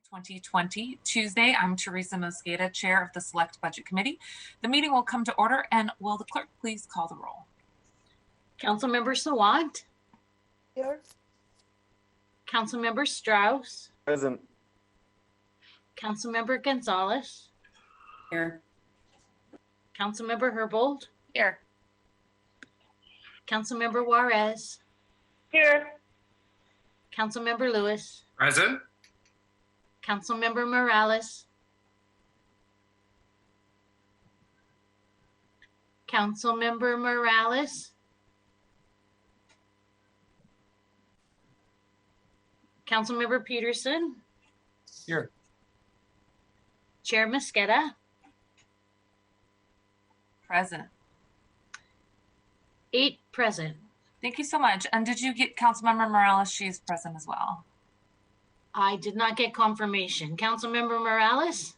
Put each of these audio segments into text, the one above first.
2020, Tuesday. I'm Teresa Mosqueda, Chair of the Select Budget Committee. The meeting will come to order, and will the clerk please call the roll? Councilmember Sawant. Here. Councilmember Strauss. Present. Councilmember Gonzalez. Here. Councilmember Herbold. Here. Councilmember Juarez. Here. Councilmember Lewis. Present. Councilmember Morales. Councilmember Morales. Councilmember Peterson. Here. Chair Mosqueda. Present. 8 present. Thank you so much. And did you get Councilmember Morales? She's present as well. I did not get confirmation. Councilmember Morales?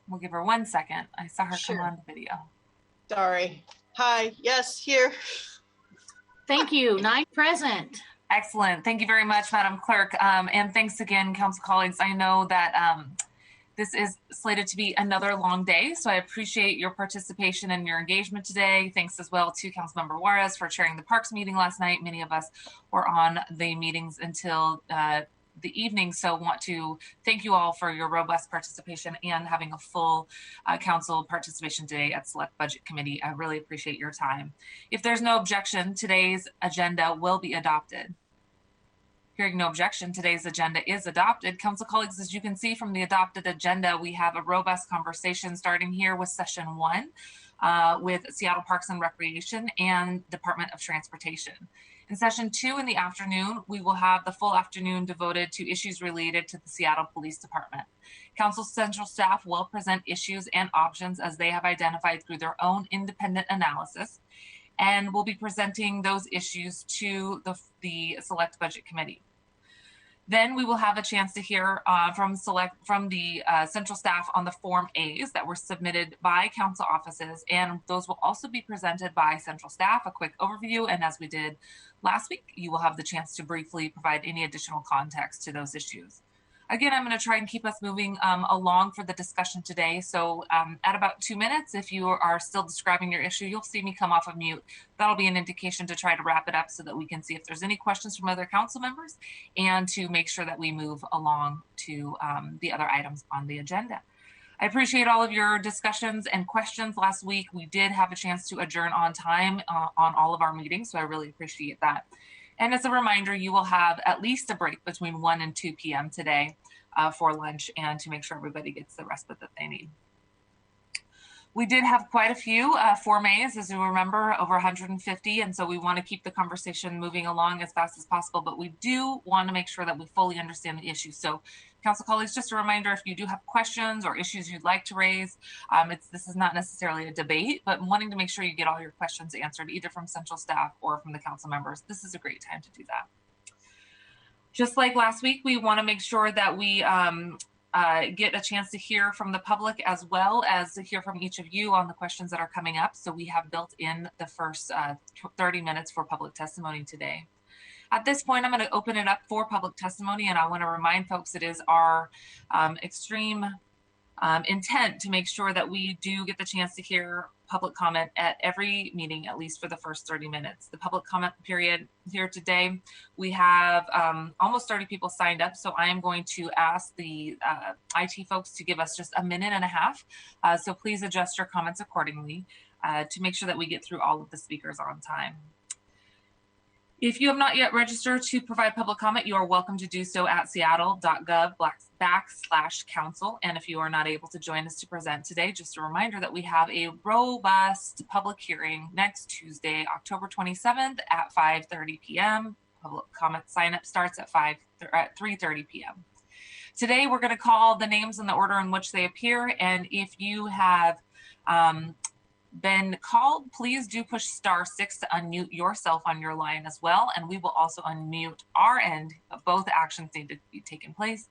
We'll give her 1 second. I saw her Sure. come on the video. Sorry. Hi. Yes, here. Thank you. 9 present. Excellent. Thank you very much, Madam Clerk. And thanks again, Council colleagues. I know that this is slated to be another long day, so I appreciate your participation and your engagement today. Thanks as well to Councilmember Juarez for chairing the Parks meeting last night. Many of us were on the meetings until the evening, so want to thank you all for your robust participation and having a full council participation today at Select Budget Committee. I really appreciate your time. If there's no objection, today's agenda will be adopted. Hearing no objection, today's agenda is adopted. Council colleagues, as you can see from the adopted agenda, we have a robust conversation starting here with session 1 with Seattle Parks and Recreation and Department of Transportation. In session 2 in the afternoon, we will have the full afternoon devoted to issues related to the Seattle Police Department. Council Central staff will present issues and options as they have identified through their own independent analysis, and we'll be presenting those issues to the Select Budget Committee. Then we will have a chance to hear from the central staff on the Form A's that were submitted by council offices, and those will also be presented by central staff, a quick overview, and as we did last week, you will have the chance to briefly provide any additional context to those issues. Again, I'm going to try and keep us moving along for the discussion today. So at about 2 minutes, if you are still describing your issue, you'll see me come off of mute. That'll be an indication to try to wrap it up so that we can see if there's any questions from other council members and to make sure that we move along to the other items on the agenda. I appreciate all of your discussions and questions. Last week, we did have a chance to adjourn on time on all of our meetings, so I really appreciate that. And as a reminder, you will have at least a break between 1 and 2 p.m. today for lunch and to make sure everybody gets the respite that they need. We did have quite a few Form A's, as you remember, over 150, and so we want to keep the conversation moving along as fast as possible, but we do want to make sure that we fully understand the issue. So, council colleagues, just a reminder, if you do have questions or issues you'd like to raise, this is not necessarily a debate, but wanting to make sure you get all your questions answered, either from central staff or from the council members. This is a great time to do that. Just like last week, we want to make sure that we get a chance to hear from the public as well as to hear from each of you on the questions that are coming up. So we have built in the first 30 minutes for public testimony today. At this point, I'm going to open it up for public testimony, and I want to remind folks it is our extreme intent to make sure that we do get the chance to hear public comment at every meeting, at least for the first 30 minutes. The public comment period here today, we have almost 30 people signed up, so I am going to ask the IT folks to give us just a minute and a half. So please adjust your comments accordingly to make sure that we get through all of the speakers on time. If you have not yet registered to provide public comment, you are welcome to do so at seattle.gov/council. And if you are not able to join us to present today, just a reminder that we have a robust public hearing next Tuesday, October 27th at 5:30 p.m. Public comment sign up starts at 3:30 p.m. Today, we're going to call the names in the order in which they appear. And if you have been called, please do push *6 to unmute yourself on your line as well, and we will also unmute our end. Both actions need to be taken place.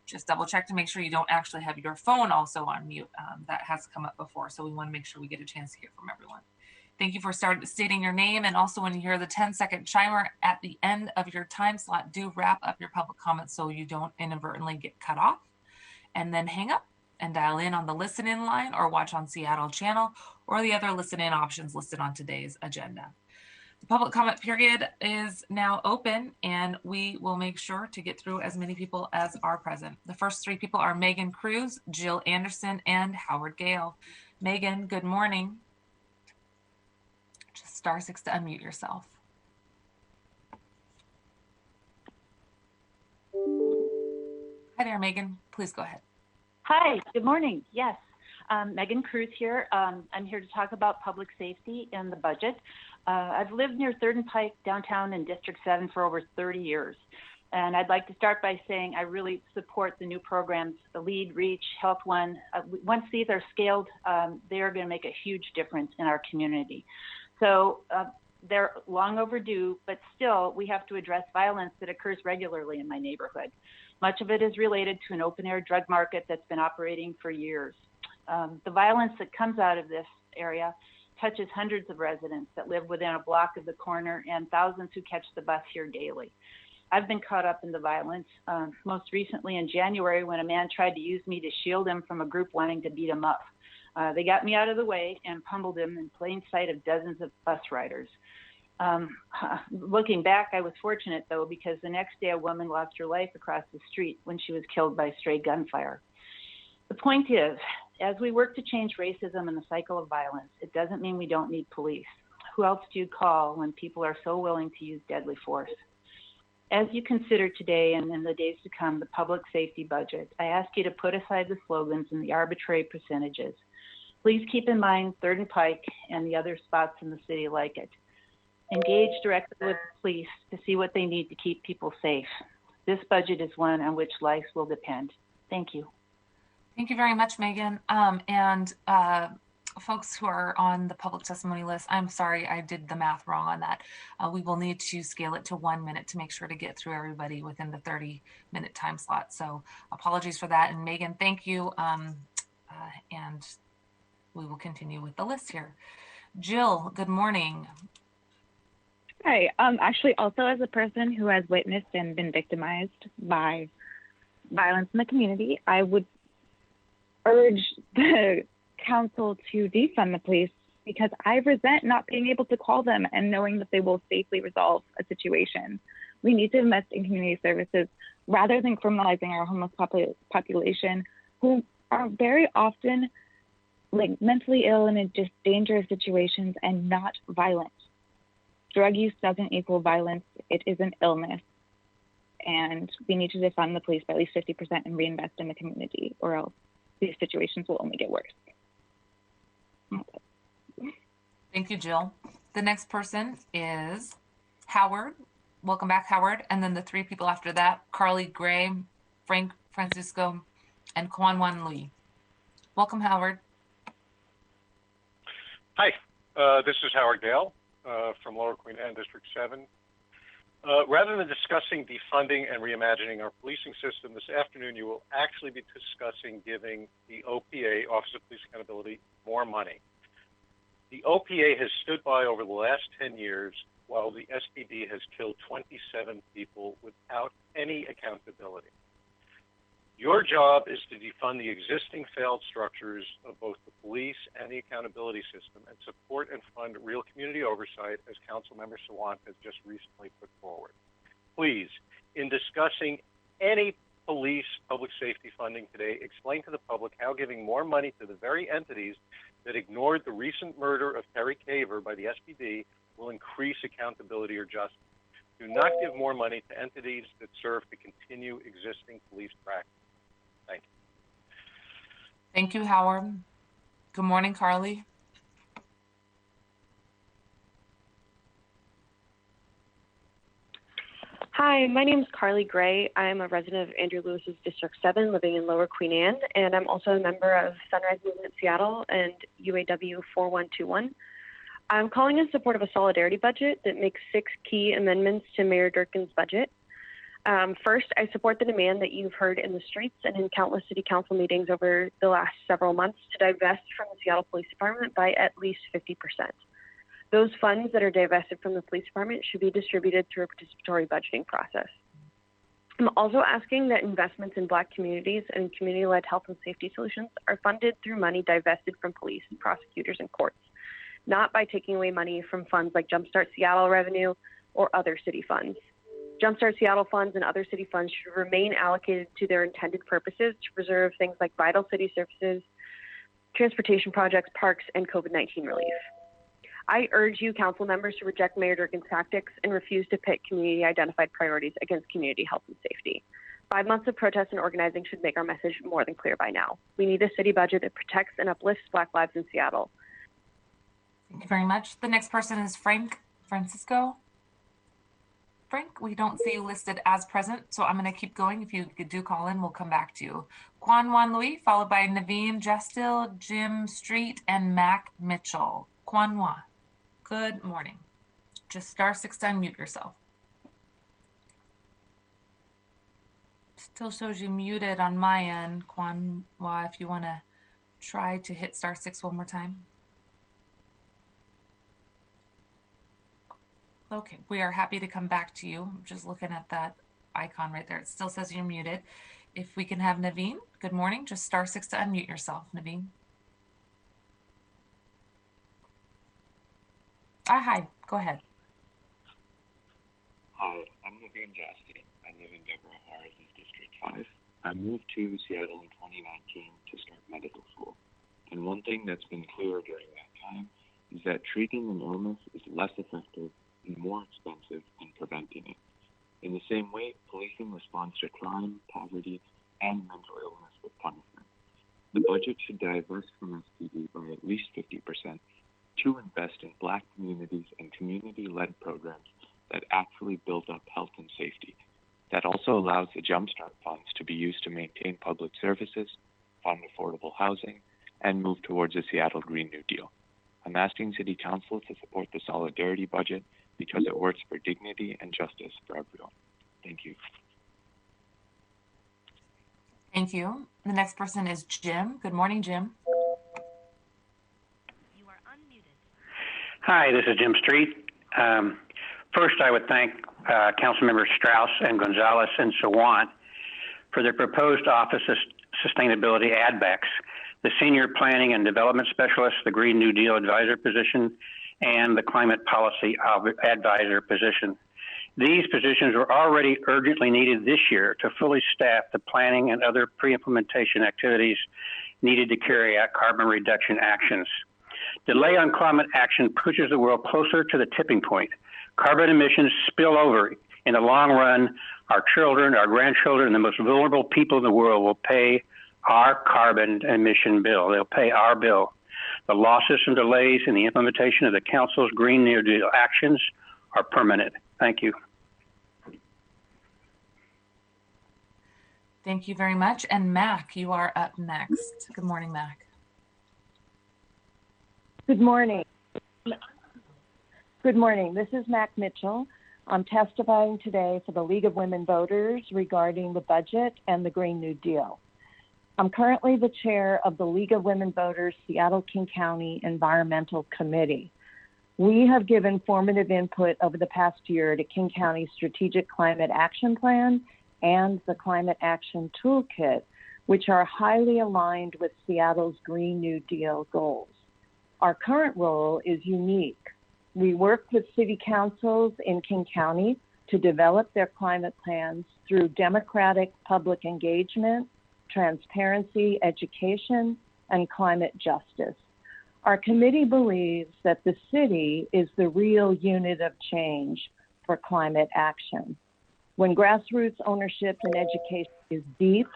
Just double check to make sure you don't actually have your phone also on mute. That has come up before, so we want to make sure we get a chance to hear from everyone. Thank you for stating your name, and also when you hear the 10-second chimer at the end of your time slot, do wrap up your public comments so you don't inadvertently get cut off, and then hang up and dial in on the listen-in line or watch on Seattle channel or the other listen-in options listed on today's agenda. The public comment period is now open, and we will make sure to get through as many people as are present. The first three people are Megan Cruz, Jill Anderson, and Howard Gale. Megan, good morning. Just *6 to unmute yourself. Hi there, Megan. Please go ahead. Hi, good morning. Yes, Megan Cruz here. I'm here to talk about public safety and the budget. I've lived near 3rd and Pike downtown in District 7 for over 30 years. And I'd like to start by saying I really support the new programs, the LEAD, REACH, Health One. Once these are scaled, they are going to make a huge difference in our community. So they're long overdue, but still we have to address violence that occurs regularly in my neighborhood. Much of it is related to an open-air drug market that's been operating for years. The violence that comes out of this area touches hundreds of residents that live within a block of the corner and thousands who catch the bus here daily. I've been caught up in the violence, most recently in January when a man tried to use me to shield him from a group wanting to beat him up. They got me out of the way and pummeled him in plain sight of dozens of bus riders. Looking back, I was fortunate, though, because the next day a woman lost her life across the street when she was killed by stray gunfire. The point is, as we work to change racism and the cycle of violence, it doesn't mean we don't need police. Who else do you call when people are so willing to use deadly force? As you consider today and in the days to come the public safety budget, I ask you to put aside the slogans and the arbitrary percentages. Please keep in mind 3rd and Pike and the other spots in the city like it. Engage directly with the police to see what they need to keep people safe. This budget is one on which lives will depend. Thank you. Thank you very much, Megan. Folks who are on the public testimony list, I'm sorry I did the math wrong on that. We will need to scale it to 1 minute to make sure to get through everybody within the 30-minute time slot. So apologies for that. And Megan, thank you. And we will continue with the list here. Jill, good morning. Hi. Actually, also as a person who has witnessed and been victimized by violence in the community, I would urge the council to defund the police because I resent not being able to call them and knowing that they will safely resolve a situation. We need to invest in community services rather than criminalizing our homeless population who are very often mentally ill and in just dangerous situations and not violent. Drug use doesn't equal violence. It is an illness. And we need to defund the police by at least 50% and reinvest in the community, or else these situations will only get worse. Thank you, Jill. The next person is Howard. Welcome back, Howard. And then the three people after that, Carly Gray, Frank Francisco, and Kwan Wan Lee. Welcome, Howard. Hi, this is Howard Gale from Lower Queen Anne, District 7. Rather than discussing defunding and reimagining our policing system, this afternoon you will actually be discussing giving the OPA, Office of Police Accountability, more money. The OPA has stood by over the last 10 years while the SPD has killed 27 people without any accountability. Your job is to defund the existing failed structures of both the police and the accountability system and support and fund real community oversight, as Councilmember Sawant has just recently put forward. Please, in discussing any police public safety funding today, explain to the public how giving more money to the very entities that ignored the recent murder of Terry Kaver by the SPD will increase accountability or justice. Do not give more money to entities that serve to continue existing police practice. Thank you. Thank you, Howard. Good morning, Carly. Hi, my name is Carly Gray. I'm a resident of Andrew Lewis's District 7 living in Lower Queen Anne, and I'm also a member of Sunrise Movement Seattle and UAW 4121. I'm calling in support of a solidarity budget that makes 6 key amendments to Mayor Durkin's budget. First, I support the demand that you've heard in the streets and in countless city council meetings over the last several months to divest from the Seattle Police Department by at least 50%. Those funds that are divested from the police department should be distributed through a participatory budgeting process. I'm also asking that investments in Black communities and community-led health and safety solutions are funded through money divested from police and prosecutors and courts, not by taking away money from funds like Jumpstart Seattle revenue or other city funds. Jumpstart Seattle funds and other city funds should remain allocated to their intended purposes to preserve things like vital city services, transportation projects, parks, and COVID-19 relief. I urge you, council members, to reject Mayor Durkin's tactics and refuse to pit community-identified priorities against community health and safety. 5 months of protests and organizing should make our message more than clear by now. We need a city budget that protects and uplifts Black lives in Seattle. Thank you very much. The next person is Frank Francisco. Frank, we don't see you listed as present, so I'm going to keep going. If you do call in, we'll come back to you. Quan Juan Louis, followed by Naveen Justil, Jim Street, and Mac Mitchell. Quan Juan, good morning. Just *6 to unmute yourself. Still shows you muted on my end, Quan Juan, if you want to try to hit *6 one more time. Okay, we are happy to come back to you. I'm just looking at that icon right there. It still says you're muted. If we can have Naveen, good morning. Just *6 to unmute yourself, Naveen. Hi, go ahead. Hi, I'm Naveen Jasti. I live in Deborah Harris's District 5. I moved to Seattle in 2019 to start medical school. And one thing that's been clear during that time is that treating an illness is less effective and more expensive than preventing it. In the same way, policing responds to crime, poverty, and mental illness with punishment. The budget should divest from SPD by at least 50% to invest in Black communities and community-led programs that actually build up health and safety. That also allows the Jumpstart funds to be used to maintain public services, fund affordable housing, and move towards a Seattle Green New Deal. I'm asking City Council to support the Solidarity budget because it works for dignity and justice for everyone. Thank you. Thank you. The next person is Jim. Good morning, Jim. You are unmuted. Hi, this is Jim Street. First, I would thank Councilmembers Strauss and Gonzalez and Sawant for their proposed Office of Sustainability add-backs, the Senior Planning and Development Specialist, the Green New Deal Advisor position, and the Climate Policy Advisor position. These positions were already urgently needed this year to fully staff the planning and other pre-implementation activities needed to carry out carbon reduction actions. Delay on climate action pushes the world closer to the tipping point. Carbon emissions spill over. In the long run, our children, our grandchildren, and the most vulnerable people in the world will pay our carbon emission bill. They'll pay our bill. The losses and delays in the implementation of the Council's Green New Deal actions are permanent. Thank you. Thank you very much. And Mac, you are up next. Good morning, Mac. Good morning. Good morning. This is Mac Mitchell. I'm testifying today for the League of Women Voters regarding the budget and the Green New Deal. I'm currently the chair of the League of Women Voters Seattle-King County Environmental Committee. We have given formative input over the past year to King County's Strategic Climate Action Plan and the Climate Action Toolkit, which are highly aligned with Seattle's Green New Deal goals. Our current role is unique. We work with city councils in King County to develop their climate plans through democratic public engagement, transparency, education, and climate justice. Our committee believes that the city is the real unit of change for climate action. When grassroots ownership and education is deep,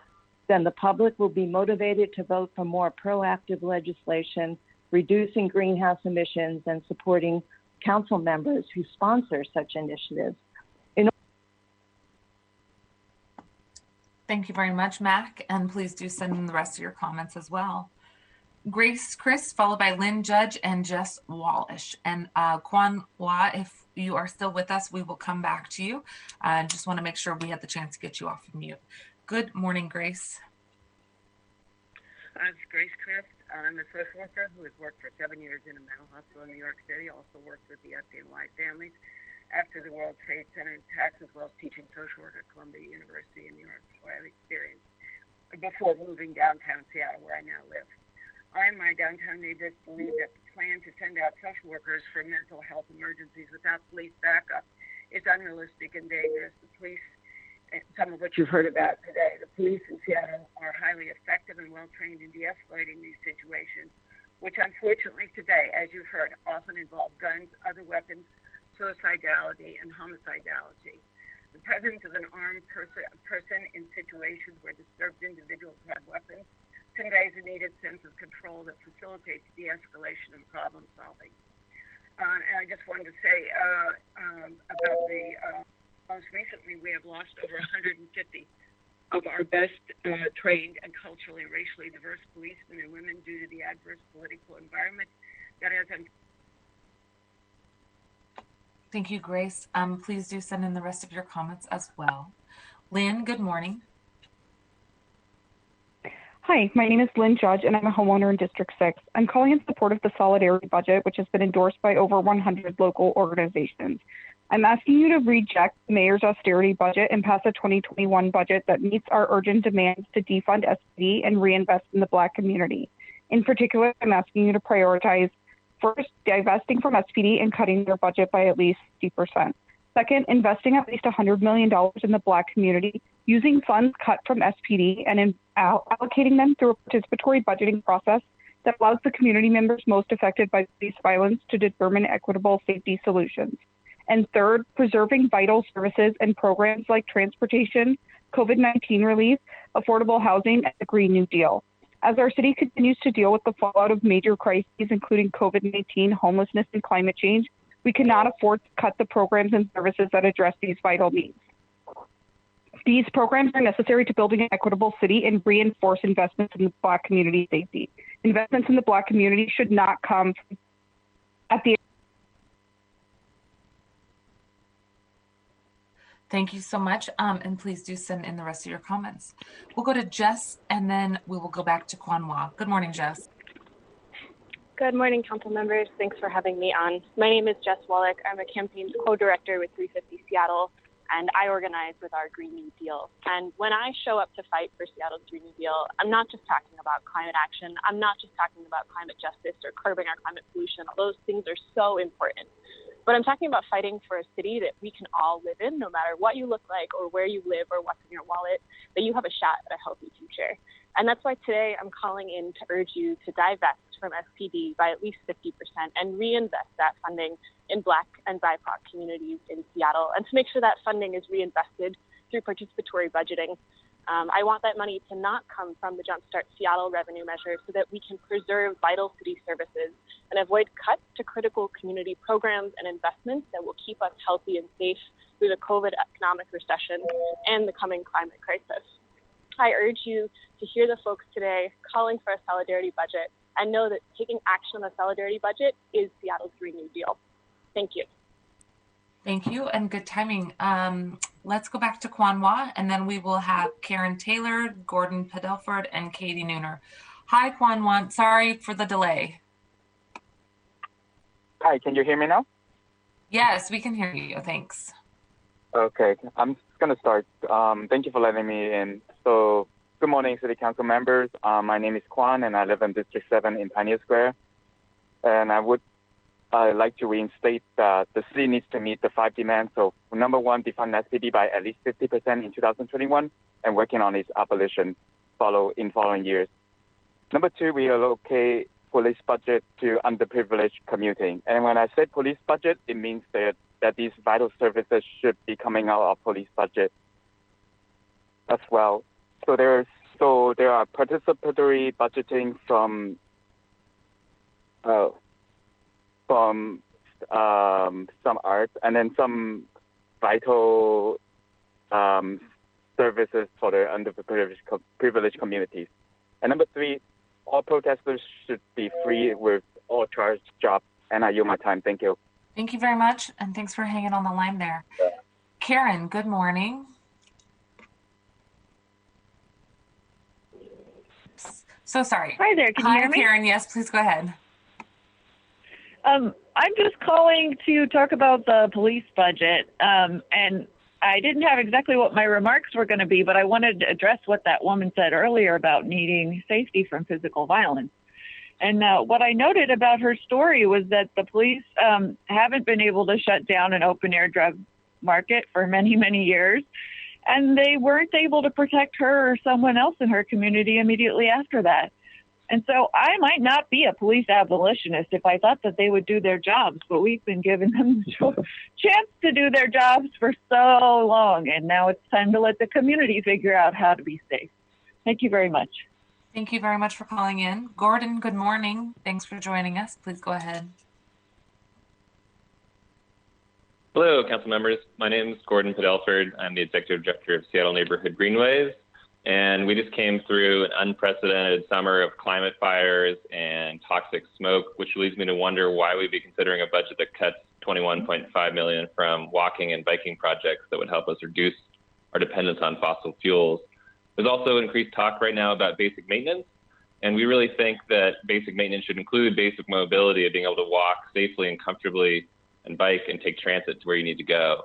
then the public will be motivated to vote for more proactive legislation, reducing greenhouse emissions and supporting council members who sponsor such initiatives. Thank you very much, Mac, and please do send in the rest of your comments as well. Grace Chris, followed by Lynn Judge and Jess Wallish. And Quan Hua, if you are still with us, we will come back to you. I just want to make sure we had the chance to get you off of mute. Good morning, Grace. It's Grace Chris. I'm a social worker who has worked for 7 years in a mental hospital in New York City, also worked with the FDNY families after the World Trade Center attacks, as well as teaching social work at Columbia University in New York. So I have experience before moving downtown Seattle, where I now live. I and my downtown neighbors believe that the plan to send out social workers for mental health emergencies without police backup is unrealistic and dangerous. The police, some of what you've heard about today, the police in Seattle are highly effective and well-trained in de-escalating these situations, which unfortunately today, as you've heard, often involve guns, other weapons, suicidality, and homicidality. The presence of an armed person in situations where disturbed individuals have weapons conveys a needed sense of control that facilitates de-escalation and problem solving. And I just wanted to say about the most recently, we have lost over 150 of our best trained and culturally, racially diverse policemen and women due to the adverse political environment that has. Thank you, Grace. Please do send in the rest of your comments as well. Lynn, good morning. Hi, my name is Lynn Judge, and I'm a homeowner in District 6. I'm calling in support of the Solidarity Budget, which has been endorsed by over 100 local organizations. I'm asking you to reject the mayor's austerity budget and pass a 2021 budget that meets our urgent demands to defund SPD and reinvest in the Black community. In particular, I'm asking you to prioritize, first, divesting from SPD and cutting their budget by at least 50%. Second, investing at least $100 million in the Black community, using funds cut from SPD and allocating them through a participatory budgeting process that allows the community members most affected by police violence to determine equitable safety solutions. And third, preserving vital services and programs like transportation, COVID-19 relief, affordable housing, and the Green New Deal. As our city continues to deal with the fallout of major crises, including COVID-19, homelessness, and climate change, we cannot afford to cut the programs and services that address these vital needs. These programs are necessary to building an equitable city and reinforce investments in the Black community safety. Investments in the Black community should not come at the. Thank you so much. And please do send in the rest of your comments. We'll go to Jess, and then we will go back to Kwanwa. Good morning, Jess. Good morning, council members. Thanks for having me on. My name is Jess Wallach. I'm a campaigns co-director with 350 Seattle, and I organize with our Green New Deal. And when I show up to fight for Seattle's Green New Deal, I'm not just talking about climate action. I'm not just talking about climate justice or curbing our climate pollution. Those things are so important. But I'm talking about fighting for a city that we can all live in, no matter what you look like or where you live or what's in your wallet, that you have a shot at a healthy future. And that's why today I'm calling in to urge you to divest from SPD by at least 50% and reinvest that funding in Black and BIPOC communities in Seattle, and to make sure that funding is reinvested through participatory budgeting. I want that money to not come from the Jumpstart Seattle revenue measure so that we can preserve vital city services and avoid cuts to critical community programs and investments that will keep us healthy and safe through the COVID economic recession and the coming climate crisis. I urge you to hear the folks today calling for a solidarity budget and know that taking action on the solidarity budget is Seattle's Green New Deal. Thank you. Thank you, and good timing. Let's go back to Kwanwa, and then we will have Karen Taylor, Gordon Padelford, and Katie Nooner. Hi, Kwanwa. Sorry for the delay. Hi, can you hear me now? Yes, we can hear you. Thanks. Okay, I'm going to start. Thank you for letting me in. So, good morning, City Council members. My name is Kwan, and I live in District 7 in Pioneer Square. And I would like to reinstate that the city needs to meet the 5 demands. So, number 1, defund SPD by at least 50% in 2021, and working on its abolition in following years. Number 2, we allocate police budget to underprivileged commuting. And when I say police budget, it means that these vital services should be coming out of police budget as well. So there are participatory budgeting from some arts, and then some vital services for the underprivileged communities. And number 3, all protesters should be free with all charged jobs. And I yield my time. Thank you. Thank you very much, and thanks for hanging on the line there. Karen, good morning. So sorry. Hi there, can you hear me? Karen. Yes, please go ahead. I'm just calling to talk about the police budget. And I didn't have exactly what my remarks were going to be, but I wanted to address what that woman said earlier about needing safety from physical violence. And what I noted about her story was that the police haven't been able to shut down an open air drug market for many, many years. And they weren't able to protect her or someone else in her community immediately after that. And so I might not be a police abolitionist if I thought that they would do their jobs, but we've been giving them the chance to do their jobs for so long. And now it's time to let the community figure out how to be safe. Thank you very much. Thank you very much for calling in. Gordon, good morning. Thanks for joining us. Please go ahead. Hello, council members. My name is Gordon Padelford. I'm the executive director of Seattle Neighborhood Greenways. And we just came through an unprecedented summer of climate fires and toxic smoke, which leads me to wonder why we'd be considering a budget that cuts $21.5 million from walking and biking projects that would help us reduce our dependence on fossil fuels. There's also increased talk right now about basic maintenance. And we really think that basic maintenance should include basic mobility of being able to walk safely and comfortably and bike and take transit to where you need to go.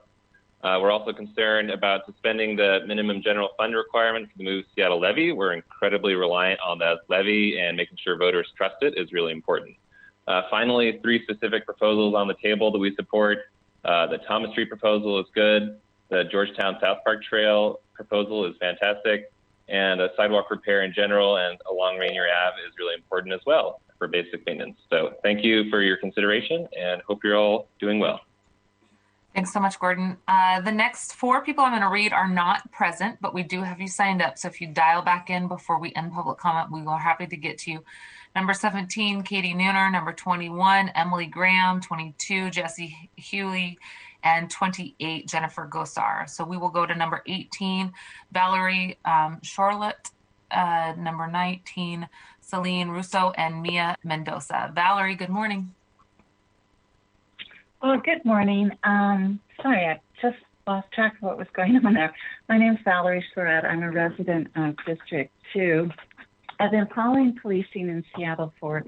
We're also concerned about suspending the minimum general fund requirement for the Move Seattle levy. We're incredibly reliant on that levy, and making sure voters trust it is really important. Finally, 3 specific proposals on the table that we support. The Thomas Street proposal is good. The Georgetown South Park Trail proposal is fantastic. And a sidewalk repair in general and along Rainier Ave is really important as well for basic maintenance. So thank you for your consideration and hope you're all doing well. Thanks so much, Gordon. The next 4 people I'm going to read are not present, but we do have you signed up. So if you dial back in before we end public comment, we are happy to get to you. Number 17, Katie Nooner. Number 21, Emily Graham. 22, Jesse Hewley. And 28, Jennifer Gosar. So we will go to number 18, Valerie Charlotte. Number 19, Celine Russo and Mia Mendoza. Valerie, good morning. Well, good morning. Sorry, I just lost track of what was going on there. My name is Valerie Charlotte. I'm a resident of District 2. I've been following policing in Seattle for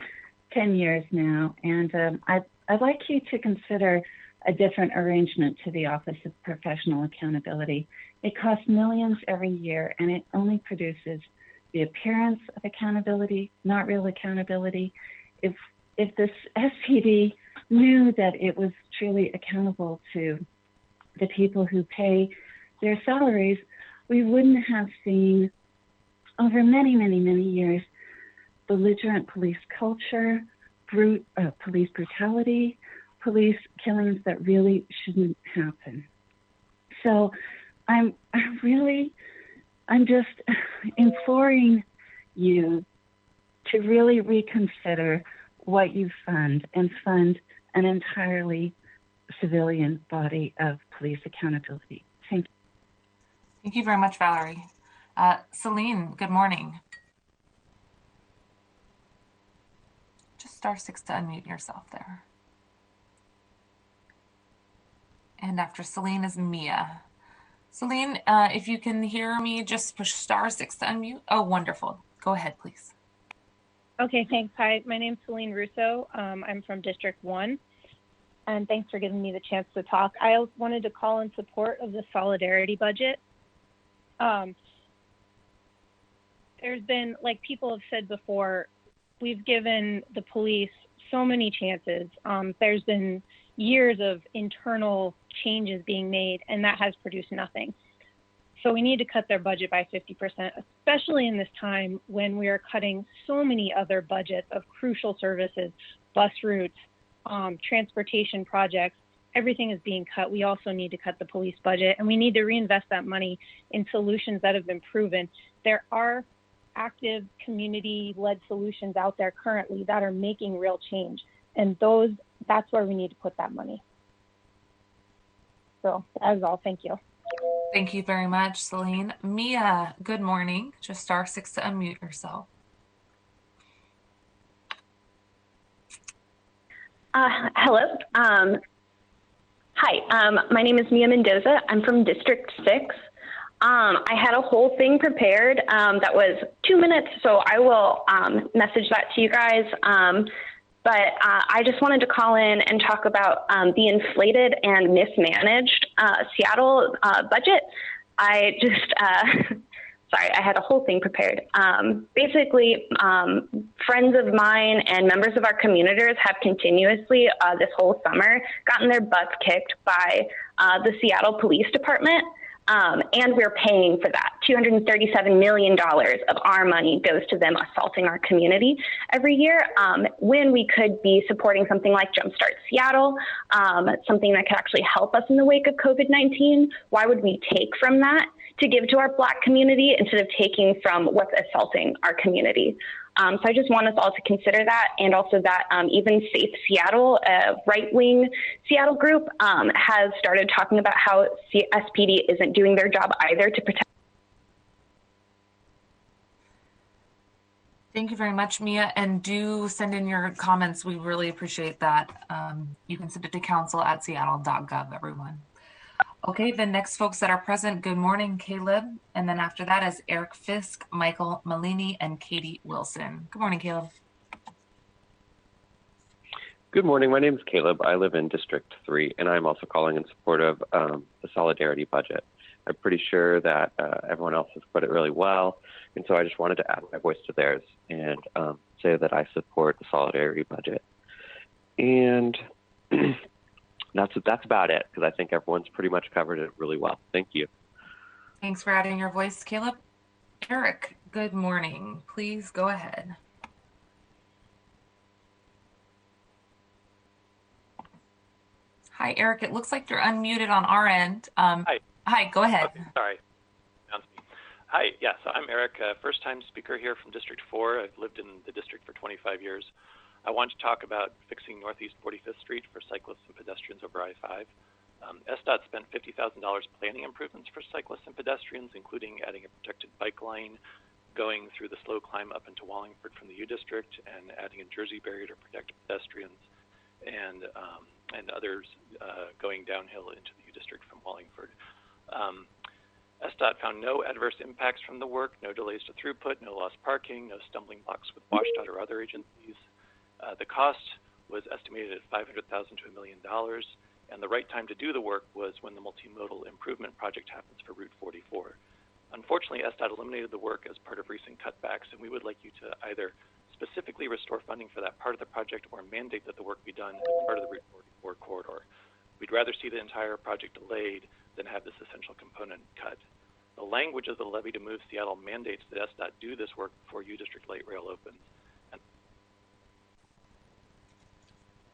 10 years now, and I'd like you to consider a different arrangement to the Office of Professional Accountability. It costs millions every year, and it only produces the appearance of accountability, not real accountability. If this SPD knew that it was truly accountable to the people who pay their salaries, we wouldn't have seen over many, many, many years belligerent police culture, police brutality, police killings that really shouldn't happen. So I'm just imploring you to really reconsider what you fund and fund an entirely civilian body of police accountability. Thank you. Thank you very much, Valerie. Celine, good morning. Just *6 to unmute yourself there. And after Celine is Mia. Celine, if you can hear me, just push *6 to unmute. Oh, wonderful. Go ahead, please. Okay, thanks. Hi, my name's Celine Russo. I'm from District 1, and thanks for giving me the chance to talk. I wanted to call in support of the solidarity budget. There's been, like people have said before, we've given the police so many chances. There's been years of internal changes being made, and that has produced nothing. So we need to cut their budget by 50%, especially in this time when we are cutting so many other budgets of crucial services, bus routes, transportation projects. Everything is being cut. We also need to cut the police budget, and we need to reinvest that money in solutions that have been proven. There are active community-led solutions out there currently that are making real change, and that's where we need to put that money. So that is all. Thank you. Thank you very much, Celine. Mia, good morning. Just *6 to unmute yourself. Hello. Hi, my name is Mia Mendoza. I'm from District 6. I had a whole thing prepared that was 2 minutes, so I will message that to you guys. But I just wanted to call in and talk about the inflated and mismanaged Seattle budget. I just, sorry, I had a whole thing prepared. Basically, friends of mine and members of our communitors have continuously this whole summer gotten their butts kicked by the Seattle Police Department. And we're paying for that. $237 million of our money goes to them assaulting our community every year, when we could be supporting something like Jumpstart Seattle, something that could actually help us in the wake of COVID-19. Why would we take from that to give to our Black community instead of taking from what's assaulting our community? So I just want us all to consider that, and also that even Safe Seattle, a right-wing Seattle group, has started talking about how SPD isn't doing their job either to protect. Thank you very much, Mia, and do send in your comments. We really appreciate that. You can send it to council@seattle.gov, everyone. Okay, the next folks that are present, good morning, Caleb. And then after that is Eric Fisk, Michael Malini, and Katie Wilson. Good morning, Caleb. Good morning. My name is Caleb. I live in District 3, and I'm also calling in support of the Solidarity budget. I'm pretty sure that everyone else has put it really well, and so I just wanted to add my voice to theirs and say that I support the Solidarity budget. And that's about it, because I think everyone's pretty much covered it really well. Thank you. Thanks for adding your voice, Caleb. Eric, good morning. Please go ahead. Hi, Eric. It looks like you're unmuted on our end. Hi, go ahead. Okay, sorry. Hi, yes, I'm Eric, first-time speaker here from District 4. I've lived in the district for 25 years. I want to talk about fixing Northeast 45th Street for cyclists and pedestrians over I-5. SDOT spent $50,000 planning improvements for cyclists and pedestrians, including adding a protected bike lane, going through the slow climb up into Wallingford from the U District, and adding a Jersey barrier to protect pedestrians, and others going downhill into the U District from Wallingford. SDOT found no adverse impacts from the work, no delays to throughput, no lost parking, no stumbling blocks with WashDOT or other agencies. The cost was estimated at $500,000 to $1 million, and the right time to do the work was when the multimodal improvement project happens for Route 44. Unfortunately, SDOT eliminated the work as part of recent cutbacks, and we would like you to either specifically restore funding for that part of the project or mandate that the work be done as part of the Route 44 corridor. We'd rather see the entire project delayed than have this essential component cut. The language of the levy to move Seattle mandates that SDOT do this work before U District Light Rail opens.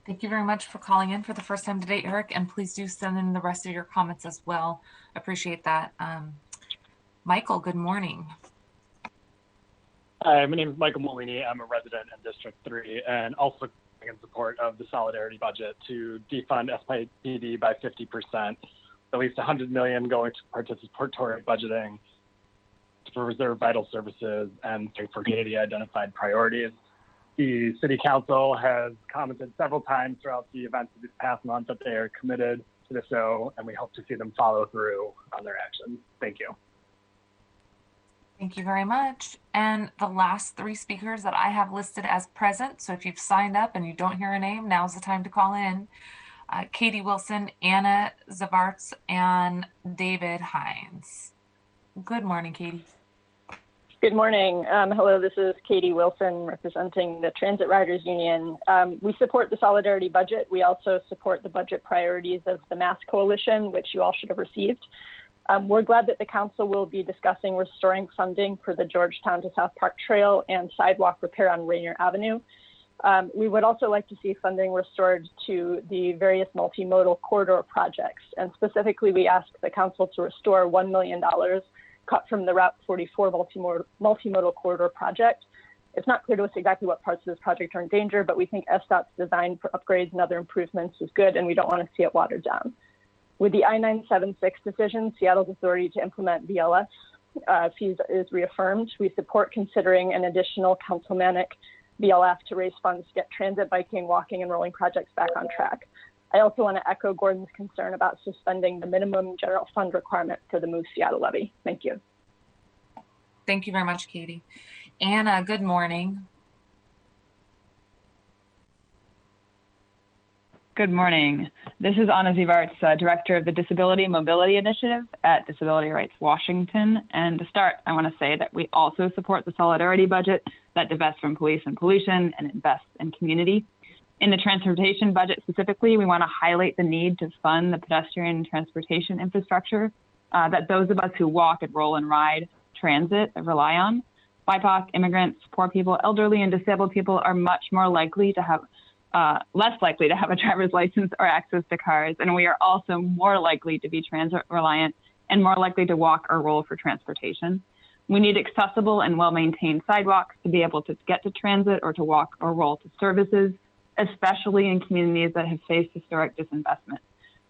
Thank you very much for calling in for the first time today, Eric, and please do send in the rest of your comments as well. Appreciate that. Michael, good morning. Hi, my name is Michael Molini. I'm a resident in District 3 and also in support of the Solidarity budget to defund SPD by 50%, at least $100 million going to participatory budgeting to preserve vital services and for community identified priorities. The City Council has commented several times throughout the events of this past month that they are committed to this, and we hope to see them follow through on their actions. Thank you. Thank you very much. And the last three speakers that I have listed as present, so if you've signed up and you don't hear a name, now's the time to call in. Katie Wilson, Anna Zavarts, and David Hines. Good morning, Katie. Good morning. Hello, this is Katie Wilson representing the Transit Riders Union. We support the Solidarity budget. We also support the budget priorities of the Mass Coalition, which you all should have received. We're glad that the council will be discussing restoring funding for the Georgetown to South Park Trail and sidewalk repair on Rainier Avenue. We would also like to see funding restored to the various multimodal corridor projects. And specifically, we ask the council to restore $1 million cut from the Route 44 multimodal corridor project. It's not clear to us exactly what parts of this project are in danger, but we think SDOT's design for upgrades and other improvements is good, and we don't want to see it watered down. With the I-976 decision, Seattle's authority to implement BLS fees is reaffirmed. We support considering an additional councilmanic BLF to raise funds to get transit, biking, walking, and rolling projects back on track. I also want to echo Gordon's concern about suspending the minimum general fund requirement for the Move Seattle levy. Thank you. Thank you very much, Katie. Anna, good morning. Good morning. This is Anna Zivarts, Director of the Disability Mobility Initiative at Disability Rights Washington. And to start, I want to say that we also support the Solidarity budget that divests from police and pollution and invests in community. In the transportation budget specifically, we want to highlight the need to fund the pedestrian transportation infrastructure that those of us who walk and roll and ride transit rely on. BIPOC, immigrants, poor people, elderly, and disabled people are much more likely to have less likely to have a driver's license or access to cars, and we are also more likely to be transit reliant and more likely to walk or roll for transportation. We need accessible and well-maintained sidewalks to be able to get to transit or to walk or roll to services, especially in communities that have faced historic disinvestment.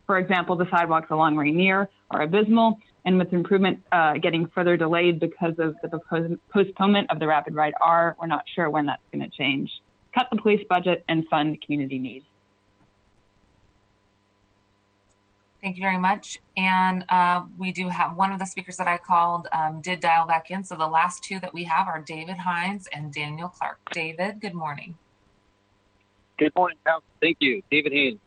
For example, the sidewalks along Rainier are abysmal, and with improvement getting further delayed because of the postponement of the Rapid Ride R, we're not sure when that's going to change. Cut the police budget and fund community needs. Thank you very much. And we do have one of the speakers that I called did dial back in. So the last two that we have are David Hines and Daniel Clark. David, good morning. Good morning, Council. Thank you. David Haynes.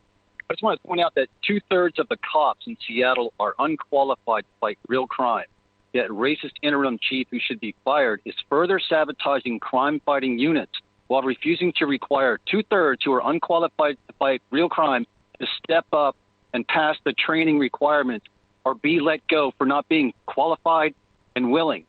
I just want to point out that 2/3 of the cops in Seattle are unqualified to fight real crime. Yet racist interim chief who should be fired is further sabotaging crime-fighting units while refusing to require 2/3 who are unqualified to fight real crime to step up and pass the training requirements or be let go for not being qualified and willing.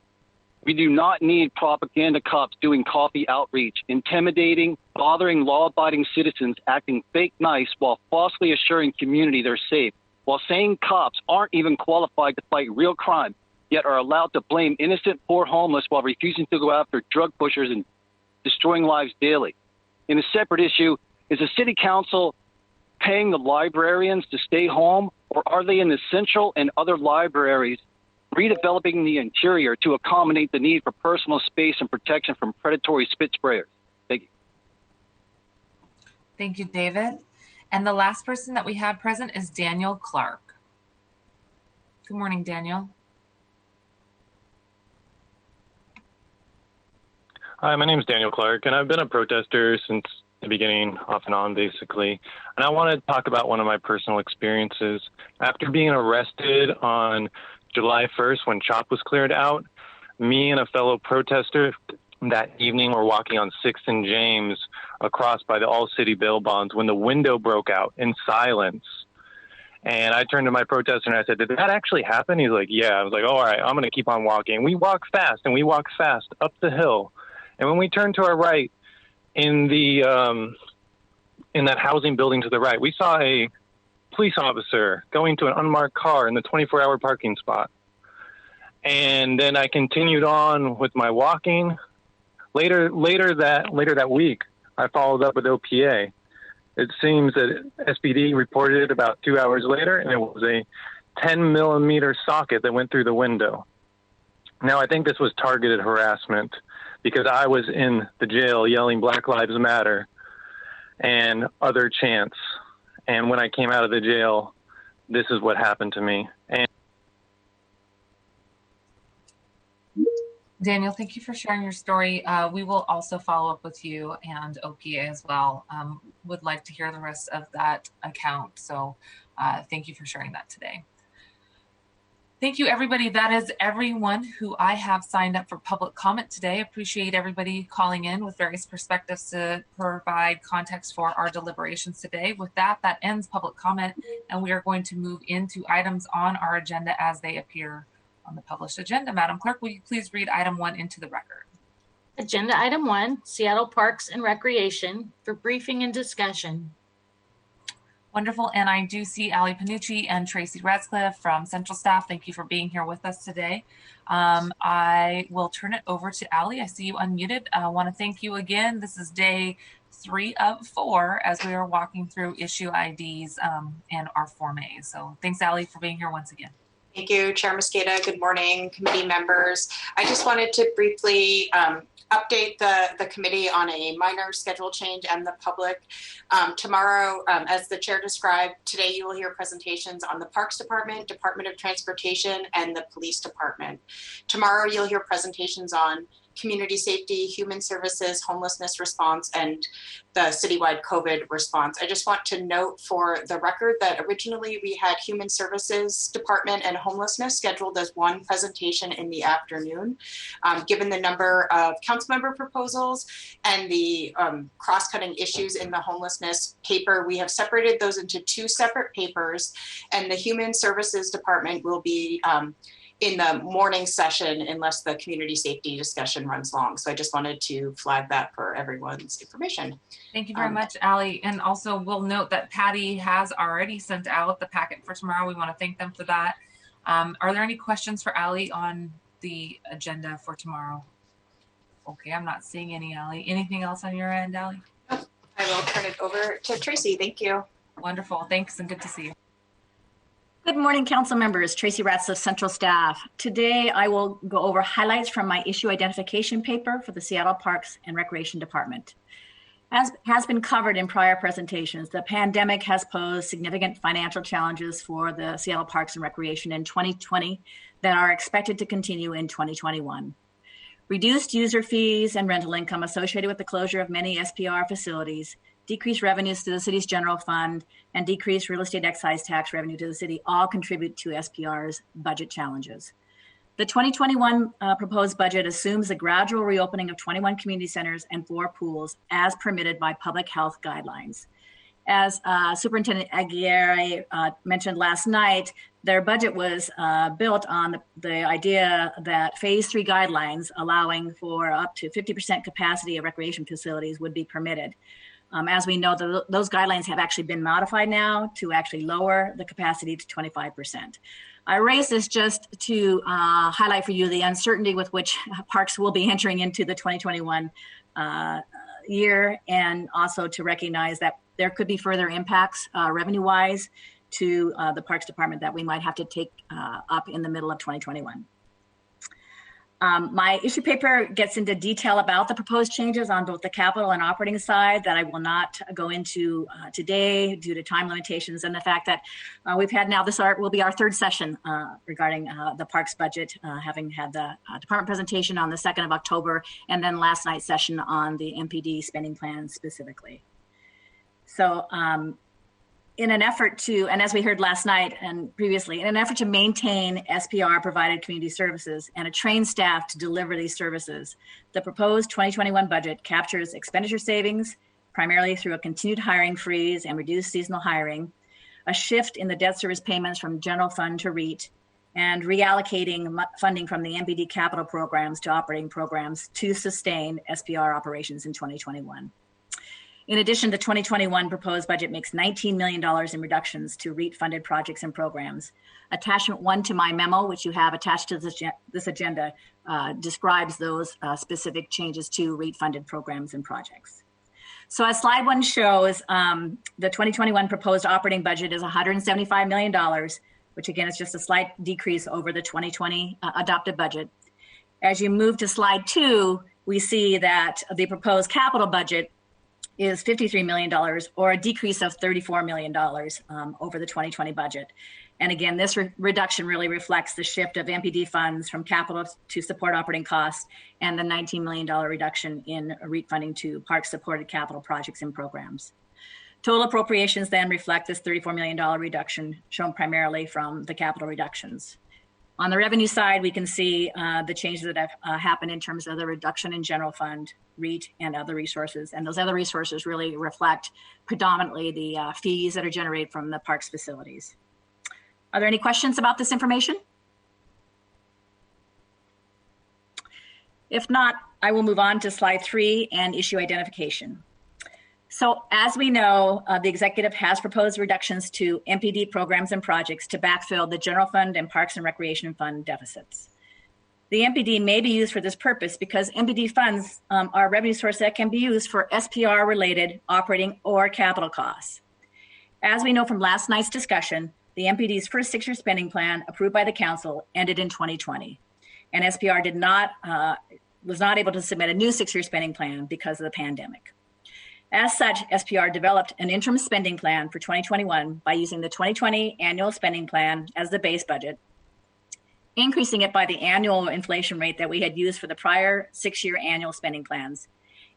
We do not need propaganda cops doing coffee outreach, intimidating, bothering law-abiding citizens, acting fake nice while falsely assuring community they're safe, while saying cops aren't even qualified to fight real crime, yet are allowed to blame innocent poor homeless while refusing to go after drug pushers and destroying lives daily. In a separate issue, is the city council paying the librarians to stay home, or are they in the central and other libraries redeveloping the interior to accommodate the need for personal space and protection from predatory spit sprayers? Thank you. Thank you, David. And the last person that we have present is Daniel Clark. Good morning, Daniel. Hi, my name is Daniel Clark, and I've been a protester since the beginning, off and on, basically. And I want to talk about one of my personal experiences. After being arrested on July 1st when CHOP was cleared out, me and a fellow protester that evening were walking on 6th and James across by the all-city bail bonds when the window broke out in silence. And I turned to my protester and I said, did that actually happen? He's like, yeah. I was like, all right, I'm going to keep on walking. We walked fast, and we walked fast up the hill. And when we turned to our right in that housing building to the right, we saw a police officer going to an unmarked car in the 24-hour parking spot. And then I continued on with my walking. Later that week, I followed up with OPA. It seems that SPD reported about 2 hours later, and it was a 10-millimeter socket that went through the window. Now, I think this was targeted harassment because I was in the jail yelling Black Lives Matter and other chants. And when I came out of the jail, this is what happened to me. And Daniel, thank you for sharing your story. We will also follow up with you and OPA as well. Would like to hear the rest of that account. So thank you for sharing that today. Thank you, everybody. That is everyone who I have signed up for public comment today. Appreciate everybody calling in with various perspectives to provide context for our deliberations today. With that, that ends public comment, and we are going to move into items on our agenda as they appear on the published agenda. Madam Clerk, will you please read item 1 into the record? Agenda item 1, Seattle Parks and Recreation, for briefing and discussion. Wonderful. And I do see Ali Panucci and Tracy Radcliffe from Central Staff. Thank you for being here with us today. I will turn it over to Ali. I see you unmuted. I want to thank you again. This is day 3 of 4 as we are walking through issue IDs and our Form A. So thanks, Ali, for being here once again. Thank you, Chair Mosqueda. Good morning, committee members. I just wanted to briefly update the committee on a minor schedule change and the public. Tomorrow, as the chair described, today you will hear presentations on the Parks Department, Department of Transportation, and the Police Department. Tomorrow you'll hear presentations on community safety, human services, homelessness response, and the citywide COVID response. I just want to note for the record that originally we had Human Services Department and homelessness scheduled as one presentation in the afternoon. Given the number of council member proposals and the cross-cutting issues in the homelessness paper, we have separated those into two separate papers, and the Human Services Department will be in the morning session unless the community safety discussion runs long. So I just wanted to flag that for everyone's information. Thank you very much, Allie. And also we'll note that Patty has already sent out the packet for tomorrow. We want to thank them for that. Are there any questions for Allie on the agenda for tomorrow? Okay, I'm not seeing any, Allie. Anything else on your end, Allie? Nope. I will turn it over to Tracy. Thank you. Wonderful. Thanks and good to see you. Good morning, council members. Tracy Ratliff, Central Staff. Today, I will go over highlights from my issue identification paper for the Seattle Parks and Recreation Department. As has been covered in prior presentations, the pandemic has posed significant financial challenges for the Seattle Parks and Recreation in 2020 that are expected to continue in 2021. Reduced user fees and rental income associated with the closure of many SPR facilities, decreased revenues to the city's general fund, and decreased real estate excise tax revenue to the city all contribute to SPR's budget challenges. The 2021 proposed budget assumes a gradual reopening of 21 community centers and 4 pools as permitted by public health guidelines. As Superintendent Aguirre mentioned last night, their budget was built on the idea that phase 3 guidelines allowing for up to 50% capacity of recreation facilities would be permitted. As we know, those guidelines have actually been modified now to actually lower the capacity to 25%. I raise this just to highlight for you the uncertainty with which parks will be entering into the 2021 year, and also to recognize that there could be further impacts revenue-wise to the Parks Department that we might have to take up in the middle of 2021. My issue paper gets into detail about the proposed changes on both the capital and operating side that I will not go into today due to time limitations, and the fact that we've had now, this will be our 3rd session regarding the parks budget, having had the department presentation on the 2nd of October, and then last night's session on the MPD spending plan specifically. So in an effort to, and as we heard last night and previously, in an effort to maintain SPR provided community services and a trained staff to deliver these services, the proposed 2021 budget captures expenditure savings, primarily through a continued hiring freeze and reduced seasonal hiring, a shift in the debt service payments from general fund to REIT, and reallocating funding from the MPD capital programs to operating programs to sustain SPR operations in 2021. In addition, the 2021 proposed budget makes $19 million in reductions to REIT-funded projects and programs. Attachment 1 to my memo, which you have attached to this agenda, describes those specific changes to REIT-funded programs and projects. So as slide 1 shows, the 2021 proposed operating budget is $175 million, which again is just a slight decrease over the 2020 adopted budget. As you move to slide 2, we see that the proposed capital budget is $53 million, or a decrease of $34 million over the 2020 budget. And again, this reduction really reflects the shift of MPD funds from capital to support operating costs and the $19 million reduction in REIT funding to park-supported capital projects and programs. Total appropriations then reflect this $34 million reduction, shown primarily from the capital reductions. On the revenue side, we can see the changes that have happened in terms of the reduction in general fund, REIT, and other resources. And those other resources really reflect predominantly the fees that are generated from the parks facilities. Are there any questions about this information? If not, I will move on to slide 3 and issue identification. So as we know, the executive has proposed reductions to MPD programs and projects to backfill the general fund and parks and recreation fund deficits. The MPD may be used for this purpose because MPD funds are a revenue source that can be used for SPR related operating or capital costs. As we know from last night's discussion, the MPD's first 6-year spending plan approved by the council ended in 2020, and SPR did not was not able to submit a new 6-year spending plan because of the pandemic. As such, SPR developed an interim spending plan for 2021 by using the 2020 annual spending plan as the base budget, increasing it by the annual inflation rate that we had used for the prior 6-year annual spending plans,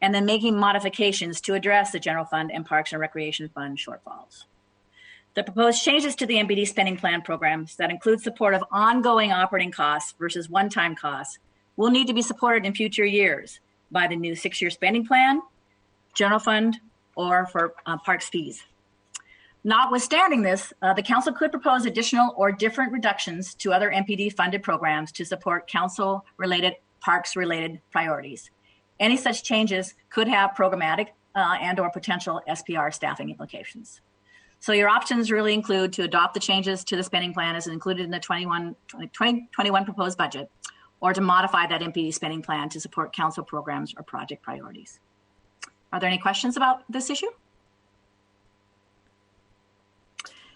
and then making modifications to address the general fund and Parks and Recreation Fund shortfalls. The proposed changes to the MPD spending plan programs that include support of ongoing operating costs versus one-time costs will need to be supported in future years by the new 6-year spending plan, general fund, or for parks fees. Notwithstanding this, the council could propose additional or different reductions to other MPD funded programs to support council-related, parks-related priorities. Any such changes could have programmatic and or potential SPR staffing implications. So your options really include to adopt the changes to the spending plan as included in the 2021 proposed budget, or to modify that MPD spending plan to support council programs or project priorities. Are there any questions about this issue?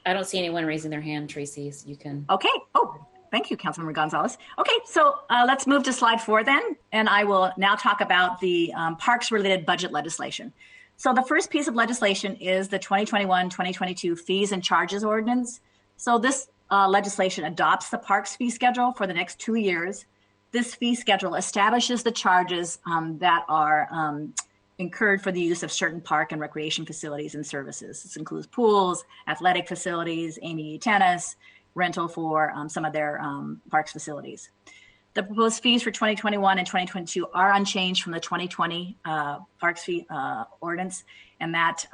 I don't see anyone raising their hand, Tracy, so you can. Okay. Oh, thank you, Councilmember Gonzalez. Okay, so let's move to slide 4 then, and I will now talk about the parks-related budget legislation. So the first piece of legislation is the 2021-2022 fees and charges ordinance. So this legislation adopts the parks fee schedule for the next 2 years. This fee schedule establishes the charges that are incurred for the use of certain park and recreation facilities and services. This includes pools, athletic facilities, AME tennis, rental for some of their parks facilities. The proposed fees for 2021 and 2022 are unchanged from the 2020 parks fee ordinance, and that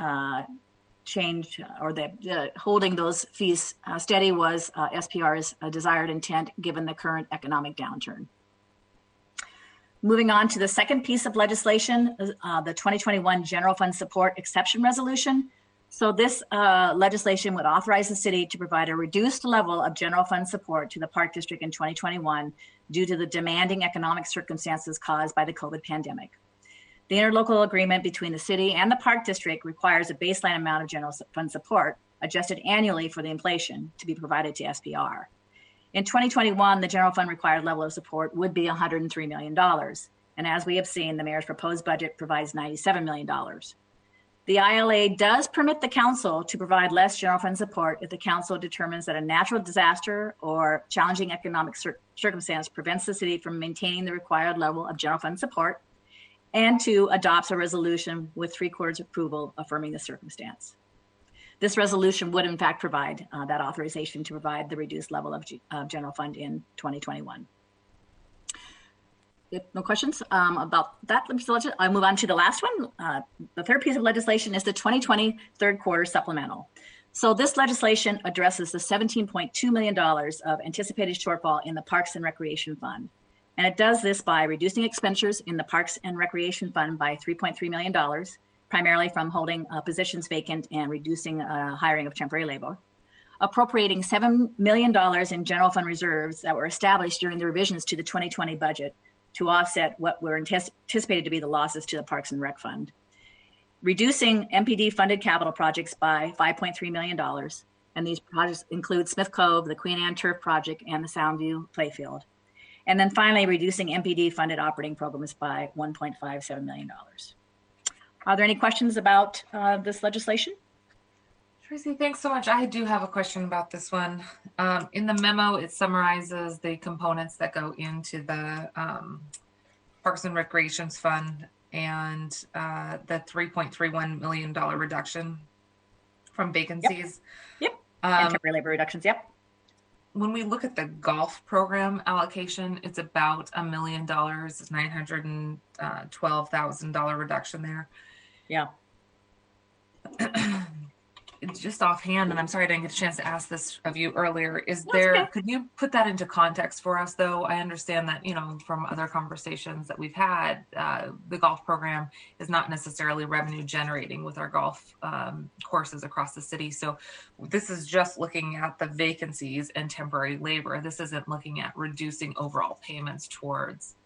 change or the holding those fees steady was SPR's desired intent given the current economic downturn. Moving on to the second piece of legislation, the 2021 General Fund Support Exception Resolution. So this legislation would authorize the city to provide a reduced level of general fund support to the Park District in 2021 due to the demanding economic circumstances caused by the COVID pandemic. The interlocal agreement between the city and the Park District requires a baseline amount of general fund support adjusted annually for the inflation to be provided to SPR. In 2021, the general fund required level of support would be $103 million. And as we have seen, the mayor's proposed budget provides $97 million. The ILA does permit the council to provide less general fund support if the council determines that a natural disaster or challenging economic circumstance prevents the city from maintaining the required level of general fund support, and to adopts a resolution with 3/4 approval affirming the circumstance. This resolution would in fact provide that authorization to provide the reduced level of general fund in 2021. If no questions about that, I move on to the last one. The third piece of legislation is the 2020 third quarter supplemental. So this legislation addresses the $17.2 million of anticipated shortfall in the Parks and Recreation Fund. And it does this by reducing expenditures in the Parks and Recreation Fund by $3.3 million, primarily from holding positions vacant and reducing hiring of temporary labor, appropriating $7 million in general fund reserves that were established during the revisions to the 2020 budget to offset what were anticipated to be the losses to the Parks and Rec Fund, reducing MPD funded capital projects by $5.3 million. And these projects include Smith Cove, the Queen Anne Turf Project, and the Soundview Playfield. And then finally, reducing MPD funded operating programs by $1.57 million. Are there any questions about this legislation? Tracy, thanks so much. I do have a question about this one. In the memo, it summarizes the components that go into the Parks and Recreations Fund and the $3.31 million reduction from vacancies. Yep. And temporary labor reductions, yep. When we look at the golf program allocation, it's about $1 million, $912,000 reduction there. Yeah. It's just offhand, and I'm sorry I didn't get a chance to ask this of you earlier. Is there, okay. Could you put that into context for us, though? I understand that, you know, from other conversations that we've had, the golf program is not necessarily revenue generating with our golf courses across the city. So this is just looking at the vacancies and temporary labor. This isn't looking at reducing overall payments towards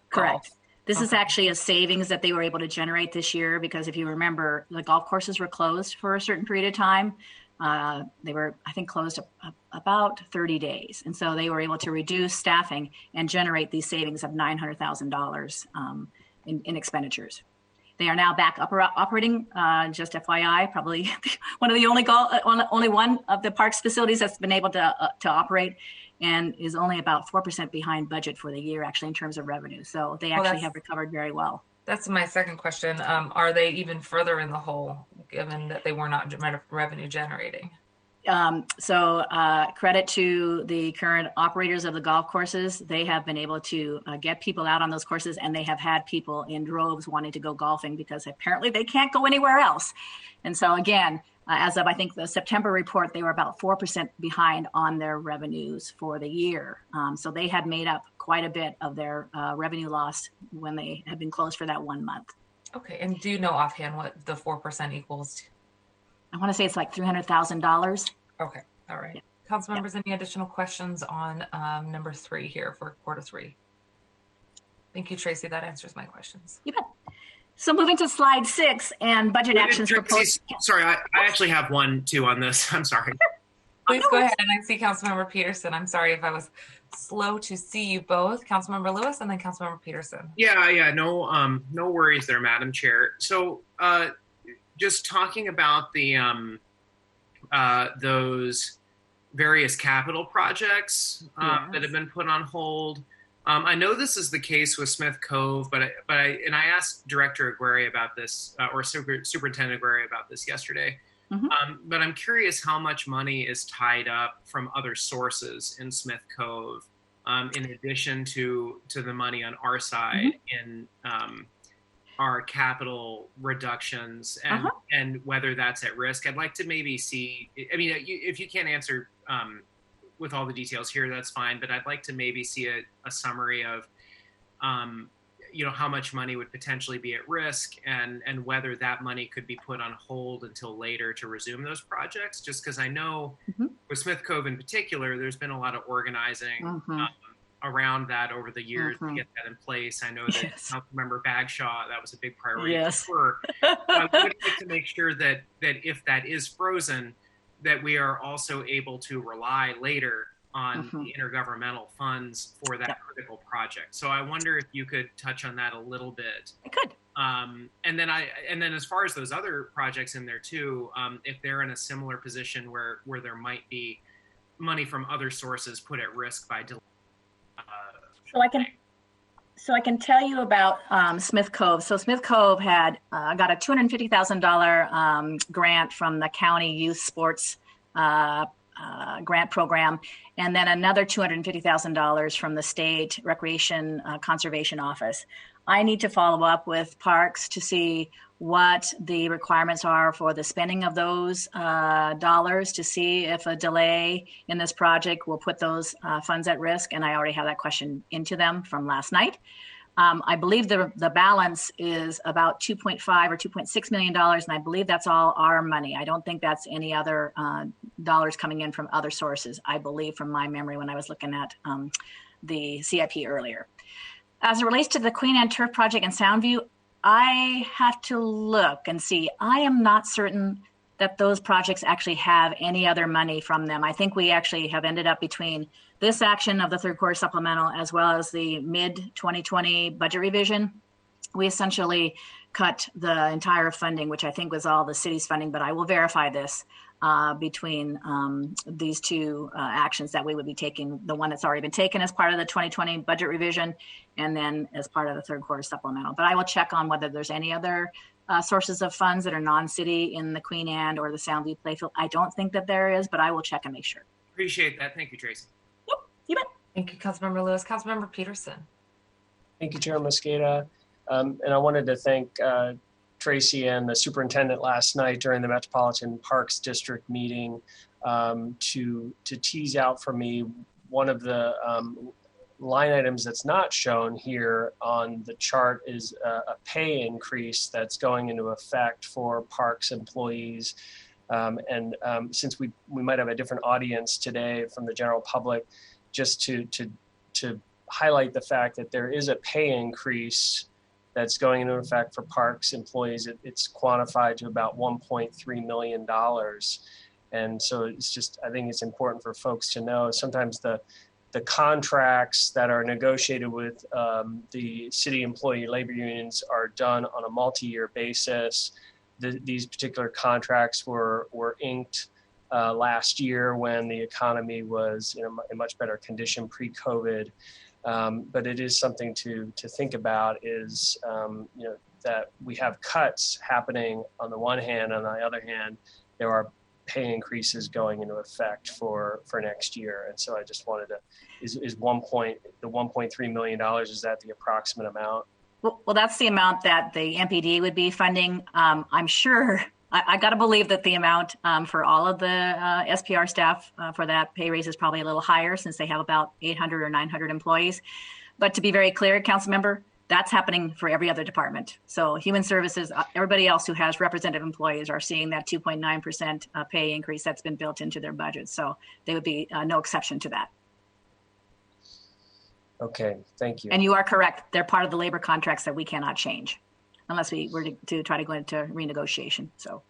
Correct. Golf. This is actually a savings that they were able to generate this year because if you remember, the golf courses were closed for a certain period of time. they were, I think, closed about 30 days. And so they were able to reduce staffing and generate these savings of $900,000 in expenditures. They are now back operating, just FYI, probably one of the only one of the parks facilities that's been able to operate, and is only about 4% behind budget for the year, actually, in terms of revenue. So they actually have recovered very well. That's my second question. Are they even further in the hole, given that they were not revenue generating? So credit to the current operators of the golf courses. They have been able to get people out on those courses, and they have had people in droves wanting to go golfing because apparently they can't go anywhere else. And so again, as of, I think, the September report, they were about 4% behind on their revenues for the year. So they had made up quite a bit of their revenue loss when they had been closed for that 1 month. Okay, and do you know offhand what the 4% equals? I want to say it's like $300,000. Okay, all right. Yeah. Council members, any additional questions on number 3 here for quarter 3? Thank you, Tracy. That answers my questions. You bet. So moving to slide 6 and budget actions proposed. Sorry, I actually have one too on this. I'm sorry. Please go ahead. And I see Councilmember Peterson. I'm sorry if I was slow to see you both. Councilmember Lewis and then Councilmember Peterson. Yeah. No worries there, Madam Chair. So just talking about the those various capital projects that have been put on hold. I know this is the case with Smith Cove, but I asked Director Aguirre about this, or Superintendent Aguirre about this yesterday. Mm-hmm. But I'm curious how much money is tied up from other sources in Smith Cove, in addition to the money on our side in our capital reductions, and whether that's at risk. I'd like to maybe see. I mean, if you can't answer with all the details here, that's fine. But I'd like to maybe see a summary of, how much money would potentially be at risk, and whether that money could be put on hold until later to resume those projects. Just because I know with Smith Cove in particular, there's been a lot of organizing around that over the years to get that in place. I know that Councilmember Bagshaw, that was a big priority for her. I would like to make sure that if that is frozen, that we are also able to rely later on the intergovernmental funds for that critical project. So I wonder if you could touch on that a little bit. I could. And then as far as those other projects in there too, if they're in a similar position where there might be money from other sources put at risk by delay. So I can tell you about Smith Cove. So Smith Cove had got a $250,000 grant from the county youth sports grant program, and then another $250,000 from the state recreation conservation office. I need to follow up with Parks to see what the requirements are for the spending of those dollars, to see if a delay in this project will put those funds at risk. And I already have that question into them from last night. I believe the balance is about $2.5 or $2.6 million, and I believe that's all our money. I don't think that's any other dollars coming in from other sources, I believe, from my memory when I was looking at the CIP earlier. As it relates to the Queen Anne Turf Project and Soundview, I have to look and see. I am not certain that those projects actually have any other money from them. I think we actually have ended up between this action of the third quarter supplemental as well as the mid-2020 budget revision. We essentially cut the entire funding, which I think was all the city's funding, but I will verify this between these two actions that we would be taking, the one that's already been taken as part of the 2020 budget revision, and then as part of the third quarter supplemental. But I will check on whether there's any other sources of funds that are non-city in the Queen Anne or the Soundview playfield. I don't think that there is, but I will check and make sure. Appreciate that. Thank you, Tracy. Yep, you bet. Thank you, Councilmember Lewis. Councilmember Peterson. Thank you, Chair Mosqueda. And I wanted to thank Tracy and the superintendent last night during the Metropolitan Parks District meeting to tease out for me one of the line items that's not shown here on the chart is a pay increase that's going into effect for parks employees. Since we might have a different audience today from the general public, just to highlight the fact that there is a pay increase that's going into effect for parks employees. It's quantified to about $1.3 million. And so it's just, I think it's important for folks to know sometimes the contracts that are negotiated with the city employee labor unions are done on a multi-year basis. These particular contracts were inked last year when the economy was in a much better condition pre-COVID. But it is something to think about is, that we have cuts happening on the one hand, on the other hand, there are pay increases going into effect for next year. And so I just wanted to, the $1.3 million, is that the approximate amount? Well, that's the amount that the MPD would be funding. I'm sure, I got to believe that the amount for all of the SPR staff for that pay raise is probably a little higher since they have about 800 or 900 employees. But to be very clear, council member, that's happening for every other department. So human services, everybody else who has representative employees are seeing that 2.9% pay increase that's been built into their budget. So they would be no exception to that. Okay, thank you. And you are correct. They're part of the labor contracts that we cannot change unless we were to try to go into renegotiation. So.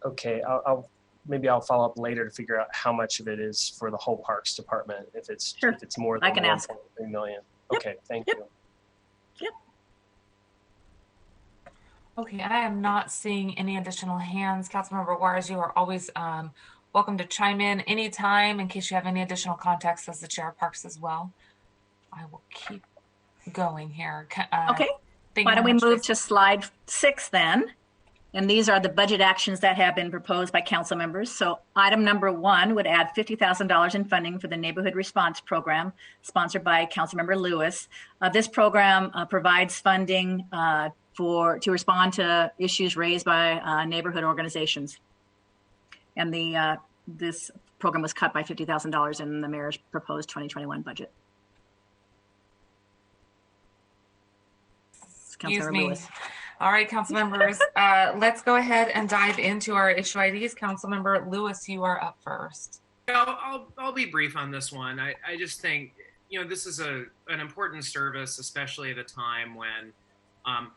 Okay, maybe I'll follow up later to figure out how much of it is for the whole Parks Department. If it's more than 1.3 million. Yep. Okay, thank you. Yep. Okay, I am not seeing any additional hands. Councilmember Juarez, you are always welcome to chime in anytime in case you have any additional context as the chair of Parks as well. I will keep going here. Okay, why don't we move to slide 6 then? And these are the budget actions that have been proposed by council members. So item number 1 would add $50,000 in funding for the Neighborhood Response Program, sponsored by Councilmember Lewis. This program provides funding to respond to issues raised by neighborhood organizations. And this program was cut by $50,000 in the mayor's proposed 2021 budget. Excuse me. Lewis. All right, council members, let's go ahead and dive into our issue IDs. Councilmember Lewis, you are up first. I'll be brief on this one. I just think, this is an important service, especially at a time when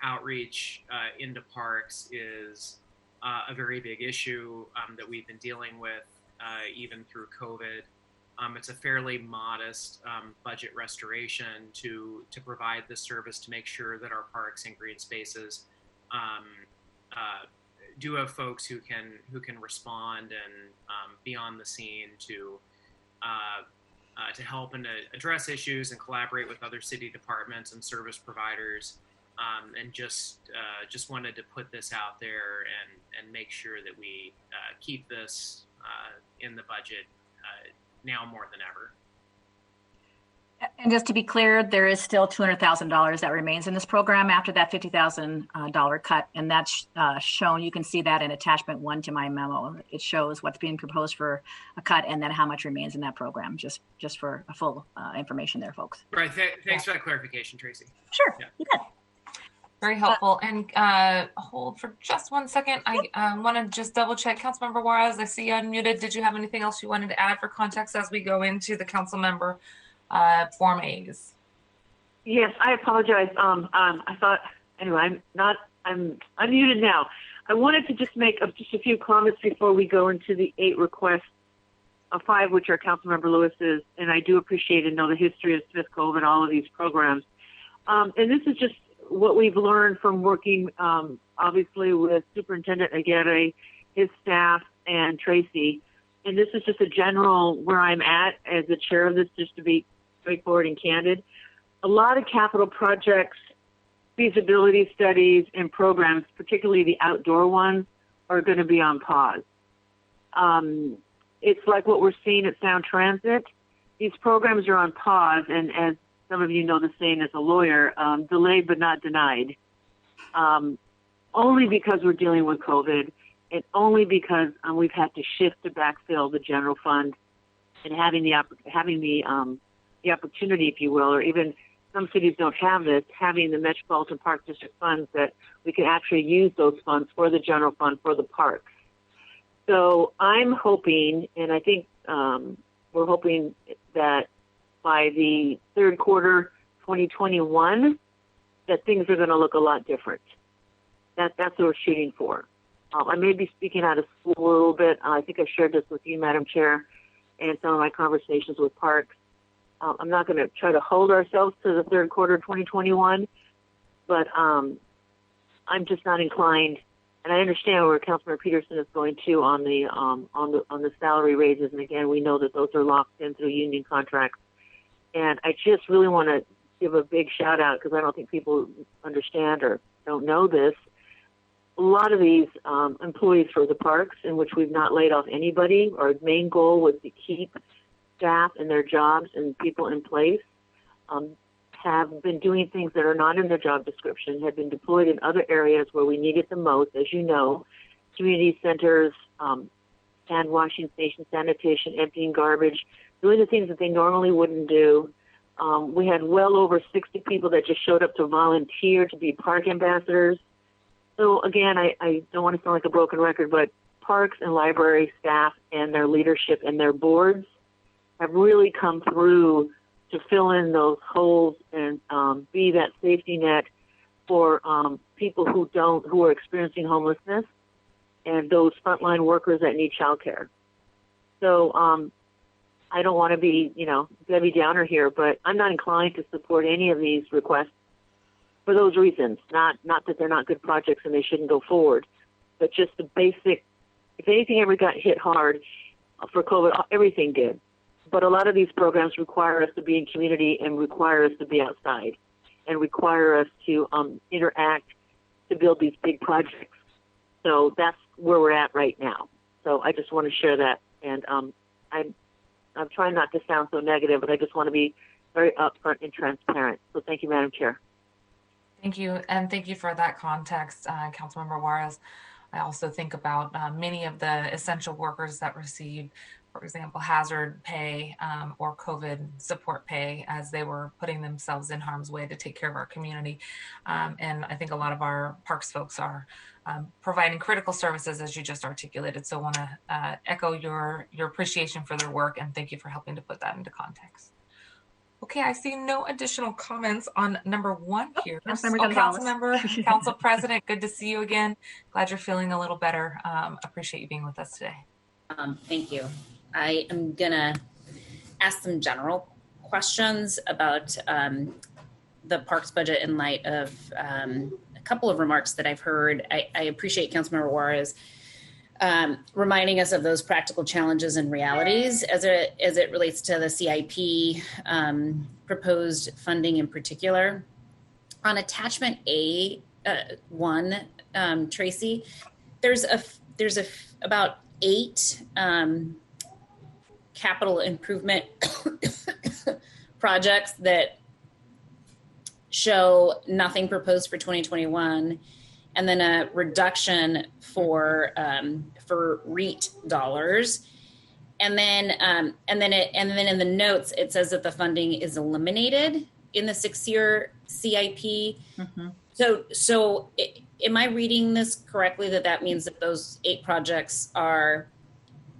outreach into parks is a very big issue that we've been dealing with even through COVID. It's a fairly modest budget restoration to provide this service to make sure that our parks and green spaces do have folks who can respond and be on the scene to help and to address issues and collaborate with other city departments and service providers. And just wanted to put this out there and make sure that we keep this in the budget now more than ever. And just to be clear, there is still $200,000 that remains in this program after that $50,000 cut, and that's shown. You can see that in attachment 1 to my memo. It shows what's being proposed for a cut and then how much remains in that program. Just for a full information there, folks. Right. Thanks for that clarification, Tracy. Sure. Yeah. You bet. Very helpful. And hold for just 1 second. I want to just double check. Councilmember Juarez, I see you unmuted. Did you have anything else you wanted to add for context as we go into the council member Form A's? Yes, I apologize. I thought, anyway, I'm unmuted now. I wanted to just make just a few comments before we go into the 8 requests, 5 which are Councilmember Lewis's, and I do appreciate and know the history of Smith Cove and all of these programs. And this is just what we've learned from working, obviously, with Superintendent Aguirre, his staff, and Tracy. And this is just a general where I'm at as the chair of this, just to be straightforward and candid. A lot of capital projects, feasibility studies, and programs, particularly the outdoor ones, are going to be on pause. It's like what we're seeing at Sound Transit. These programs are on pause, and as some of you know the saying as a lawyer, delayed but not denied, only because we're dealing with COVID and only because we've had to shift to backfill the general fund and having the opportunity, if you will, or even some cities don't have this, having the Metropolitan Park District funds that we can actually use those funds for the general fund for the parks. So I'm hoping, and I think we're hoping that by the third quarter 2021, that things are going to look a lot different. That's what we're shooting for. I may be speaking out of school a little bit. I think I shared this with you, Madam Chair, and some of my conversations with Parks. I'm not going to try to hold ourselves to the third quarter of 2021, but I'm just not inclined. And I understand where Councilmember Peterson is going to on the salary raises. And again, we know that those are locked in through union contracts. And I just really want to give a big shout out, because I don't think people understand or don't know this. A lot of these employees for the parks, in which we've not laid off anybody, our main goal was to keep staff in their jobs and people in place, have been doing things that are not in their job description, have been deployed in other areas where we need it the most, as you know, community centers, hand washing stations, sanitation, emptying garbage, doing the things that they normally wouldn't do. We had well over 60 people that just showed up to volunteer to be park ambassadors. So again, I don't want to sound like a broken record, but parks and library staff and their leadership and their boards have really come through to fill in those holes and be that safety net for people who are experiencing homelessness and those frontline workers that need childcare. So I don't want to be, Debbie Downer here, but I'm not inclined to support any of these requests for those reasons. Not that they're not good projects and they shouldn't go forward, but just the basic, if anything ever got hit hard for COVID, everything did. But a lot of these programs require us to be in community and require us to be outside and require us to interact to build these big projects. So that's where we're at right now. So I just want to share that. And I'm trying not to sound so negative, but I just want to be very upfront and transparent. So thank you, Madam Chair. Thank you. And thank you for that context, Councilmember Juarez. I also think about many of the essential workers that receive, for example, hazard pay or COVID support pay as they were putting themselves in harm's way to take care of our community. And I think a lot of our parks folks are providing critical services, as you just articulated. So I want to echo your appreciation for their work, and thank you for helping to put that into context. Okay, I see no additional comments on number 1 here. Council President, good to see you again. Glad you're feeling a little better. Appreciate you being with us today. Thank you. I am gonna ask some general questions about the parks budget in light of a couple of remarks that I've heard. I appreciate Councilmember Juarez reminding us of those practical challenges and realities as it relates to the CIP proposed funding in particular. On attachment A1, Tracy, there's about 8 capital improvement projects that show nothing proposed for 2021, and then a reduction for REIT dollars, and then in the notes it says that the funding is eliminated in the 6-year CIP. Mm-hmm. So am I reading this correctly, that means that those 8 projects are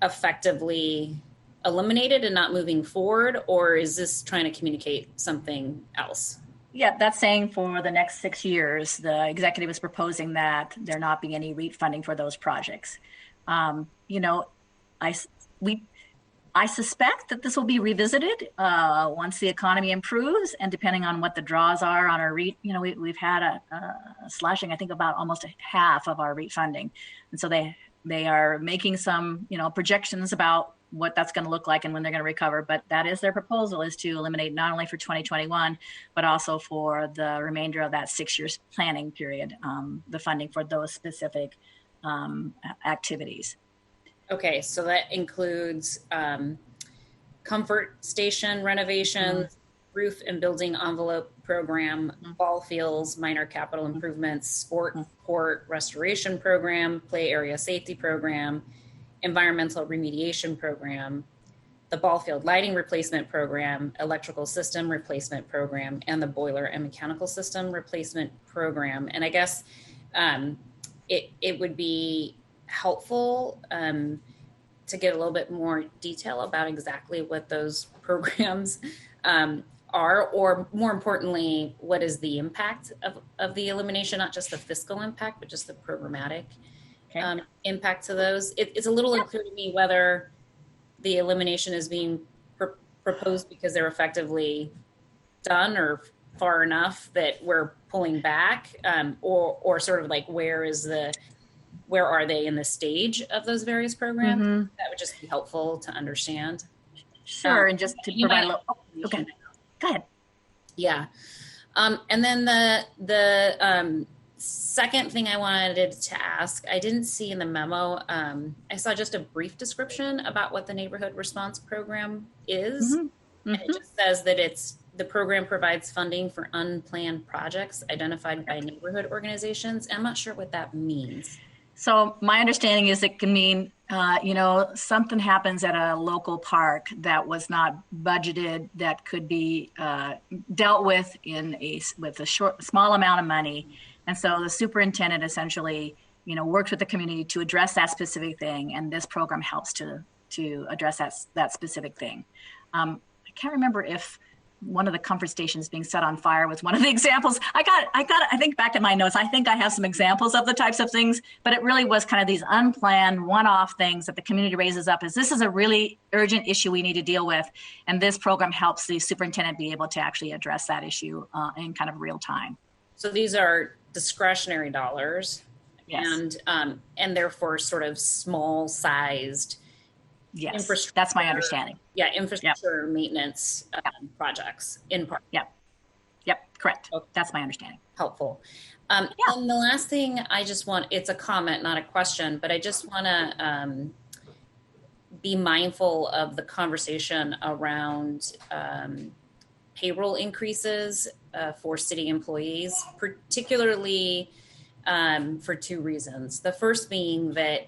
effectively eliminated and not moving forward, or is this trying to communicate something else? Yeah, that's saying for the next 6 years, the executive is proposing that there not be any REIT funding for those projects. I suspect that this will be revisited once the economy improves, and depending on what the draws are on our REIT, we've had a slashing, I think, about almost half of our REIT funding, and so they are making some projections about what that's going to look like and when they're going to recover. But that is their proposal, is to eliminate not only for 2021, but also for the remainder of that 6 years planning period, the funding for those specific activities. Okay, so that includes comfort station renovations, roof and building envelope program, ball fields, minor capital improvements, sport court restoration program, play area safety program, environmental remediation program, the ball field lighting replacement program, electrical system replacement program, and the boiler and mechanical system replacement program. And I guess it would be helpful to get a little bit more detail about exactly what those programs are, or more importantly, what is the impact of the elimination, not just the fiscal impact, but just the programmatic impact to those. It's a little unclear to me whether the elimination is being proposed because they're effectively done or far enough that we're pulling back, or sort of like where are they in the stage of those various programs? Mm-hmm. That would just be helpful to understand. Sure, and just to provide a little. Okay, go ahead. Yeah, and then the second thing I wanted to ask, I didn't see in the memo. I saw just a brief description about what the neighborhood response program is, and it just says that the program provides funding for unplanned projects identified by neighborhood organizations. I'm not sure what that means. So my understanding is it can mean, something happens at a local park that was not budgeted, that could be dealt with with a small amount of money. And so the superintendent essentially, works with the community to address that specific thing. And this program helps to address that specific thing. I can't remember if one of the comfort stations being set on fire was one of the examples. I think back at my notes, I think I have some examples of the types of things, but it really was kind of these unplanned one-off things that the community raises up as this is a really urgent issue we need to deal with. And this program helps the superintendent be able to actually address that issue in kind of real time. So these are discretionary dollars, yes, and therefore sort of small-sized. Yes, that's my understanding. Yeah, infrastructure maintenance projects in part. Yep, correct. Okay. That's my understanding. Helpful. And the last thing I just want, it's a comment, not a question, but I just want to be mindful of the conversation around payroll increases for city employees, particularly for two reasons. The first being that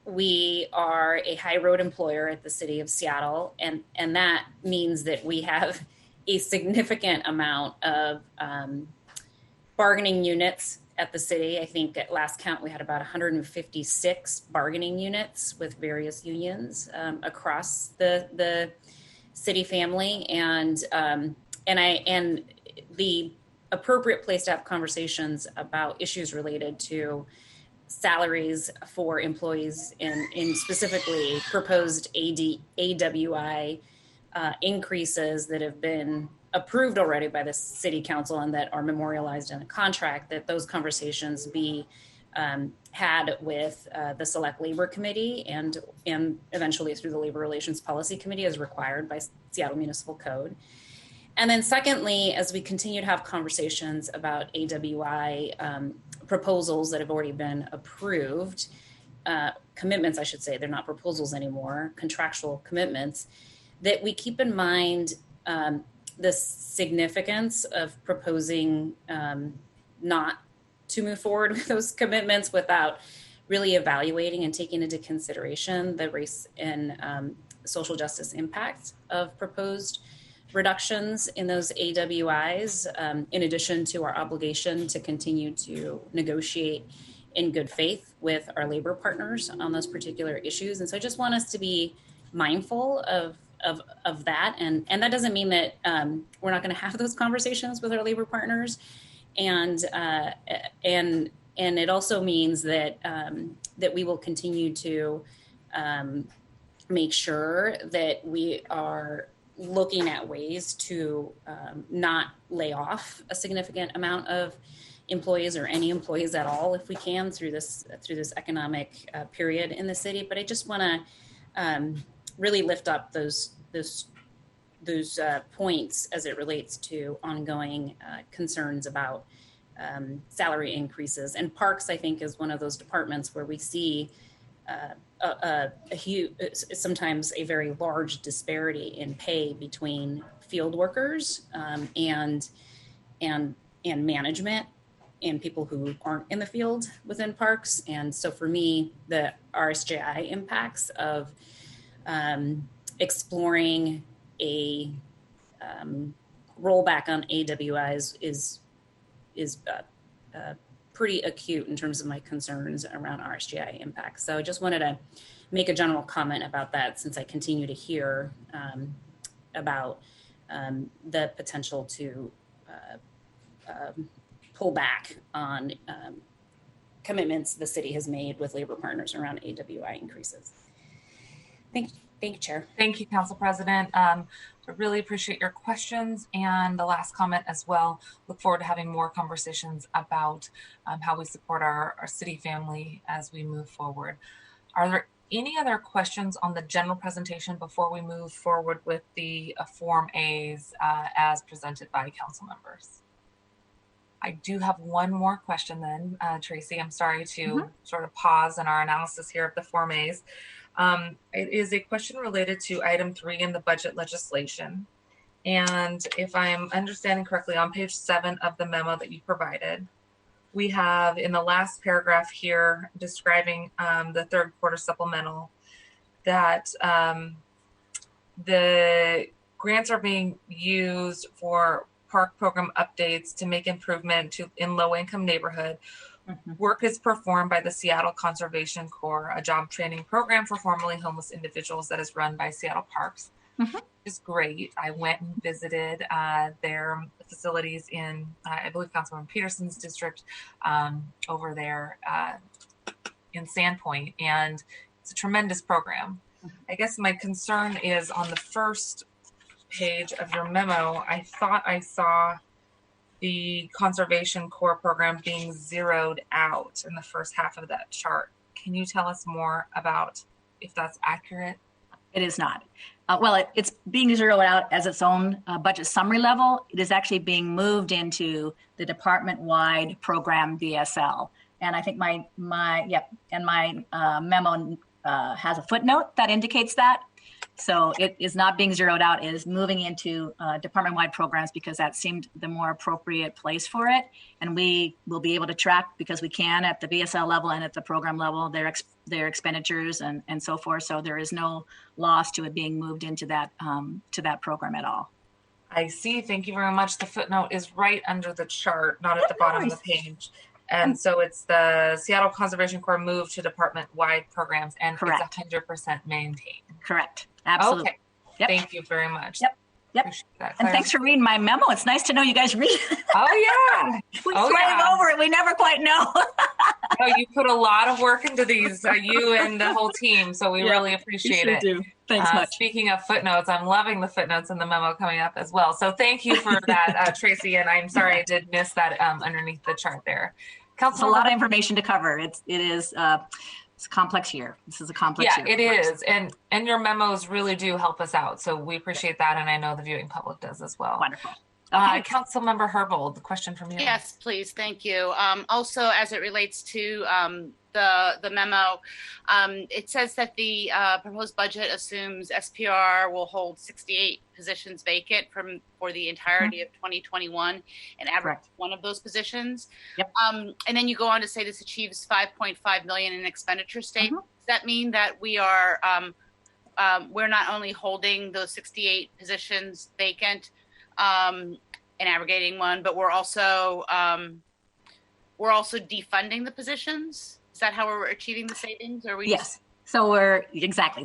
we are a high road employer at the city of Seattle, and that means that we have a significant amount of bargaining units at the city. I think at last count we had about 156 bargaining units with various unions across the city family, and the appropriate place to have conversations about issues related to salaries for employees in specifically proposed AWI increases that have been approved already by the city council and that are memorialized in a contract, that those conversations be had with the Select Labor Committee and eventually through the Labor Relations Policy Committee as required by Seattle Municipal Code. And then secondly, as we continue to have conversations about AWI proposals that have already been approved, commitments, I should say, they're not proposals anymore, contractual commitments, that we keep in mind the significance of proposing not to move forward with those commitments without really evaluating and taking into consideration the race and social justice impact of proposed reductions in those AWIs, in addition to our obligation to continue to negotiate in good faith with our labor partners on those particular issues. And so I just want us to be mindful of that. And that doesn't mean that we're not going to have those conversations with our labor partners. And it also means that that we will continue to make sure that we are looking at ways to not lay off a significant amount of employees or any employees at all, if we can, through this economic period in the city. But I just want to really lift up those points as it relates to ongoing concerns about salary increases. And Parks, I think, is one of those departments where we see a huge, sometimes a very large disparity in pay between field workers and management and people who aren't in the field within Parks. And so for me, the RSJI impacts of exploring a rollback on AWIs is pretty acute in terms of my concerns around RSGI impacts. So I just wanted to make a general comment about that, since I continue to hear about the potential to pull back on commitments the city has made with labor partners around AWI increases. Thank you, Chair. Thank you, Council President. I really appreciate your questions and the last comment as well. Look forward to having more conversations about how we support our city family as we move forward. Are there any other questions on the general presentation before we move forward with the Form A's as presented by council members? I do have one more question then, Tracy. I'm sorry to sort of pause in our analysis here of the Form A's. It is a question related to item 3 in the budget legislation. And if I'm understanding correctly, on page 7 of the memo that you provided, we have in the last paragraph here describing the third quarter supplemental that the grants are being used for park program updates to make improvement in low-income neighborhood. Work is performed by the Seattle Conservation Corps, a job training program for formerly homeless individuals that is run by Seattle Parks. It's great. I went and visited their facilities in, I believe, Councilman Peterson's district over there in Sandpoint, and it's a tremendous program. I guess my concern is on the first page of your memo, I thought I saw the Conservation Corps program being zeroed out in the first half of that chart. Can you tell us more about if that's accurate? It is not. Well, it's being zeroed out as its own budget summary level. It is actually being moved into the department-wide program DSL. And I think my memo has a footnote that indicates that. So it is not being zeroed out. It is moving into department-wide programs because that seemed the more appropriate place for it. And we will be able to track, because we can at the BSL level and at the program level, their expenditures and so forth. So there is no loss to it being moved into that program at all. I see. Thank you very much. The footnote is right under the chart, not at the bottom of the page. And so it's the Seattle Conservation Corps moved to department-wide programs, and Correct. It's 100% maintained. Correct. Absolutely. Okay. Yep. Thank you very much. Yep. Appreciate that. And thanks for reading my memo. It's nice to know you guys read it. Oh, yeah. We slave over it. We never quite know. No, you put a lot of work into these, you and the whole team, so we really appreciate it. Do. Thanks much. Speaking of footnotes, I'm loving the footnotes in the memo coming up as well. So thank you for that, Tracy, and I'm sorry I did miss that underneath the chart there. It's a lot of information to cover. It's a complex year. This is a complex year. Yeah, it is. And your memos really do help us out. So we appreciate that. And I know the viewing public does as well. Wonderful. Councilmember Herbold, the question from you. Yes, please. Thank you. Also, as it relates to the memo, it says that the proposed budget assumes SPR will hold 68 positions vacant for the entirety of 2021 and average one of those positions. Yep. And then you go on to say this achieves 5.5 million in expenditure state. Does that mean that we are we're not only holding those 68 positions vacant and abrogating one, but we're also defunding the positions? Is that how we're achieving the savings? Or we Yes. So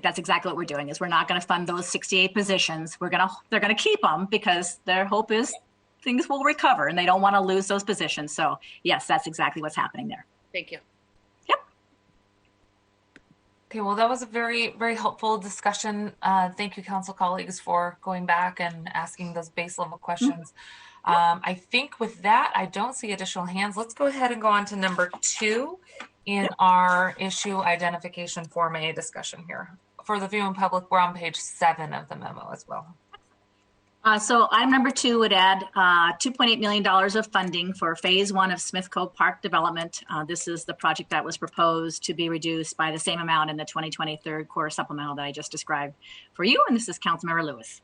that's exactly what we're doing. Is we're not going to fund those 68 positions. They're going to keep them because their hope is things will recover and they don't want to lose those positions. So yes, that's exactly what's happening there. Thank you. Yep. Okay, well, that was a very, very helpful discussion. Thank you, council colleagues, for going back and asking those base level questions. I think with that, I don't see additional hands. Let's go ahead and go on to number 2 in our issue identification Form A discussion here. For the viewing public, we're on page 7 of the memo as well. So item number 2 would add $2.8 million of funding for phase 1 of Smith Cove Park development. This is the project that was proposed to be reduced by the same amount in the 2020 third quarter supplemental that I just described for you. And this is Councilmember Lewis.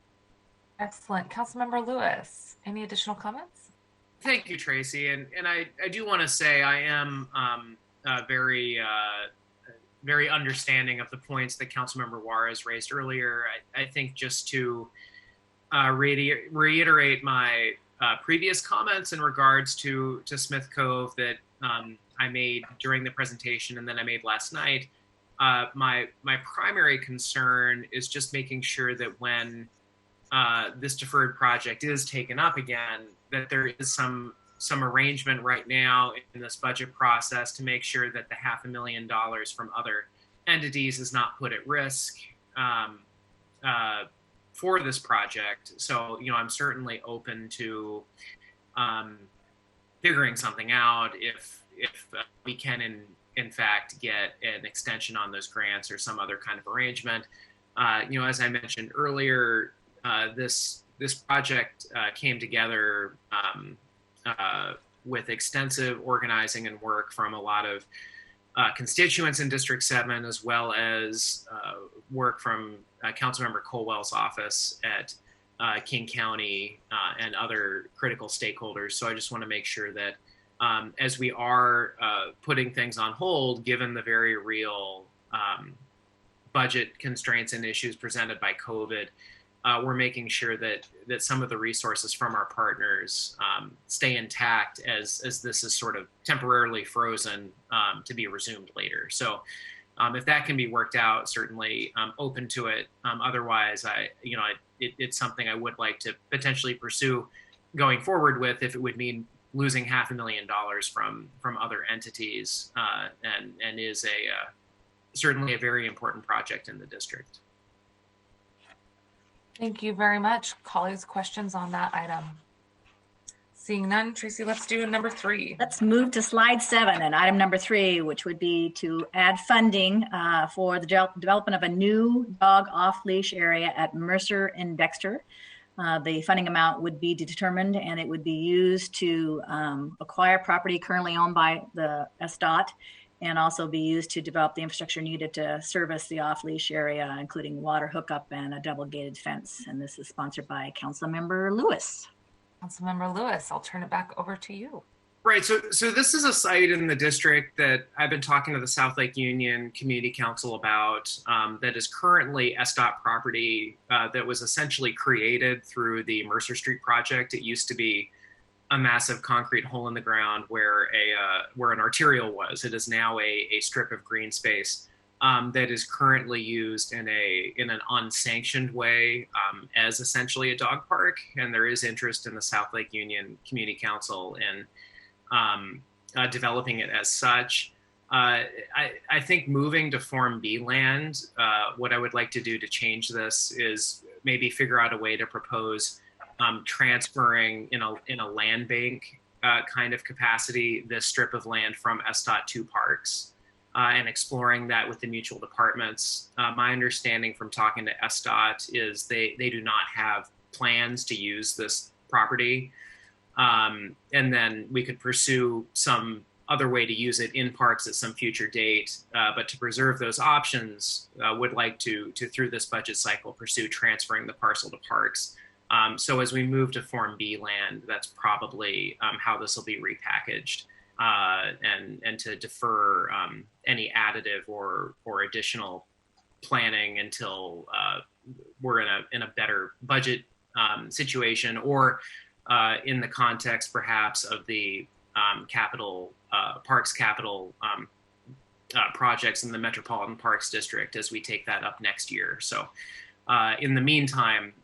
Excellent. Councilmember Lewis, any additional comments? Thank you, Tracy. And I do want to say I am very understanding of the points that Councilmember Juarez raised earlier. I think just to reiterate my previous comments in regards to Smith Cove that I made during the presentation and then I made last night, my primary concern is just making sure that when this deferred project is taken up again, that there is some some arrangement right now in this budget process to make sure that the $500,000 from other entities is not put at risk for this project. So, I'm certainly open to figuring something out if we can in fact get an extension on those grants or some other kind of arrangement. As I mentioned earlier, this project came together with extensive organizing and work from a lot of constituents in District 7, as well as work from Councilmember Colwell's office at King County and other critical stakeholders. So I just want to make sure that as we are putting things on hold, given the very real budget constraints and issues presented by COVID, we're making sure that some of the resources from our partners stay intact as this is sort of temporarily frozen to be resumed later. So if that can be worked out, certainly I'm open to it. Otherwise, it's something I would like to potentially pursue going forward with if it would mean losing $500,000 from other entities, and is certainly a very important project in the district. Thank you very much. Colleagues, questions on that item? Seeing none, Tracy, let's do number 3. Let's move to slide 7 and item number 3, which would be to add funding for the development of a new dog off-leash area at Mercer and Dexter. The funding amount would be determined, and it would be used to acquire property currently owned by the SDOT, and also be used to develop the infrastructure needed to service the off-leash area, including water hookup and a double-gated fence. And this is sponsored by Councilmember Lewis. Councilmember Lewis, I'll turn it back over to you. Right. So this is a site in the district that I've been talking to the South Lake Union Community Council about, that is currently SDOT property that was essentially created through the Mercer Street project. It used to be a massive concrete hole in the ground where an arterial was. It is now a strip of green space that is currently used in an unsanctioned way as essentially a dog park. And there is interest in the South Lake Union Community Council in developing it as such. I think moving to Form B land, what I would like to do to change this is maybe figure out a way to propose transferring in a land bank kind of capacity this strip of land from SDOT to parks, and exploring that with the mutual departments. My understanding from talking to SDOT is they do not have plans to use this property, and then we could pursue some other way to use it in parks at some future date, but to preserve those options, would like to through this budget cycle pursue transferring the parcel to parks. So as we move to Form B land, that's probably how this will be repackaged, and to defer any additive or additional planning until we're in a better budget situation, or in the context perhaps of the parks capital projects in the Metropolitan Parks District as we take that up next year. So in the meantime,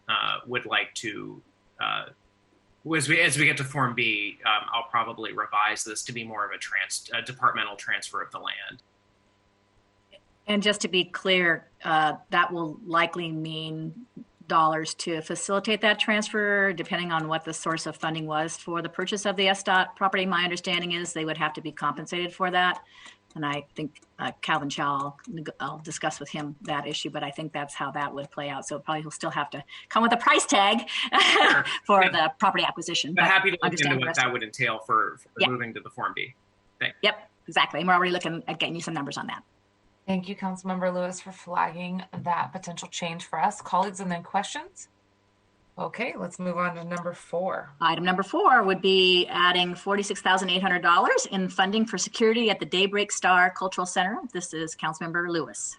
would like to, as we get to Form B, I'll probably revise this to be more of a departmental transfer of the land. And just to be clear, that will likely mean dollars to facilitate that transfer, depending on what the source of funding was for the purchase of the SDOT property. My understanding is they would have to be compensated for that. And I think Calvin Chow, I'll discuss with him that issue, but I think that's how that would play out. So probably he'll still have to come with a price tag for the property acquisition. But happy to look into what that would entail for moving to the Form B. Thanks. Yep, exactly. And we're already looking at getting you some numbers on that. Thank you, Councilmember Lewis, for flagging that potential change for us. Colleagues, and then questions? Okay, let's move on to number 4. Item number 4 would be adding $46,800 in funding for security at the Daybreak Star Cultural Center. This is Councilmember Lewis.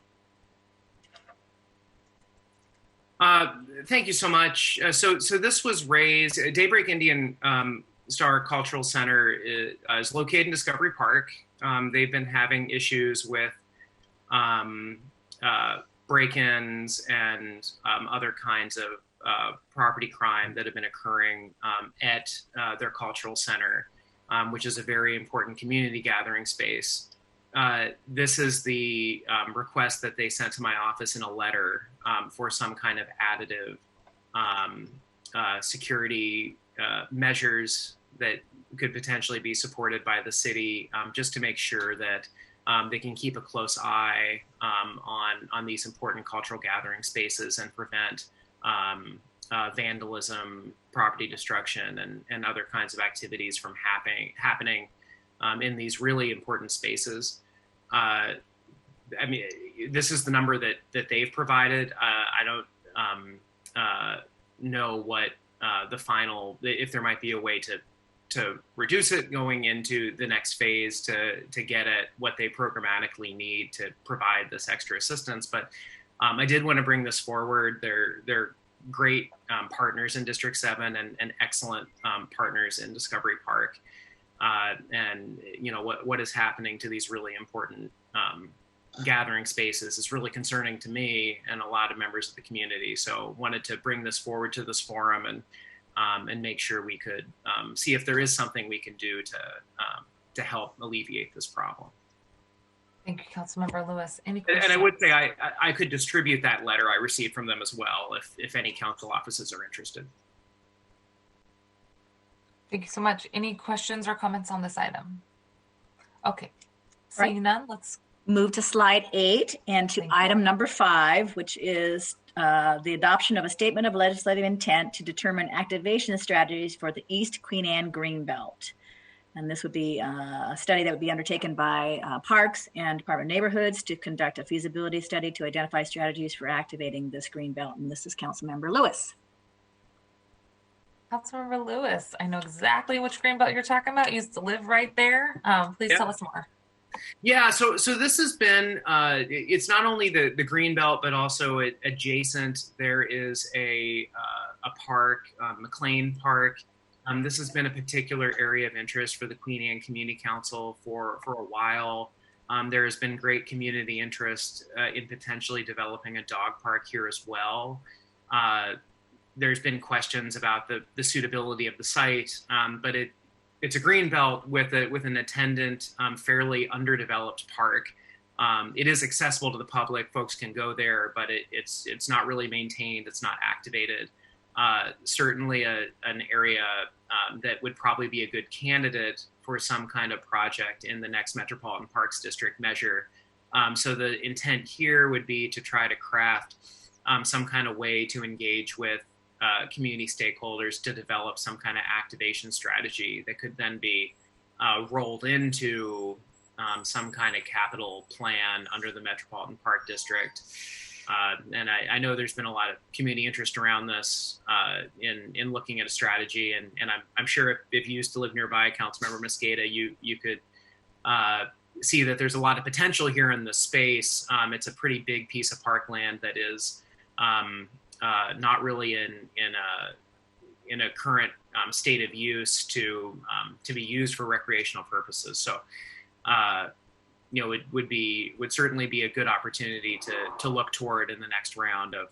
Thank you so much. So this was raised. Daybreak Indian Star Cultural Center is located in Discovery Park. They've been having issues with break-ins and other kinds of property crime that have been occurring at their cultural center. which is a very important community gathering space. This is the request that they sent to my office in a letter for some kind of additive security measures that could potentially be supported by the city, just to make sure that they can keep a close eye on these important cultural gathering spaces and prevent vandalism, property destruction, and other kinds of activities from happening in these really important spaces. I mean, this is the number that they've provided. I don't know what the final, if there might be a way to reduce it going into the next phase to get at what they programmatically need to provide this extra assistance. But I did want to bring this forward. They're great partners in District 7 and excellent partners in Discovery Park. And you know what is happening to these really important gathering spaces is really concerning to me and a lot of members of the community. So wanted to bring this forward to this forum and make sure we could see if there is something we can do to help alleviate this problem. Thank you, Councilmember Lewis. Any questions? And I would say I could distribute that letter I received from them as well if any council offices are interested. Thank you so much. Any questions or comments on this item? Okay, seeing none, let's move to slide 8 and to item number 5, which is the adoption of a statement of legislative intent to determine activation strategies for the East Queen Anne Greenbelt. And this would be a study that would be undertaken by Parks and Department of Neighborhoods to conduct a feasibility study to identify strategies for activating this greenbelt. And this is Councilmember Lewis. Councilmember Lewis, I know exactly which greenbelt you're talking about. I used to live right there. Please tell us more. Yeah, so this has been, it's not only the Greenbelt, but also adjacent. There is a park, McLean Park. This has been a particular area of interest for the Queen Anne Community Council for a while. There has been great community interest in potentially developing a dog park here as well. There's been questions about the suitability of the site, but it's a green belt with an attendant, fairly underdeveloped park. It is accessible to the public; folks can go there, but it's not really maintained. It's not activated. Certainly, an area that would probably be a good candidate for some kind of project in the next Metropolitan Parks District measure. So the intent here would be to try to craft some kind of way to engage with community stakeholders to develop some kind of activation strategy that could then be rolled into some kind of capital plan under the Metropolitan Park District. And I know there's been a lot of community interest around this in looking at a strategy. And I'm sure if you used to live nearby, Councilmember Mosqueda, you could see that there's a lot of potential here in this space. It's a pretty big piece of parkland that is not really in a current state of use to be used for recreational purposes. So, it would certainly be a good opportunity to look toward in the next round of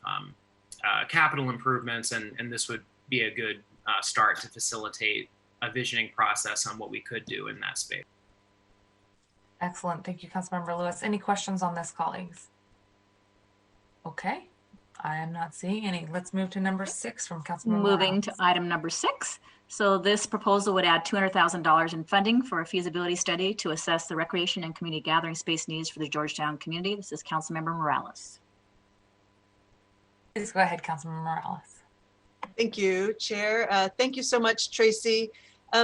capital improvements, and this would be a good start to facilitate a visioning process on what we could do in that space. Excellent. Thank you, Councilmember Lewis. Any questions on this, colleagues? Okay. I am not seeing any. Let's move to number 6 from Councilmember Moving to item number 6. So this proposal would add $200,000 in funding for a feasibility study to assess the recreation and community gathering space needs for the Georgetown community. This is Councilmember Morales. Please go ahead, Councilmember Morales. Thank you, Chair. Thank you so much, Tracy.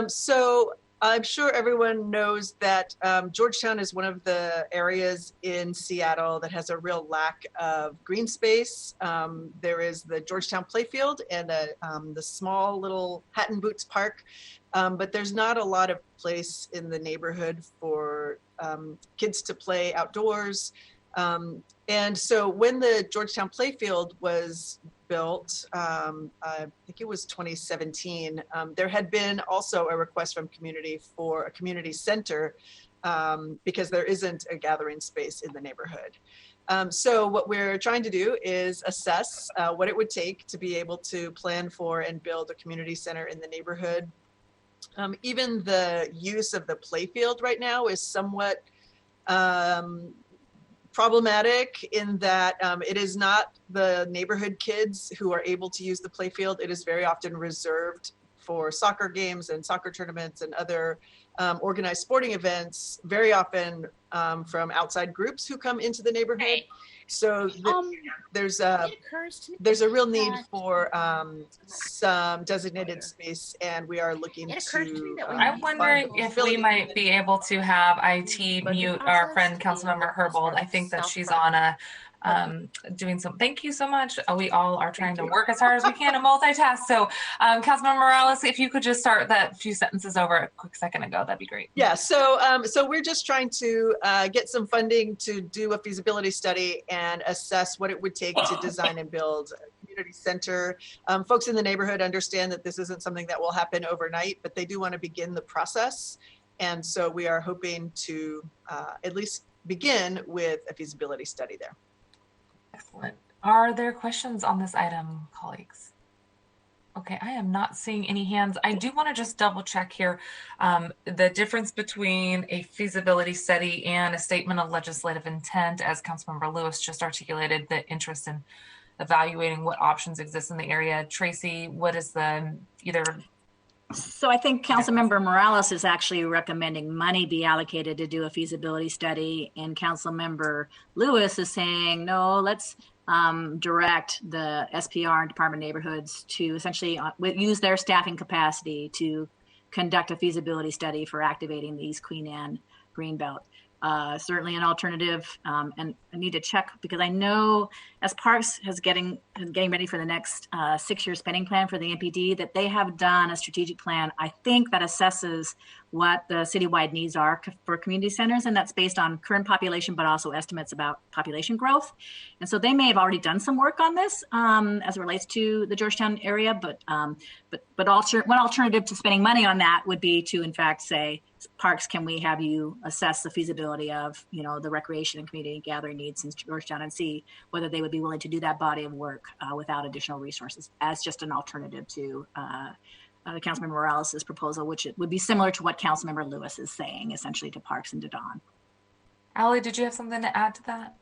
So I'm sure everyone knows that Georgetown is one of the areas in Seattle that has a real lack of green space. There is the Georgetown Playfield and the small little Hat and Boots Park, but there's not a lot of place in the neighborhood for kids to play outdoors. And so when the Georgetown Playfield was built, I think it was 2017, there had been also a request from community for a community center because there isn't a gathering space in the neighborhood. So what we're trying to do is assess what it would take to be able to plan for and build a community center in the neighborhood. even the use of the playfield right now is somewhat problematic in that it is not the neighborhood kids who are able to use the playfield. It is very often reserved for soccer games and soccer tournaments and other organized sporting events, very often from outside groups who come into the neighborhood. So there's a real need for some designated space, and we are looking to. I'm wondering if we might be able to have IT mute our friend Councilmember Herbold. I think that she's on a doing some. Thank you so much. We all are trying to work as hard as we can and multitask. So, Councilmember Morales, if you could just start that few sentences over a quick second ago, that'd be great. Yeah. So we're just trying to get some funding to do a feasibility study and assess what it would take to design and build a community center. Folks in the neighborhood understand that this isn't something that will happen overnight, but they do want to begin the process. And so we are hoping to at least begin with a feasibility study there. Excellent. Are there questions on this item, colleagues? Okay, I am not seeing any hands. I do want to just double check here the difference between a feasibility study and a statement of legislative intent, as Councilmember Lewis just articulated, the interest in evaluating what options exist in the area. Tracy, what is the either? So I think Councilmember Morales is actually recommending money be allocated to do a feasibility study, and Councilmember Lewis is saying, no, let's direct the SPR and Department of Neighborhoods to essentially use their staffing capacity to conduct a feasibility study for activating the East Queen Anne Greenbelt. Certainly an alternative, and I need to check because I know as Parks is getting ready for the next 6-year spending plan for the MPD, that they have done a strategic plan, I think, that assesses what the citywide needs are for community centers, and that's based on current population, but also estimates about population growth. And so they may have already done some work on this as it relates to the Georgetown area, but one alternative to spending money on that would be to, in fact, say, Parks, can we have you assess the feasibility of, the recreation and community gathering needs in Georgetown and see whether they would be willing to do that body of work without additional resources as just an alternative to Councilmember Morales' proposal, which would be similar to what Councilmember Lewis is saying, essentially to Parks and to Dawn. Allie, did you have something to add to that?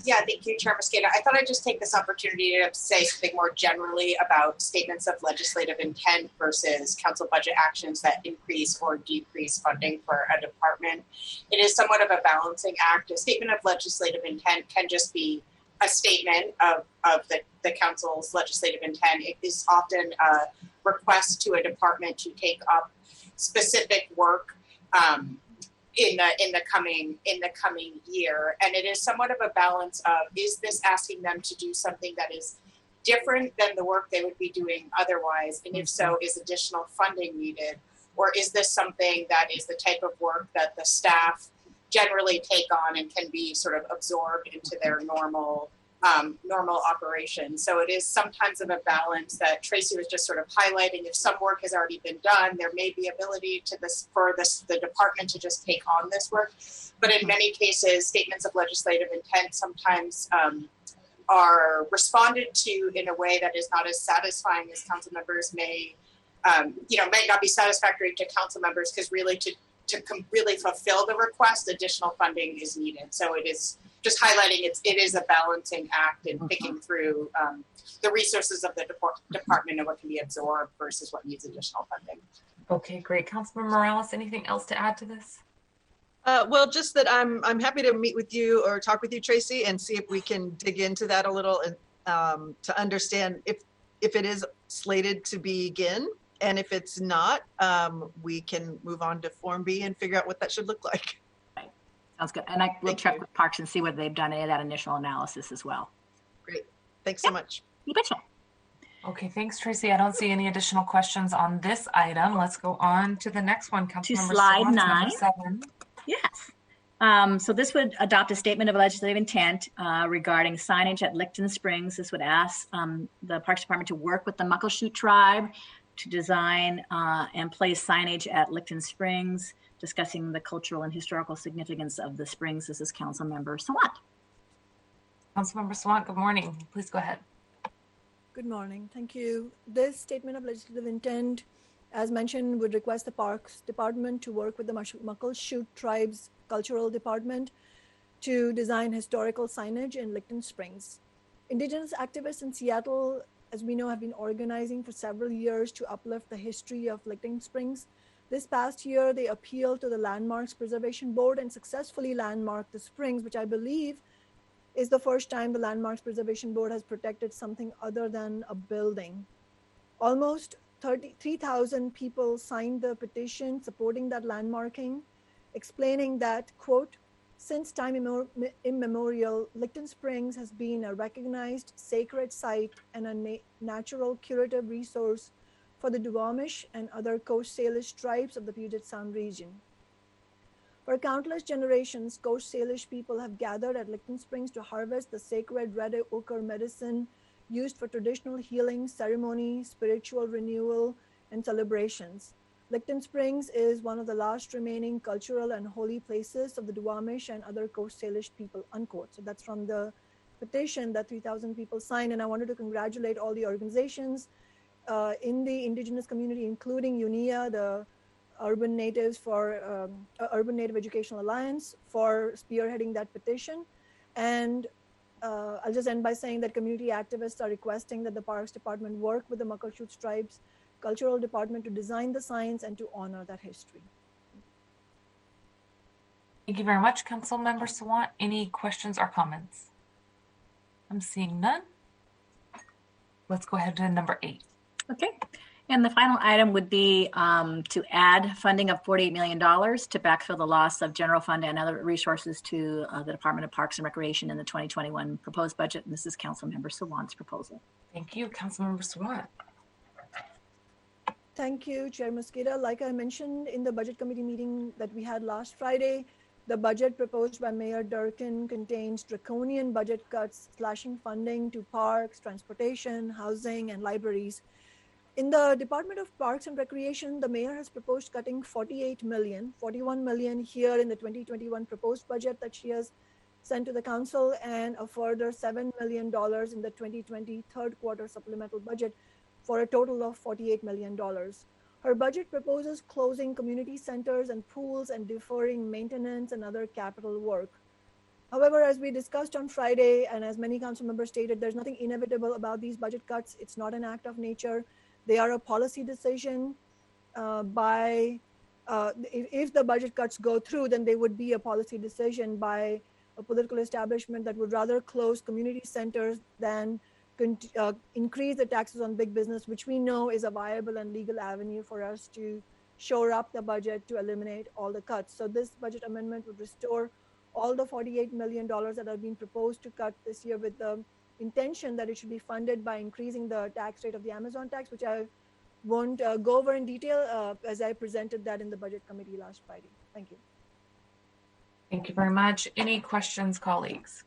Yeah, thank you, Chair Mosqueda. I thought I'd just take this opportunity to say something more generally about statements of legislative intent versus council budget actions that increase or decrease funding for a department. It is somewhat of a balancing act. A statement of legislative intent can just be a statement of the council's legislative intent. It is often a request to a department to take up specific work in the coming year, and it is somewhat of a balance of, is this asking them to do something that is different than the work they would be doing otherwise, and if so, is additional funding needed, or is this something that is the type of work that the staff generally take on and can be sort of absorbed into their normal operations. So it is sometimes of a balance that Tracy was just sort of highlighting. If some work has already been done, there may be ability for the department to just take on this work. But in many cases, statements of legislative intent sometimes are responded to in a way that is not as satisfying as council members may not be satisfactory to council members, because really to really fulfill the request, additional funding is needed. So it is just highlighting it is a balancing act in picking through the resources of the department and what can be absorbed versus what needs additional funding. Okay, great. Councilmember Morales, anything else to add to this? Well, just that I'm happy to meet with you or talk with you, Tracy, and see if we can dig into that a little and to understand if it is slated to begin. And if it's not, we can move on to Form B and figure out what that should look like. Right. Sounds good. And I will check with Parks and see whether they've done any of that initial analysis as well. Great. Thanks so much. You betcha. Okay, thanks, Tracy. I don't see any additional questions on this item. Let's go on to the next one. To slide 9. Yes. So this would adopt a statement of legislative intent regarding signage at Licton Springs. This would ask the Parks Department to work with the Muckleshoot tribe to design and place signage at Licton Springs, discussing the cultural and historical significance of the springs. This is Councilmember Sawant. Councilmember Sawant, good morning. Please go ahead. Good morning. Thank you. This statement of legislative intent as mentioned, would request the Parks Department to work with the Muckleshoot Tribe's Cultural Department to design historical signage in Licton Springs. Indigenous activists in Seattle, as we know, have been organizing for several years to uplift the history of Licton Springs. This past year, they appealed to the Landmarks Preservation Board and successfully landmarked the springs, which I believe is the first time the Landmarks Preservation Board has protected something other than a building. Almost 3,000 people signed the petition supporting that landmarking, explaining that, quote, since time immemorial, Licton Springs has been a recognized sacred site and a natural curative resource for the Duwamish and other Coast Salish tribes of the Puget Sound region. For countless generations, Coast Salish people have gathered at Licton Springs to harvest the sacred red ochre medicine used for traditional healing, ceremony, spiritual renewal, and celebrations. Licton Springs is one of the last remaining cultural and holy places of the Duwamish and other Coast Salish people, unquote. So that's from the petition that 3,000 people signed. And I wanted to congratulate all the organizations in the indigenous community, including UNIA, the Urban Native Educational Alliance, for spearheading that petition. And I'll just end by saying that community activists are requesting that the Parks Department work with the Muckleshoot Tribe's Cultural Department to design the signs and to honor that history. Thank you very much, Councilmember Sawant. Any questions or comments? I'm seeing none. Let's go ahead to number 8. Okay. And the final item would be to add funding of $48 million to backfill the loss of general fund and other resources to the Department of Parks and Recreation in the 2021 proposed budget. And this is Councilmember Sawant's proposal. Thank you, Councilmember Sawant. Thank you, Chair Mosqueda. Like I mentioned in the Budget Committee meeting that we had last Friday, the budget proposed by Mayor Durkin contains draconian budget cuts, slashing funding to parks, transportation, housing, and libraries. In the Department of Parks and Recreation, the mayor has proposed cutting $48 million, $41 million here in the 2021 proposed budget that she has sent to the council, and a further $7 million in the 2020 third quarter supplemental budget, for a total of $48 million. Her budget proposes closing community centers and pools and deferring maintenance and other capital work. However, as we discussed on Friday, and as many council members stated, there's nothing inevitable about these budget cuts. It's not an act of nature. They are a policy decision if the budget cuts go through, then they would be a policy decision by a political establishment that would rather close community centers than increase the taxes on big business, which we know is a viable and legal avenue for us to shore up the budget to eliminate all the cuts. So this budget amendment would restore all the $48 million that are being proposed to cut this year, with the intention that it should be funded by increasing the tax rate of the Amazon tax, which I won't go over in detail as I presented that in the Budget Committee last Friday. Thank you. Thank you very much. Any questions, colleagues?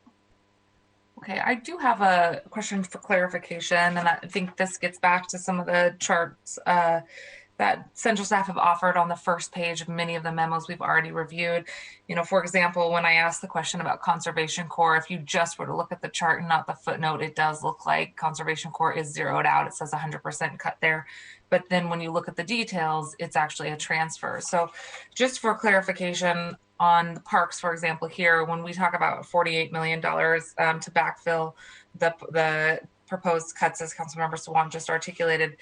Okay, I do have a question for clarification, and I think this gets back to some of the charts that central staff have offered on the first page of many of the memos we've already reviewed. You know, for example, when I asked the question about Conservation Corps, if you just were to look at the chart and not the footnote, it does look like Conservation Corps is zeroed out. It says 100% cut there. But then when you look at the details, it's actually a transfer. So just for clarification, on the parks, for example, here, when we talk about $48 million to backfill the proposed cuts, as Councilmember Sawant just articulated,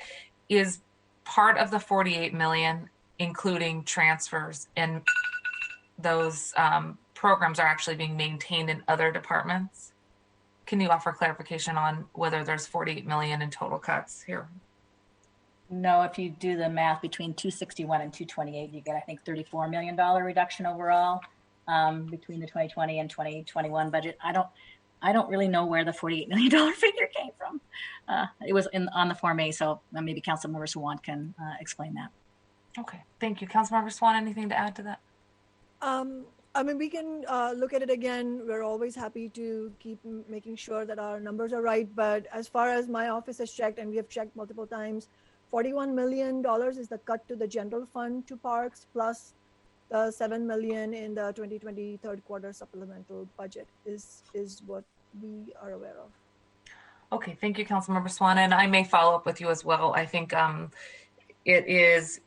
is part of the $48 million including transfers, and those programs are actually being maintained in other departments? Can you offer clarification on whether there's $48 million in total cuts here? No, if you do the math between 261 and 228, you get, I think, $34 million reduction overall between the 2020 and 2021 budget. I don't really know where the $48 million figure came from. It was on the Form A, so maybe Councilmember Sawant can explain that. Okay, thank you. Councilmember Sawant, anything to add to that? I mean, we can look at it again. We're always happy to keep making sure that our numbers are right. But as far as my office has checked, and we have checked multiple times, $41 million is the cut to the general fund to parks, plus the $7 million in the 2020 third quarter supplemental budget is what we are aware of. Okay, thank you, Councilmember Swan. And I may follow up with you as well. I think it is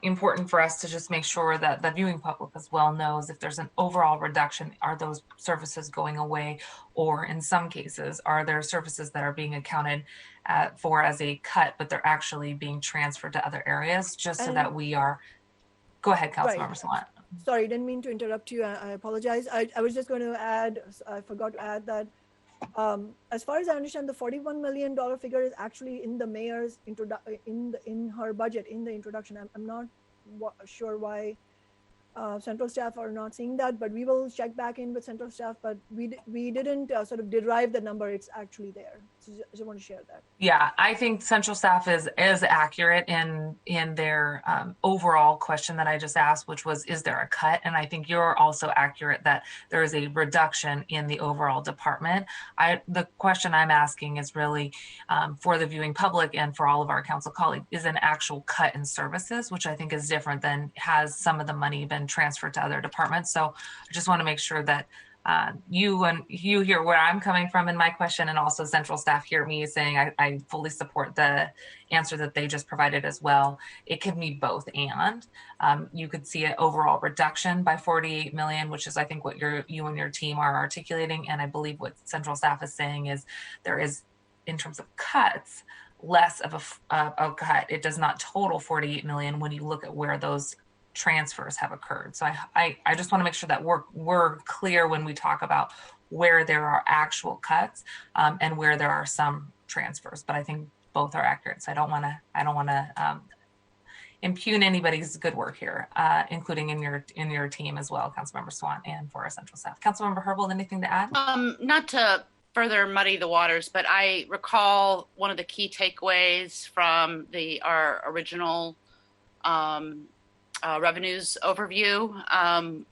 important for us to just make sure that the viewing public as well knows if there's an overall reduction, are those services going away, or in some cases, are there services that are being accounted for as a cut, but they're actually being transferred to other areas, just so that we are. Go ahead, Councilmember Sawant. Sorry, didn't mean to interrupt you. I apologize. I was just going to add, I forgot to add that as far as I understand, the $41 million figure is actually in the mayor's in her budget, in the introduction. I'm not sure why central staff are not seeing that, but we will check back in with central staff. But we didn't sort of derive the number. It's actually there. So I just want to share that. Yeah, I think central staff is accurate in their overall question that I just asked, which was, is there a cut? And I think you're also accurate that there is a reduction in the overall department. The question I'm asking is really for the viewing public and for all of our council colleagues, is an actual cut in services, which I think is different than has some of the money been transferred to other departments. So I just want to make sure that you hear where I'm coming from in my question, and also central staff hear me saying I fully support the answer that they just provided as well. It can be both and. You could see an overall reduction by 48 million, which is I think what you and your team are articulating, and I believe what central staff is saying is there is, in terms of cuts, less of a cut. It does not total 48 million when you look at where those transfers have occurred. So I just want to make sure that we're clear when we talk about where there are actual cuts and where there are some transfers. But I think both are accurate. So I don't want to impugn anybody's good work here, including in your team as well, Councilmember Sawant, and for our central staff. Councilmember Herbold, anything to add? Not to further muddy the waters, but I recall one of the key takeaways from our original revenues overview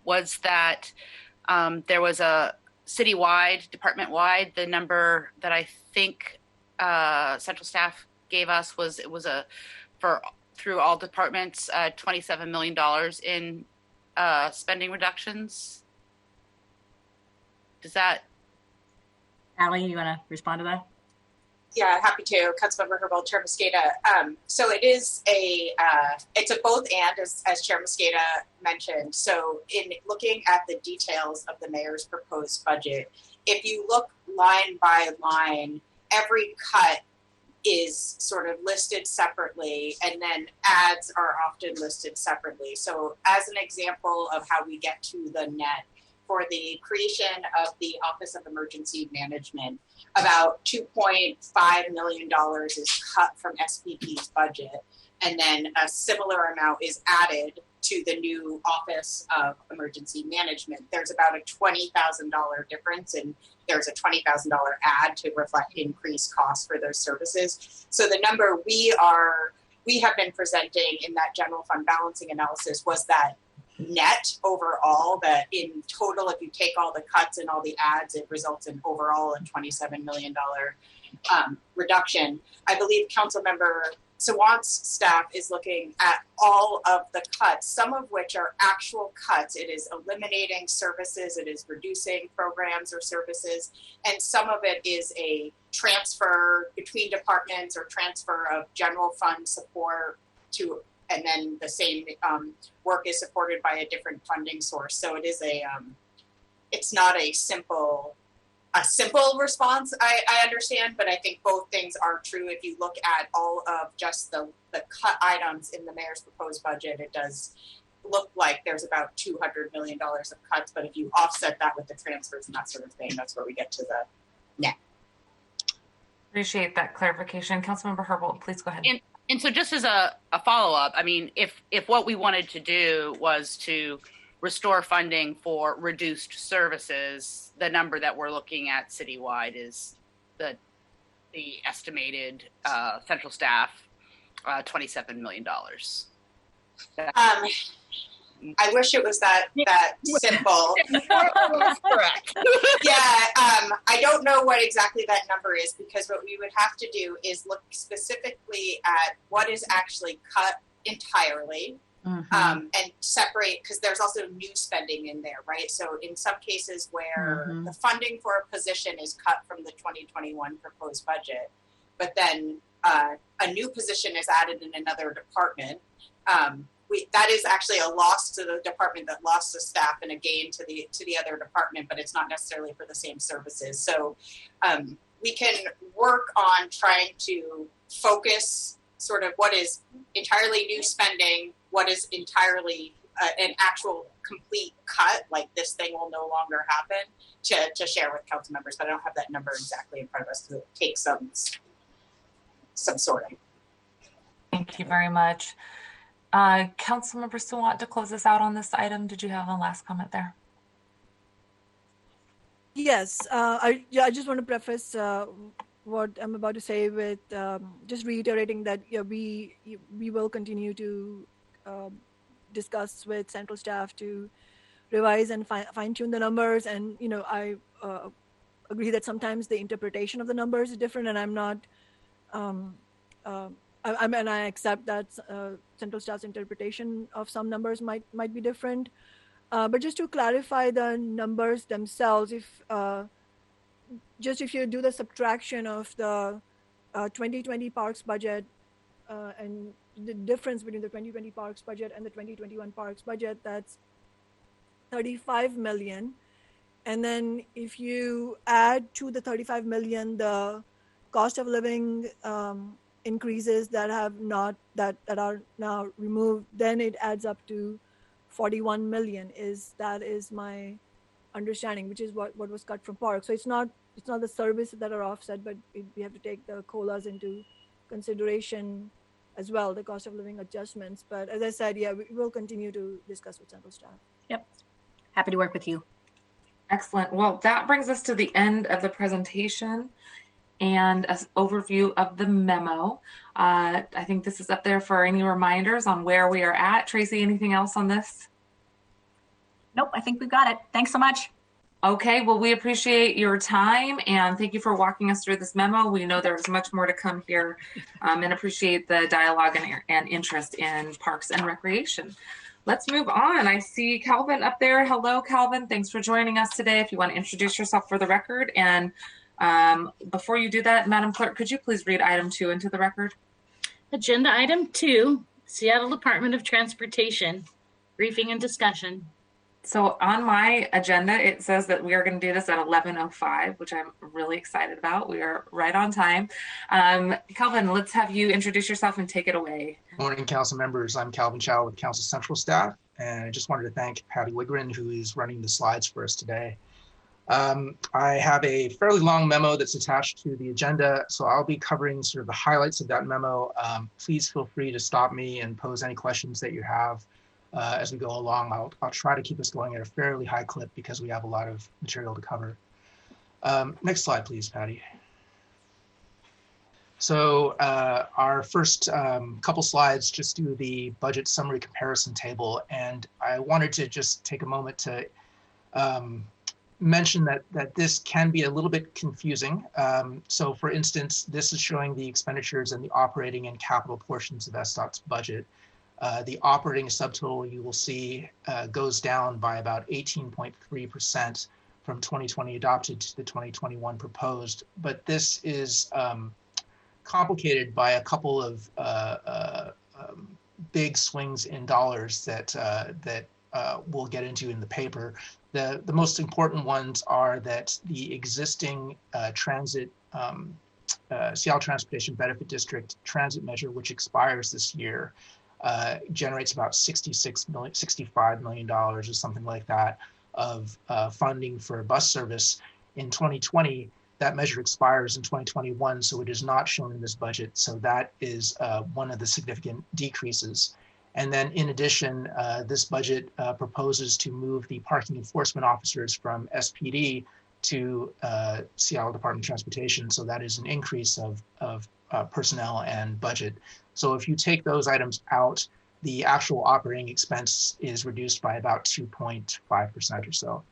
was that there was a citywide, department-wide. The number that I think central staff gave us was through all departments, $27 million in spending reductions. Does that? Allie, you want to respond to that? Yeah, happy to. Councilmember Herbold, Chair Mosqueda. So it is it's a both and, as Chair Mosqueda mentioned. So in looking at the details of the mayor's proposed budget, if you look line by line, every cut is sort of listed separately, and then ads are often listed separately. So as an example of how we get to the net, for the creation of the Office of Emergency Management, about $2.5 million is cut from SPP's budget, and then a similar amount is added to the new Office of Emergency Management. There's about a $20,000 difference, and there's a $20,000 add to reflect increased costs for those services. So the number we have been presenting in that general fund balancing analysis was that net overall, that in total, if you take all the cuts and all the ads, it results in overall a $27 million reduction. I believe Councilmember Sawant's staff is looking at all of the cuts, some of which are actual cuts. It is eliminating services, it is reducing programs or services, and some of it is a transfer between departments or transfer of general fund support to, and then the same work is supported by a different funding source. So it is it's not a simple response, I understand, but I think both things are true. If you look at all of just the cut items in the mayor's proposed budget, it does look like there's about $200 million of cuts, but if you offset that with the transfers and that sort of thing, that's where we get to the net. Appreciate that clarification. Councilmember Herbold, please go ahead. And so just as a follow-up, I mean, if what we wanted to do was to restore funding for reduced services, the number that we're looking at citywide is the estimated central staff $27 million. I wish it was that simple. Correct. Yeah, I don't know what exactly that number is, because what we would have to do is look specifically at what is actually cut entirely, and separate, because there's also new spending in there, right? So in some cases where the funding for a position is cut from the 2021 proposed budget, but then a new position is added in another department, that is actually a loss to the department that lost the staff and a gain to the other department, but it's not necessarily for the same services. So we can work on trying to focus sort of what is entirely new spending, what is entirely an actual complete cut, like this thing will no longer happen, to share with council members. But I don't have that number exactly in front of us because it takes some sorting. Thank you very much. Councilmember Sawant, to close us out on this item, did you have a last comment there? Yes, I just want to preface what I'm about to say with just reiterating that we will continue to discuss with central staff to revise and fine tune the numbers. And I agree that sometimes the interpretation of the numbers is different, and I'm not. I accept that central staff's interpretation of some numbers might be different. But just to clarify the numbers themselves, if you do the subtraction of the 2020 parks budget and the difference between the 2020 parks budget and the 2021 parks budget, that's 35 million. And then if you add to the 35 million the cost of living increases that are now removed, then it adds up to 41 million. That is my understanding, which is what was cut from park. So it's not the services that are offset, but we have to take the COLAs into consideration as well, the cost of living adjustments. But as I said, we will continue to discuss with central staff. Yep. Happy to work with you. Excellent. Well, that brings us to the end of the presentation and an overview of the memo. I think this is up there for any reminders on where we are at. Tracy, anything else on this? Nope, I think we've got it. Thanks so much. Okay, well, we appreciate your time and thank you for walking us through this memo. We know there's much more to come here and appreciate the dialogue and interest in parks and recreation. Let's move on. I see Calvin up there. Hello, Calvin. Thanks for joining us today. If you want to introduce yourself for the record. And before you do that, Madam Clerk, could you please read item 2 into the record? Agenda item 2, Seattle Department of Transportation, briefing and discussion. So on my agenda, it says that we are going to do this at 11:05, which I'm really excited about. We are right on time. Calvin, let's have you introduce yourself and take it away. Morning, council members. I'm Calvin Chow with Council Central Staff, and I just wanted to thank Patty Wigren, who is running the slides for us today. I have a fairly long memo that's attached to the agenda, so I'll be covering sort of the highlights of that memo. Please feel free to stop me and pose any questions that you have as we go along. I'll try to keep us going at a fairly high clip because we have a lot of material to cover. Next slide, please, Patty. So our first couple slides just do the budget summary comparison table, and I wanted to just take a moment to mention that this can be a little bit confusing. So for instance, this is showing the expenditures and the operating and capital portions of SDOT's budget. The operating subtotal you will see goes down by about 18.3% from 2020 adopted to the 2021 proposed. But this is complicated by a couple of big swings in dollars that we'll get into in the paper. The most important ones are that the existing Seattle Transportation Benefit District transit measure, which expires this year, generates about $65 million or something like that of funding for bus service. In 2020, that measure expires in 2021, so it is not shown in this budget. So that is one of the significant decreases. And then in addition, this budget proposes to move the parking enforcement officers from SPD to Seattle Department of Transportation. So that is an increase of personnel and budget. So if you take those items out, the actual operating expense is reduced by about 2.5% or so.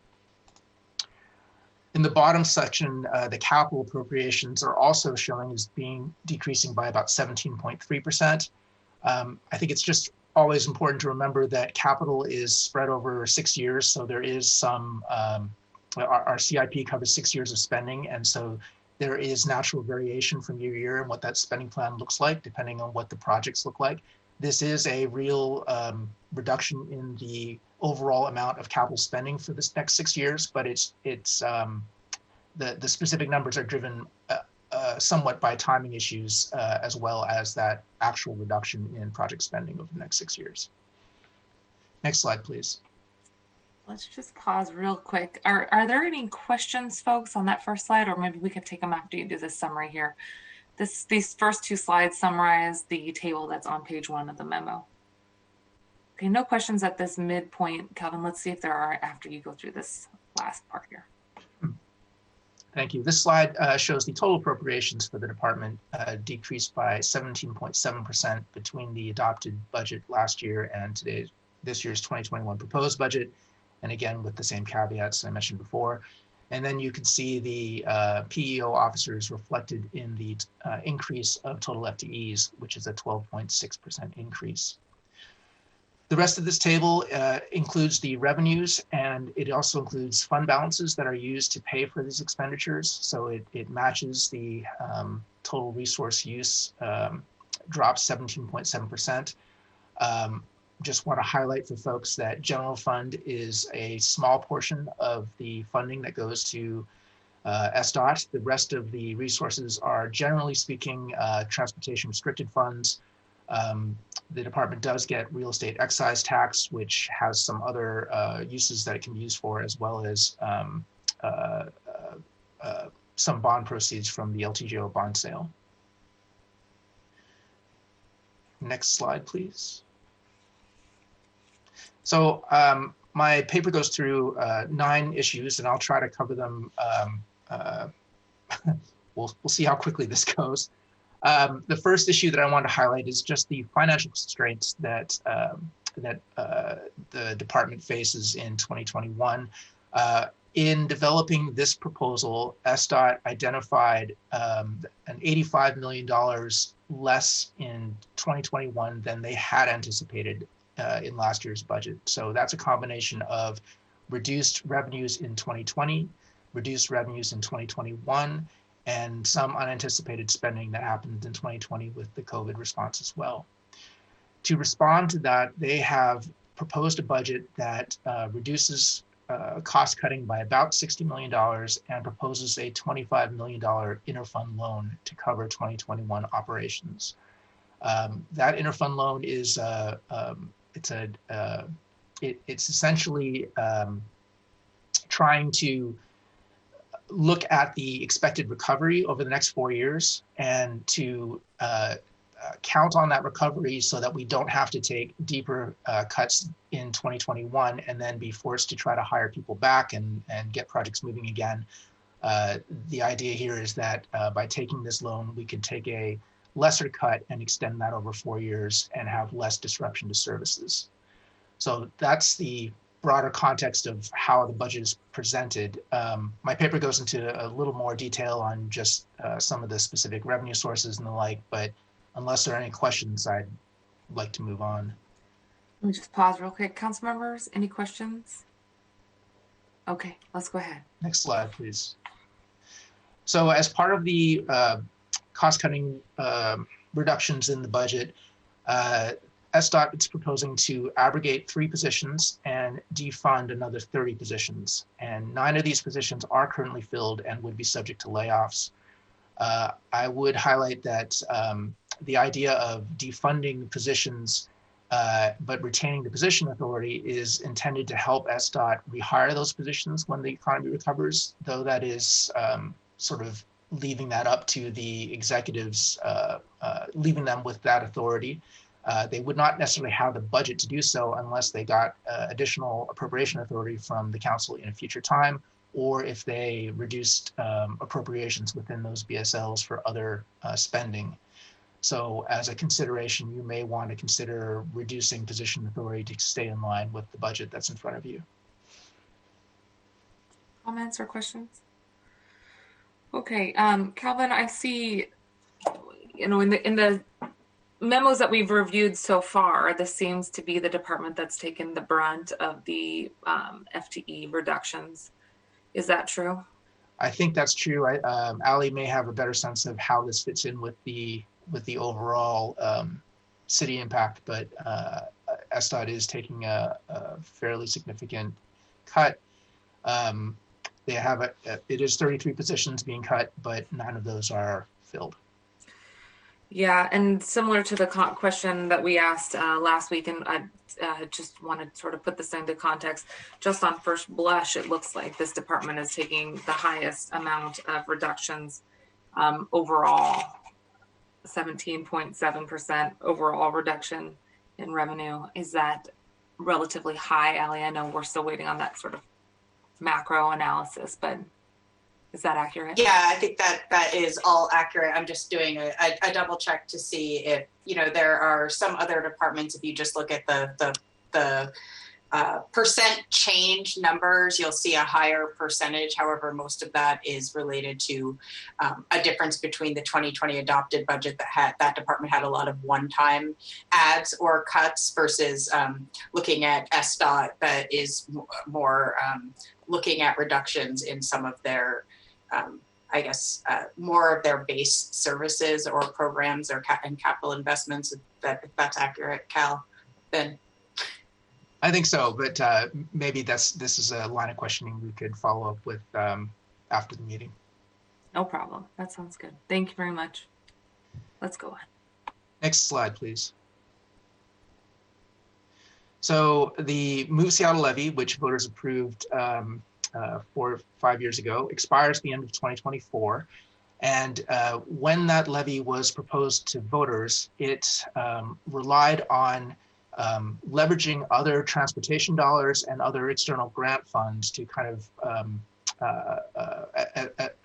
In the bottom section, the capital appropriations are also showing as decreasing by about 17.3%. I think it's just always important to remember that capital is spread over 6 years. So there is some, our CIP covers 6 years of spending. And so There is natural variation from year to year in what that spending plan looks like, depending on what the projects look like. This is a real reduction in the overall amount of capital spending for this next 6 years, but the specific numbers are driven somewhat by timing issues as well as that actual reduction in project spending over the next 6 years. Next slide, please. Let's just pause real quick. Are there any questions, folks, on that first slide, or maybe we could take them after you do this summary here? These first two slides summarize the table that's on page 1 of the memo. Okay, no questions at this midpoint. Calvin, let's see if there are after you go through this last part here. Thank you. This slide shows the total appropriations for the department decreased by 17.7% between the adopted budget last year and this year's 2021 proposed budget, and again with the same caveats I mentioned before. And then you can see the PEO officers reflected in the increase of total FTEs, which is a 12.6% increase. The rest of this table includes the revenues, and it also includes fund balances that are used to pay for these expenditures. So it matches the total resource use, drops 17.7%. Just want to highlight for folks that general fund is a small portion of the funding that goes to SDOT. The rest of the resources are, generally speaking, transportation restricted funds. The department does get real estate excise tax, which has some other uses that it can be used for, as well as some bond proceeds from the LTGO bond sale. Next slide, please. So my paper goes through 9 issues, and I'll try to cover them. We'll see how quickly this goes. The first issue that I want to highlight is just the financial constraints that the department faces in 2021. In developing this proposal, SDOT identified an $85 million less in 2021 than they had anticipated in last year's budget. So that's a combination of reduced revenues in 2020, reduced revenues in 2021, and some unanticipated spending that happened in 2020 with the COVID response as well. To respond to that, they have proposed a budget that reduces cost cutting by about $60 million and proposes a $25 million interfund loan to cover 2021 operations. That interfund loan is it's essentially trying to look at the expected recovery over the next 4 years and to count on that recovery so that we don't have to take deeper cuts in 2021 and then be forced to try to hire people back and get projects moving again. The idea here is that by taking this loan, we can take a lesser cut and extend that over 4 years and have less disruption to services. So that's the broader context of how the budget is presented. My paper goes into a little more detail on just some of the specific revenue sources and the like, but unless there are any questions, I'd like to move on. Let me just pause real quick. Council members, any questions? Okay, let's go ahead. Next slide, please. So as part of the cost-cutting reductions in the budget, SDOT is proposing to abrogate 3 positions and defund another 30 positions. And 9 of these positions are currently filled and would be subject to layoffs. I would highlight that the idea of defunding positions but retaining the position authority is intended to help SDOT rehire those positions when the economy recovers, though that is sort of leaving that up to the executives, leaving them with that authority. They would not necessarily have the budget to do so unless they got additional appropriation authority from the council in a future time, or if they reduced appropriations within those BSLs for other spending. So as a consideration, you may want to consider reducing position authority to stay in line with the budget that's in front of you. Comments or questions? Okay, Calvin, I see, in the memos that we've reviewed so far, this seems to be the department that's taken the brunt of the FTE reductions. Is that true? I think that's true. Ali may have a better sense of how this fits in with the overall city impact, but SDOT is taking a fairly significant cut. They have it is 33 positions being cut, but 9 of those are filled. Yeah, and similar to the question that we asked last week, and I just wanted to sort of put this into context, just on first blush, it looks like this department is taking the highest amount of reductions overall, 17.7% overall reduction in revenue. Is that relatively high, Ali? I know we're still waiting on that sort of macro analysis, but is that accurate? Yeah, I think that is all accurate. I'm just doing a double check to see if, there are some other departments, if you just look at the percent change numbers, you'll see a higher percentage. However, most of that is related to a difference between the 2020 adopted budget that department had a lot of one-time adds or cuts versus looking at SDOT that is more looking at reductions in some of their more of their base services or programs or and capital investments. If that's accurate, Cal, then. I think so, but maybe this is a line of questioning we could follow up with after the meeting. No problem. That sounds good. Thank you very much. Let's go on. Next slide, please. So the Move Seattle levy, which voters approved 4 or 5 years ago, expires at the end of 2024. And when that levy was proposed to voters, it relied on leveraging other transportation dollars and other external grant funds to kind of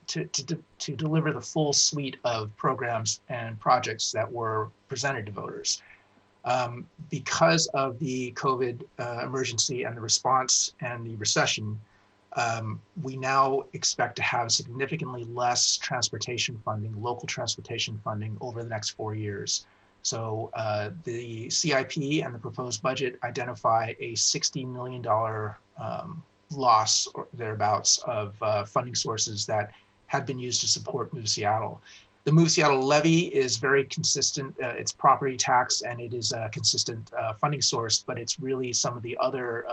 to deliver the full suite of programs and projects that were presented to voters. Because of the COVID emergency and the response and the recession, we now expect to have significantly less transportation funding, local transportation funding over the next 4 years. So the CIP and the proposed budget identify a $60 million loss or thereabouts of funding sources that had been used to support Move Seattle. The Move Seattle levy is very consistent. It's property tax and it is a consistent funding source, but it's really some of the other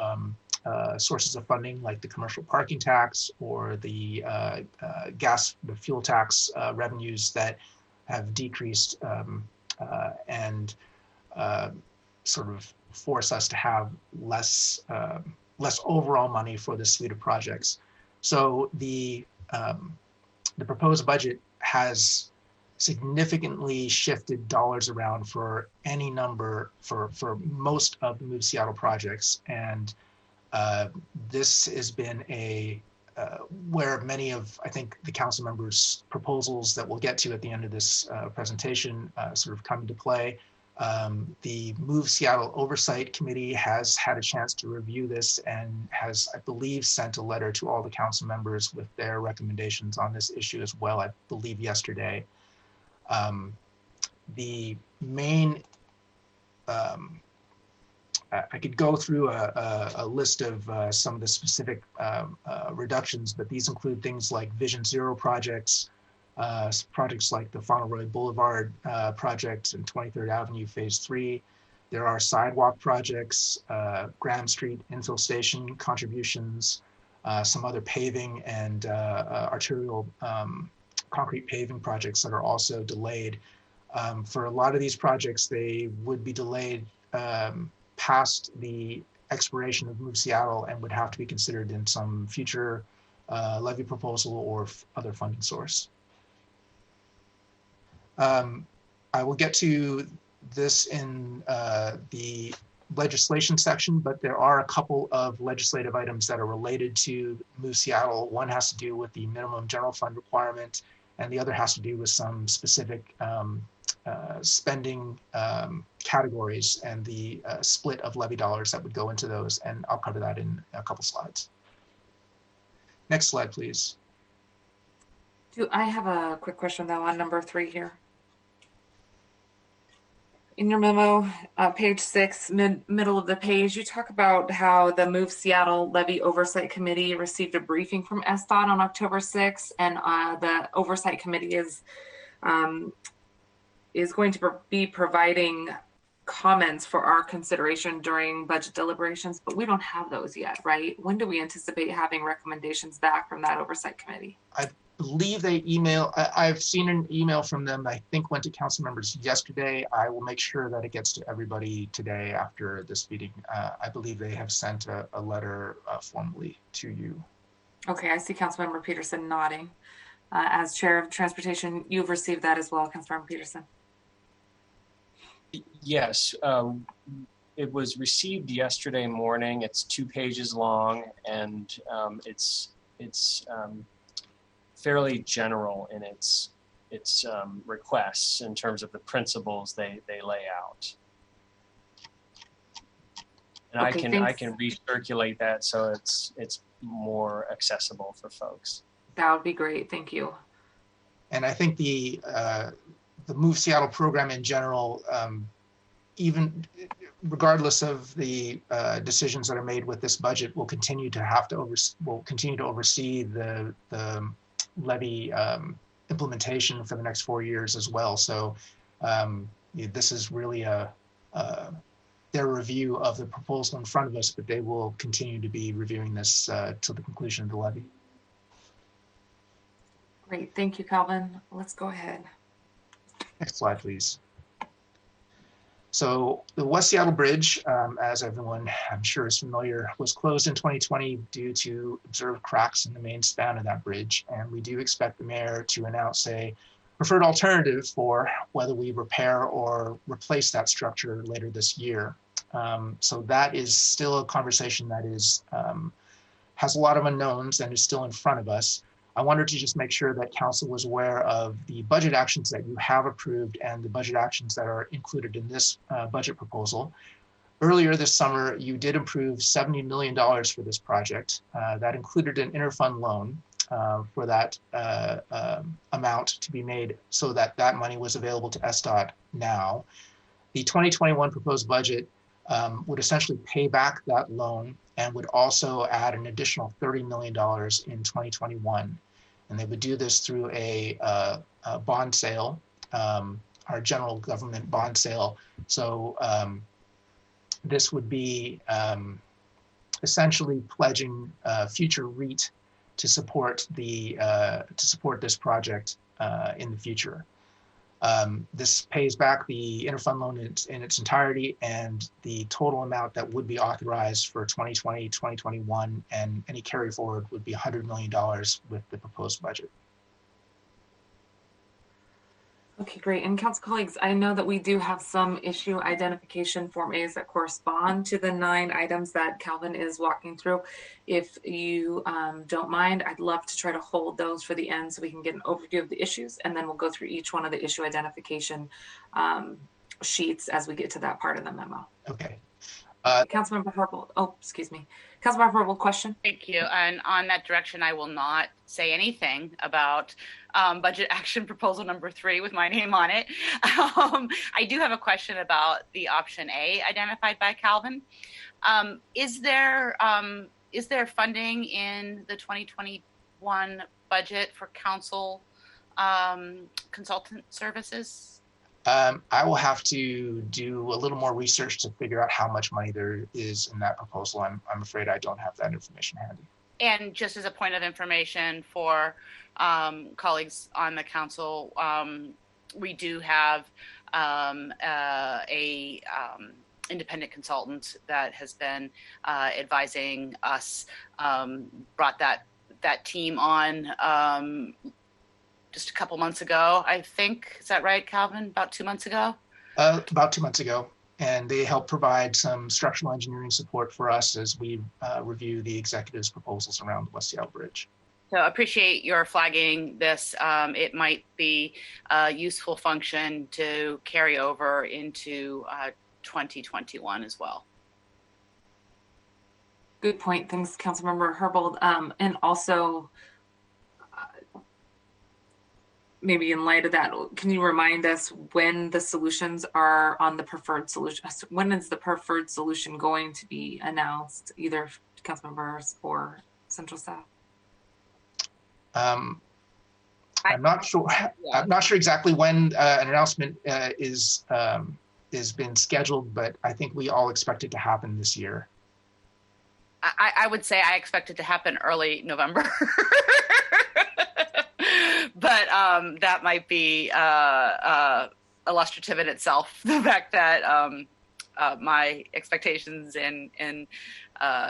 sources of funding like the commercial parking tax or the the fuel tax revenues that have decreased and sort of force us to have less overall money for this suite of projects. So the proposed budget has significantly shifted dollars around for any number for most of the Move Seattle projects, and this has been where many of, I think, the council members' proposals that we'll get to at the end of this presentation sort of come into play. The Move Seattle Oversight Committee has had a chance to review this and has, I believe, sent a letter to all the council members with their recommendations on this issue as well, I believe yesterday. The main I could go through a list of some of the specific reductions, but these include things like Vision Zero projects, projects like the Fauntleroy Boulevard project and 23rd Avenue Phase 3. There are sidewalk projects, Graham Street infill station contributions, some other paving and arterial concrete paving projects that are also delayed. For a lot of these projects, they would be delayed past the expiration of Move Seattle and would have to be considered in some future levy proposal or other funding source. I will get to this in the legislation section, but there are a couple of legislative items that are related to Move Seattle. One has to do with the minimum general fund requirement, and the other has to do with some specific spending categories and the split of levy dollars that would go into those, and I'll cover that in a couple slides. Next slide, please. I have a quick question though on number 3 here. In your memo, page 6, middle of the page, you talk about how the Move Seattle Levy Oversight Committee received a briefing from SDOT on October 6th, and the Oversight Committee is going to be providing comments for our consideration during budget deliberations, but we don't have those yet, right? When do we anticipate having recommendations back from that Oversight Committee? I believe they email. I've seen an email from them. I think went to council members yesterday. I will make sure that it gets to everybody today after this meeting. I believe they have sent a letter formally to you. Okay, I see Councilmember Peterson nodding. As Chair of Transportation, you've received that as well, Councilmember Peterson. Yes, it was received yesterday morning. It's 2 pages long, and it's fairly general in its requests in terms of the principles they lay out. And okay, I can recirculate that so it's more accessible for folks. That would be great. Thank you. And I think the Move Seattle program in general, even regardless of the decisions that are made with this budget, will continue to oversee the levy implementation for the next 4 years as well. So this is really their review of the proposal in front of us, but they will continue to be reviewing this till the conclusion of the levy. Great. Thank you, Calvin. Let's go ahead. Next slide, please. So the West Seattle Bridge, as everyone I'm sure is familiar, was closed in 2020 due to observed cracks in the main span of that bridge. And we do expect the mayor to announce a preferred alternative for whether we repair or replace that structure later this year. So that is still a conversation that is has a lot of unknowns and is still in front of us. I wanted to just make sure that council was aware of the budget actions that you have approved and the budget actions that are included in this budget proposal. Earlier this summer, you did approve $70 million for this project. That included an interfund loan for that amount to be made so that that money was available to SDOT now. The 2021 proposed budget would essentially pay back that loan and would also add an additional $30 million in 2021. And they would do this through a bond sale, our general government bond sale. So this would be essentially pledging future REIT to support this project in the future. This pays back the interfund loan in its entirety, and the total amount that would be authorized for 2020, 2021, and any carry forward would be $100 million with the proposed budget. Okay, great. And council colleagues, I know that we do have some issue identification Form As that correspond to the 9 items that Calvin is walking through. If you don't mind, I'd love to try to hold those for the end so we can get an overview of the issues, and then we'll go through each one of the issue identification sheets as we get to that part of the memo. Okay. Councilmember Herbold, oh, excuse me. Councilmember Herbold, question? Thank you. And on that direction, I will not say anything about budget action proposal number 3 with my name on it. I do have a question about the option A identified by Calvin. Is there funding in the 2021 budget for council consultant services? I will have to do a little more research to figure out how much money there is in that proposal. I'm afraid I don't have that information handy. And just as a point of information for colleagues on the council, we do have a independent consultant that has been advising us, brought that team on just a couple months ago, I think. Is that right, Calvin? About 2 months ago? About 2 months ago. And they help provide some structural engineering support for us as we review the executive's proposals around the West Seattle Bridge. So appreciate your flagging this. It might be a useful function to carry over into 2021 as well. Good point. Thanks, Councilmember Herbold. And also, maybe in light of that, can you remind us when the solutions are on the preferred solution? When is the preferred solution going to be announced, either council members or central staff? I'm not sure. I'm not sure exactly when an announcement is been scheduled, but I think we all expect it to happen this year. I would say I expect it to happen early November. But that might be illustrative in itself, the fact that my expectations and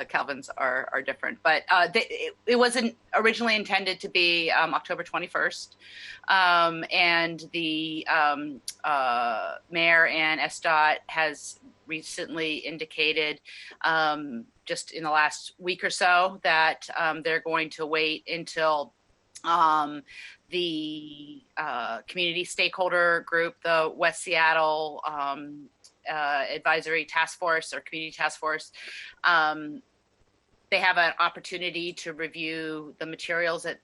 Calvin's are different. But it wasn't originally intended to be October 21st. And the mayor and SDOT has recently indicated just in the last week or so that they're going to wait until the community stakeholder group, the West Seattle Advisory Task Force or Community Task Force, they have an opportunity to review the materials that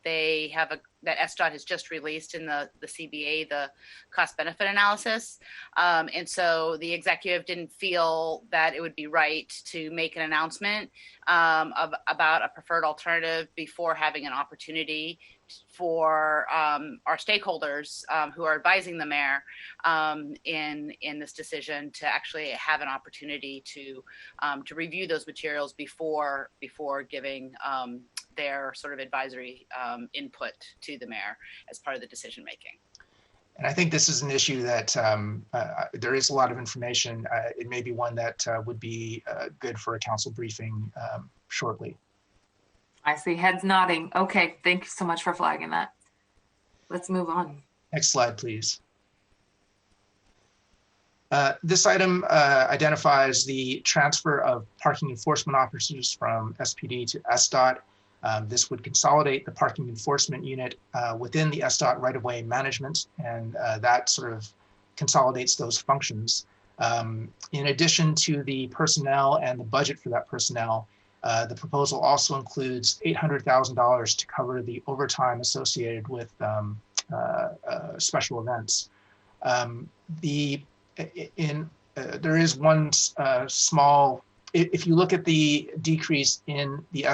that SDOT has just released in the CBA, the cost benefit analysis. And so the executive didn't feel that it would be right to make an announcement about a preferred alternative before having an opportunity for our stakeholders who are advising the mayor in this decision to actually have an opportunity to review those materials before giving their sort of advisory input to the mayor as part of the decision making. And I think this is an issue that there is a lot of information. It may be one that would be good for a council briefing shortly. I see heads nodding. Okay, thank you so much for flagging that. Let's move on. Next slide, please. This item identifies the transfer of parking enforcement officers from SPD to SDOT. This would consolidate the parking enforcement unit within the SDOT right-of-way management, and that sort of consolidates those functions. In addition to the personnel and the budget for that personnel, the proposal also includes $800,000 to cover the overtime associated with special events. There is one small, if you look at the decrease in the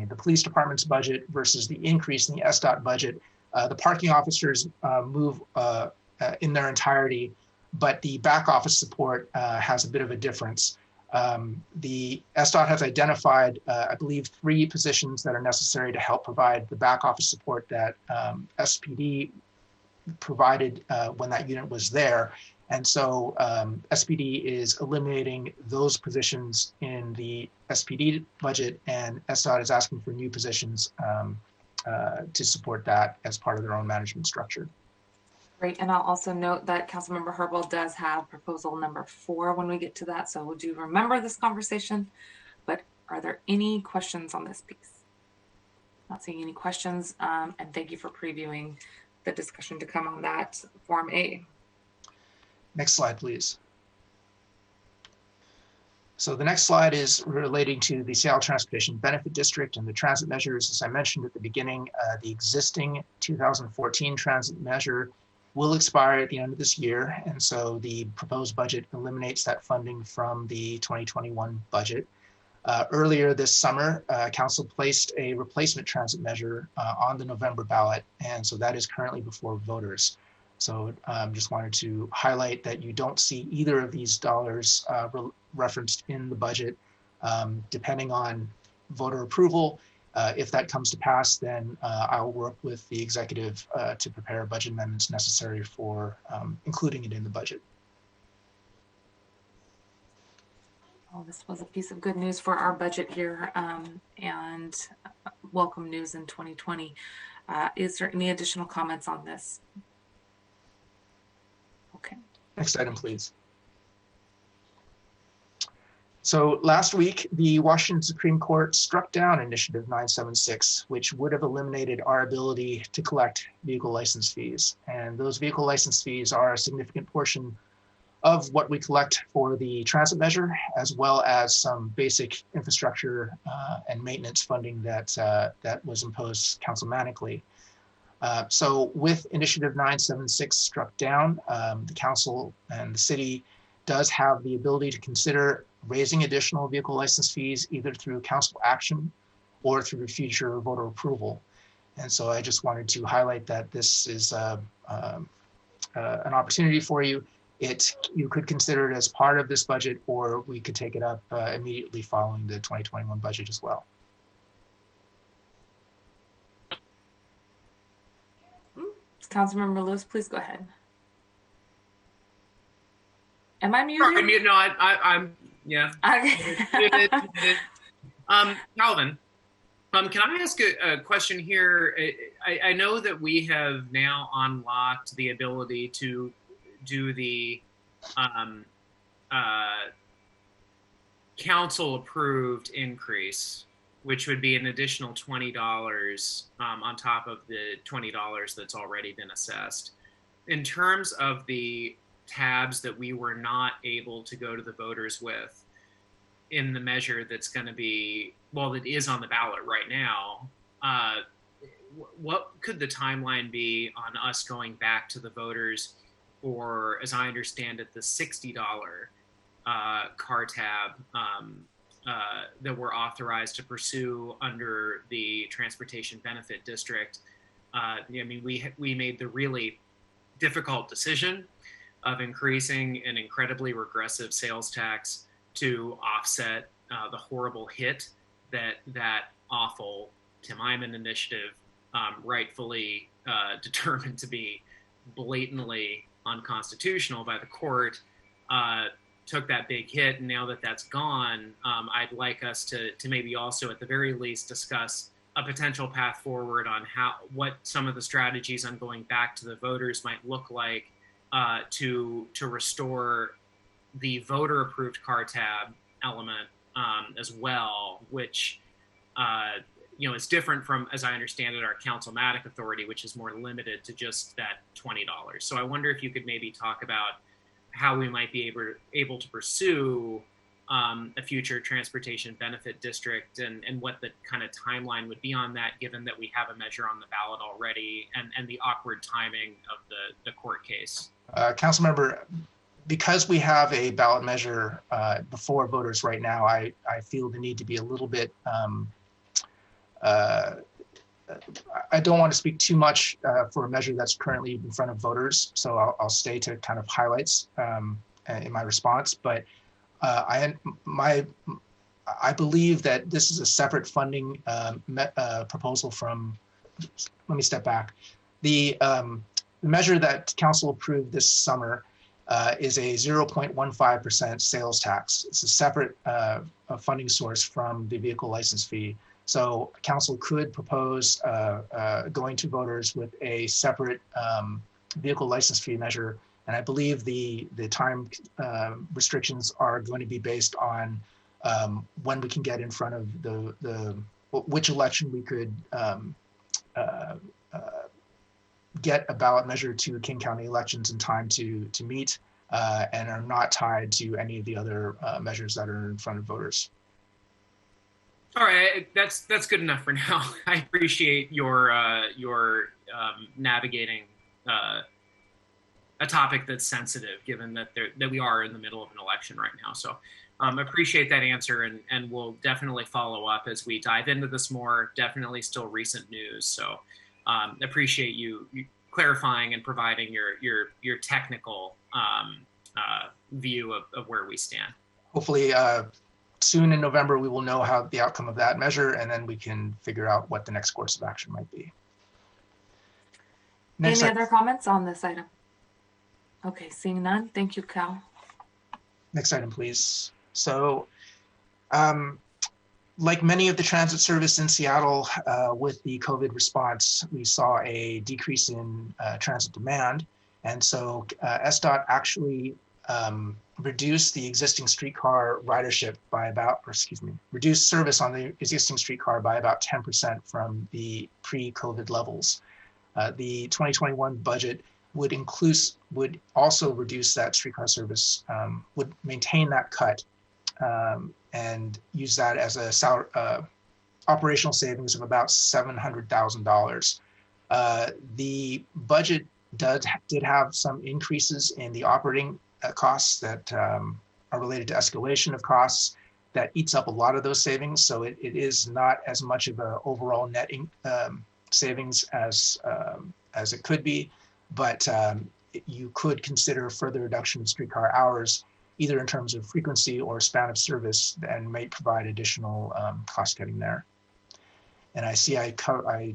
the police department's budget versus the increase in the SDOT budget, the parking officers move in their entirety, but the back office support has a bit of a difference. The SDOT has identified, I believe, 3 positions that are necessary to help provide the back office support that SPD provided when that unit was there. And so SPD is eliminating those positions in the SPD budget, and SDOT is asking for new positions to support that as part of their own management structure. Great, and I'll also note that Councilmember Herbold does have proposal number 4 when we get to that, so we'll do remember this conversation. But are there any questions on this piece? Not seeing any questions, and thank you for previewing the discussion to come on that Form A. Next slide, please. So the next slide is relating to the Seattle Transportation Benefit District and the transit measures. As I mentioned at the beginning, the existing 2014 transit measure will expire at the end of this year. And so the proposed budget eliminates that funding from the 2021 budget. Earlier this summer, Council placed a replacement transit measure on the November ballot. And so that is currently before voters. So just wanted to highlight that you don't see either of these dollars referenced in the budget. Depending on voter approval, if that comes to pass, then I'll work with the executive to prepare budget amendments necessary for including it in the budget. Well, this was a piece of good news for our budget here, and welcome news in 2020. Is there any additional comments on this? Okay. Next item, please. So last week, the Washington Supreme Court struck down Initiative 976, which would have eliminated our ability to collect vehicle license fees. And those vehicle license fees are a significant portion of what we collect for the transit measure, as well as some basic infrastructure and maintenance funding that was imposed councilmanically. So with Initiative 976 struck down, the council and the city does have the ability to consider raising additional vehicle license fees either through council action or through future voter approval. And so I just wanted to highlight that this is an opportunity for you. You could consider it as part of this budget, or we could take it up immediately following the 2021 budget as well. Councilmember Lewis, please go ahead. Am I muted? No, I'm yeah. Okay. Calvin, can I ask a question here? I know that we have now unlocked the ability to do the council-approved increase, which would be an additional $20 on top of the $20 that's already been assessed. In terms of the tabs that we were not able to go to the voters with in the measure that's going to be, well, that is on the ballot right now, what could the timeline be on us going back to the voters, or as I understand it, the $60 car tab that we're authorized to pursue under the Transportation Benefit District? I mean, we made the really difficult decision of increasing an incredibly regressive sales tax to offset the horrible hit that awful Tim Eyman initiative, rightfully determined to be blatantly unconstitutional by the court, took that big hit. And now that that's gone, I'd like us to maybe also at the very least discuss a potential path forward on what some of the strategies on going back to the voters might look like to restore the voter approved car tab element as well, which is different from, as I understand it, our councilmatic authority, which is more limited to just that $20. So I wonder if you could maybe talk about how we might be able to pursue a future transportation benefit district and what the kind of timeline would be on that, given that we have a measure on the ballot already and the awkward timing of the court case. Councilmember, because we have a ballot measure before voters right now, I feel the need to be a little bit, I don't want to speak too much for a measure that's currently in front of voters, so I'll stay to kind of highlights in my response. But I believe that this is a separate funding proposal from, let me step back. The measure that council approved this summer is a 0.15% sales tax. It's a separate funding source from the vehicle license fee. So council could propose going to voters with a separate vehicle license fee measure. And I believe the time restrictions are going to be based on when we can get in front of which election we could get a ballot measure to King County elections in time to meet and are not tied to any of the other measures that are in front of voters. All right, that's good enough for now. I appreciate your navigating a topic that's sensitive, given that we are in the middle of an election right now. So appreciate that answer, and we'll definitely follow up as we dive into this more. Definitely still recent news. So appreciate you clarifying and providing your technical view of where we stand. Hopefully soon in November, we will know how the outcome of that measure, and then we can figure out what the next course of action might be. Any other comments on this item? Okay, seeing none. Thank you, Cal. Next item, please. So, like many of the transit service in Seattle, with the COVID response, we saw a decrease in transit demand. And so SDOT actually reduced the existing streetcar ridership by reduced service on the existing streetcar by about 10% from the pre-COVID levels. The 2021 budget would also reduce that streetcar service, would maintain that cut and use that as a operational savings of about $700,000. The budget did have some increases in the operating costs that are related to escalation of costs that eats up a lot of those savings. So it is not as much of an overall net savings as it could be, but you could consider further reduction in streetcar hours, either in terms of frequency or span of service, and might provide additional cost cutting there. And I see I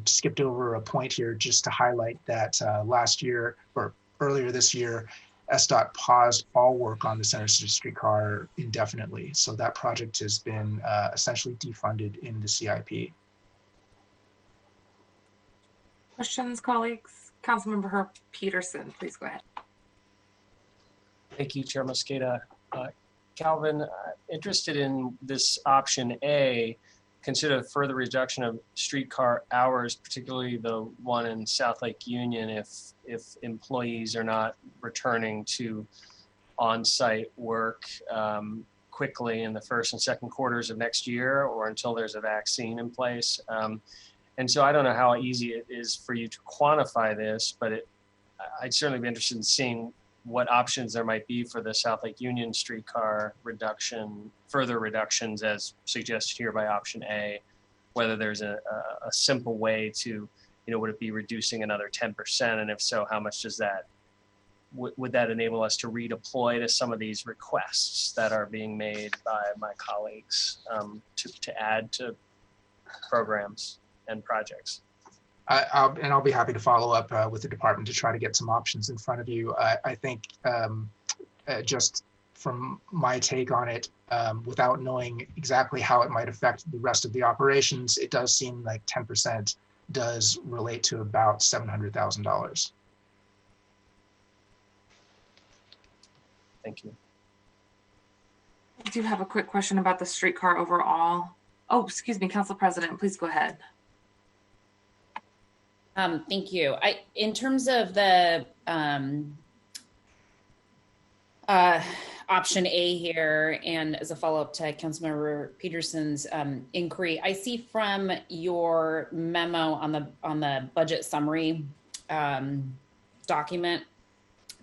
skipped over a point here just to highlight that last year or earlier this year, SDOT paused all work on the Center City streetcar indefinitely. So that project has been essentially defunded in the CIP. Questions, colleagues? Councilmember Herb Peterson, please go ahead. Thank you, Chair Mosqueda. Calvin, interested in this option A, consider further reduction of streetcar hours, particularly the one in South Lake Union, if employees are not returning to on-site work quickly in the first and second quarters of next year, or until there's a vaccine in place. And so I don't know how easy it is for you to quantify this, but I'd certainly be interested in seeing what options there might be for the South Lake Union streetcar reduction, further reductions as suggested here by option A, whether there's a simple way to, would it be reducing another 10%? And if so, how much does that, would that enable us to redeploy to some of these requests that are being made by my colleagues to add to programs and projects? I'll be happy to follow up with the department to try to get some options in front of you. I think just from my take on it, without knowing exactly how it might affect the rest of the operations, it does seem like 10% does relate to about $700,000. Thank you. I do have a quick question about the streetcar overall. Oh, excuse me, Council President, please go ahead. Thank you. In terms of the option A here, and as a follow-up to Councilmember Peterson's inquiry, I see from your memo on the budget summary document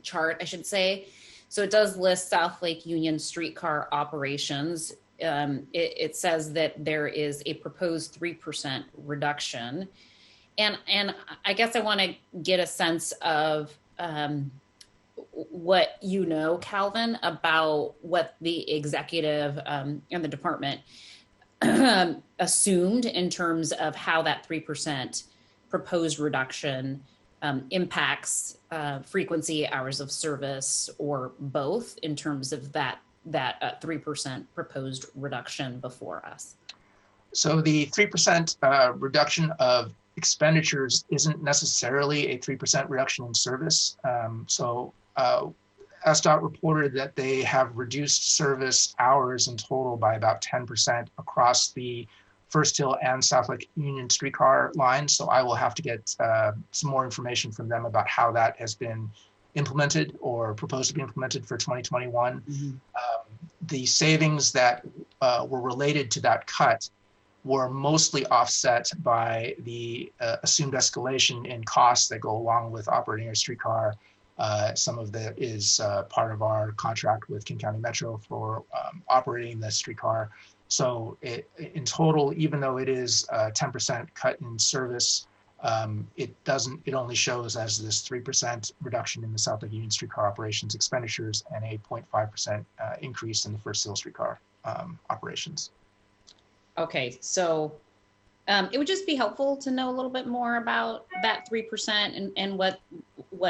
chart, I should say. So it does list South Lake Union streetcar operations. It says that there is a proposed 3% reduction. And I guess I want to get a sense of what Calvin, about what the executive and the department assumed in terms of how that 3% proposed reduction impacts frequency, hours of service, or both in terms of that 3% proposed reduction before us. So the 3% reduction of expenditures isn't necessarily a 3% reduction in service. SDOT reported that they have reduced service hours in total by about 10% across the First Hill and South Lake Union streetcar lines. So I will have to get some more information from them about how that has been implemented or proposed to be implemented for 2021. Mm-hmm. The savings that were related to that cut were mostly offset by the assumed escalation in costs that go along with operating a streetcar. Some of that is part of our contract with King County Metro for operating the streetcar. So in total, even though it is a 10% cut in service, it only shows as this 3% reduction in the South Lake Union streetcar operations expenditures and a 0.5% increase in the First Hill streetcar operations. Okay, so it would just be helpful to know a little bit more about that 3% and what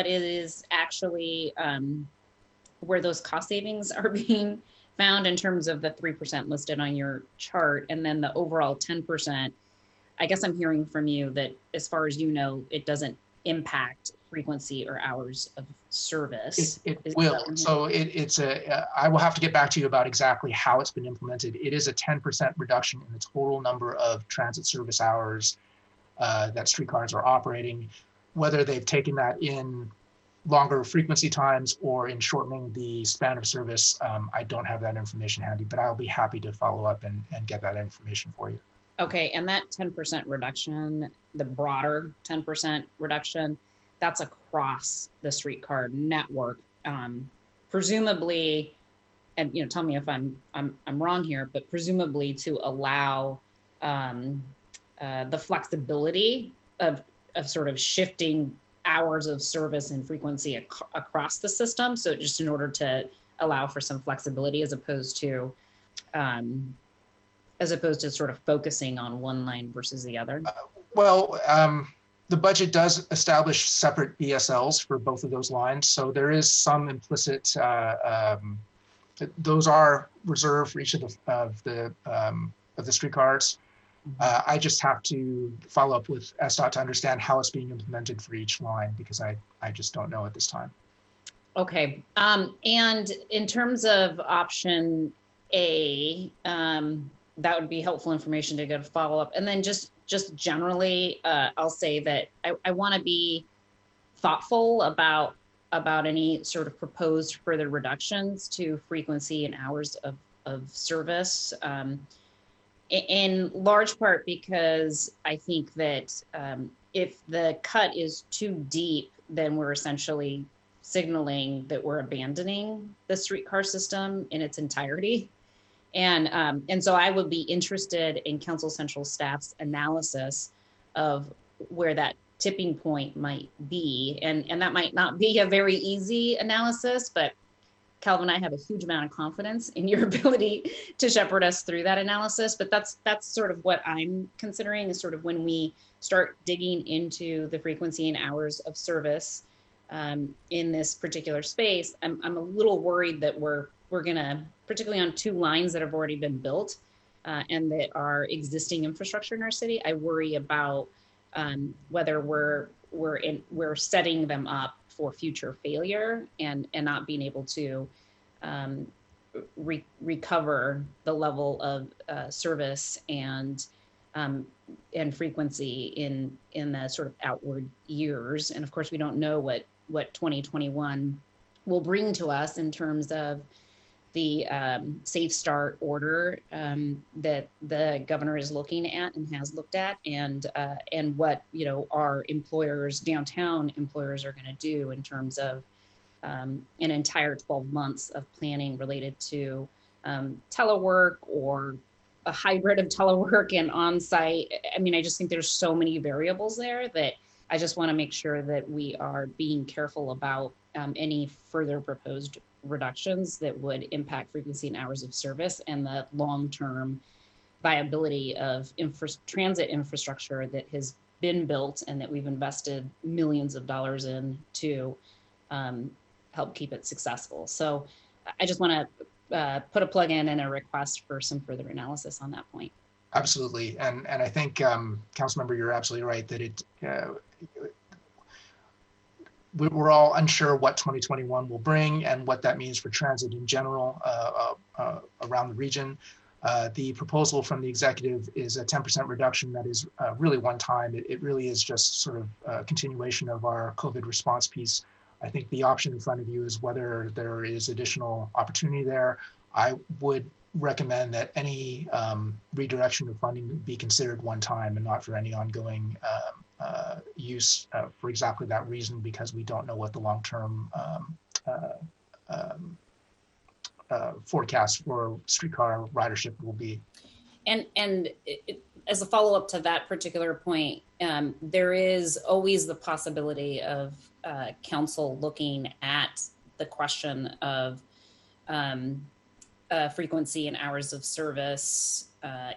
it is actually, where those cost savings are being found in terms of the 3% listed on your chart, and then the overall 10%. I guess I'm hearing from you that, as far as you know, it doesn't impact frequency or hours of service. It will. So I will have to get back to you about exactly how it's been implemented. It is a 10% reduction in the total number of transit service hours that streetcars are operating. Whether they've taken that in longer frequency times or in shortening the span of service, I don't have that information handy, but I'll be happy to follow up and get that information for you. Okay, and that 10% reduction, the broader 10% reduction, that's across the streetcar network. Presumably, and tell me if I'm wrong here, but presumably to allow the flexibility of sort of shifting hours of service and frequency across the system. So just in order to allow for some flexibility as opposed to sort of focusing on one line versus the other. The budget does establish separate BSLs for both of those lines. So there is some implicit, those are reserved for each of the streetcars. I just have to follow up with SDOT to understand how it's being implemented for each line, because I just don't know at this time. Okay, and in terms of option A, that would be helpful information to go to follow up. And then just generally, I'll say that I want to be thoughtful about any sort of proposed further reductions to frequency and hours of service. In large part because I think that if the cut is too deep, then we're essentially signaling that we're abandoning the streetcar system in its entirety. And so I would be interested in Council Central staff's analysis of where that tipping point might be. And that might not be a very easy analysis, but Calvin, I have a huge amount of confidence in your ability to shepherd us through that analysis. But that's sort of what I'm considering is sort of when we start digging into the frequency and hours of service in this particular space. I'm a little worried that we're gonna, particularly on two lines that have already been built and that are existing infrastructure in our city, I worry about whether we're setting them up for future failure and not being able to recover the level of service and frequency in the sort of outward years. And of course, we don't know what 2021 will bring to us in terms of the Safe Start order that the governor is looking at and has looked at, and what our employers, downtown employers, are going to do in terms of an entire 12 months of planning related to telework or a hybrid of telework and on-site. I mean, I just think there's so many variables there that I just want to make sure that we are being careful about any further proposed reductions that would impact frequency and hours of service and the long-term viability of transit infrastructure that has been built and that we've invested millions of dollars in to help keep it successful. So I just want to put a plug in and a request for some further analysis on that point. Absolutely. And I think, Councilmember, you're absolutely right that we're all unsure what 2021 will bring and what that means for transit in general around the region. The proposal from the executive is a 10% reduction that is really one time. It really is just sort of a continuation of our COVID response piece. I think the option in front of you is whether there is additional opportunity there. I would recommend that any redirection of funding be considered one time and not for any ongoing use for exactly that reason, because we don't know what the long-term forecast for streetcar ridership will be. And as a follow-up to that particular point, there is always the possibility of council looking at the question of frequency and hours of service,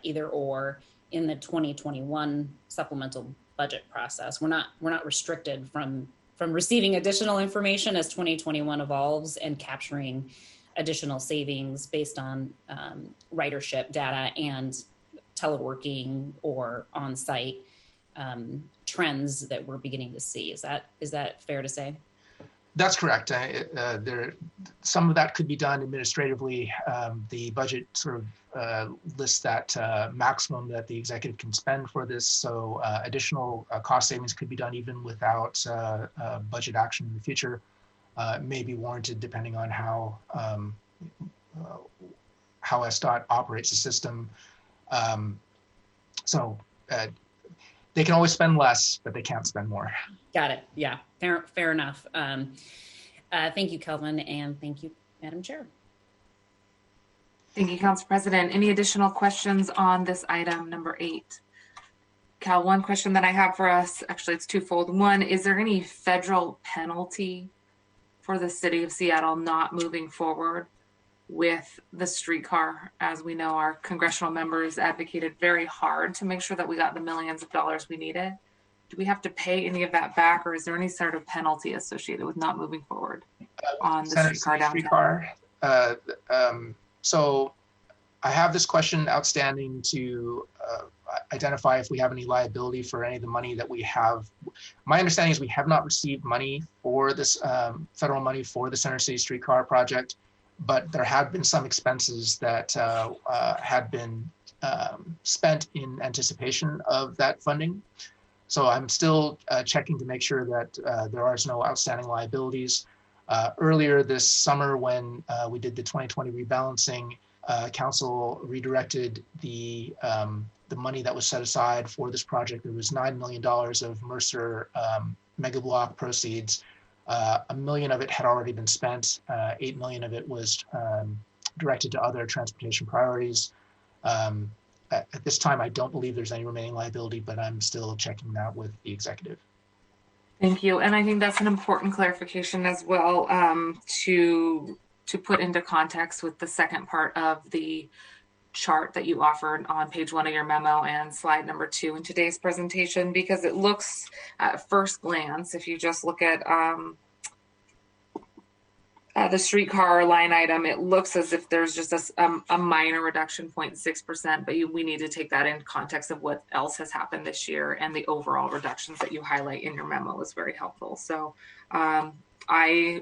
either or, in the 2021 supplemental budget process. We're not restricted from receiving additional information as 2021 evolves and capturing additional savings based on ridership data and teleworking or on-site trends that we're beginning to see. Is that fair to say? That's correct. Some of that could be done administratively. The budget sort of lists that maximum that the executive can spend for this. So additional cost savings could be done even without budget action in the future. May be warranted depending on how SDOT operates the system. So they can always spend less, but they can't spend more. Got it. Yeah, fair enough. Thank you, Kelvin, and thank you, Madam Chair. Thank you, Council President. Any additional questions on this item number 8? Cal, one question that I have for us, actually it's twofold. One, is there any federal penalty for the city of Seattle not moving forward with the streetcar? As we know, our congressional members advocated very hard to make sure that we got the millions of dollars we needed. Do we have to pay any of that back, or is there any sort of penalty associated with not moving forward on the streetcar downtown? So I have this question outstanding to identify if we have any liability for any of the money that we have. My understanding is we have not received money for this federal money for the Center City Streetcar project, but there have been some expenses that had been spent in anticipation of that funding. So I'm still checking to make sure that there are no outstanding liabilities. Earlier this summer, when we did the 2020 rebalancing, Council redirected the money that was set aside for this project. There was $9 million of Mercer mega block proceeds. $1 million of it had already been spent. $8 million of it was directed to other transportation priorities. At this time, I don't believe there's any remaining liability, but I'm still checking that with the executive. Thank you. And I think that's an important clarification as well, to put into context with the second part of the chart that you offered on page 1 of your memo and slide number 2 in today's presentation, because it looks at first glance, if you just look at the streetcar line item, it looks as if there's just a minor reduction, 0.6%, but we need to take that in context of what else has happened this year, and the overall reductions that you highlight in your memo is very helpful. So I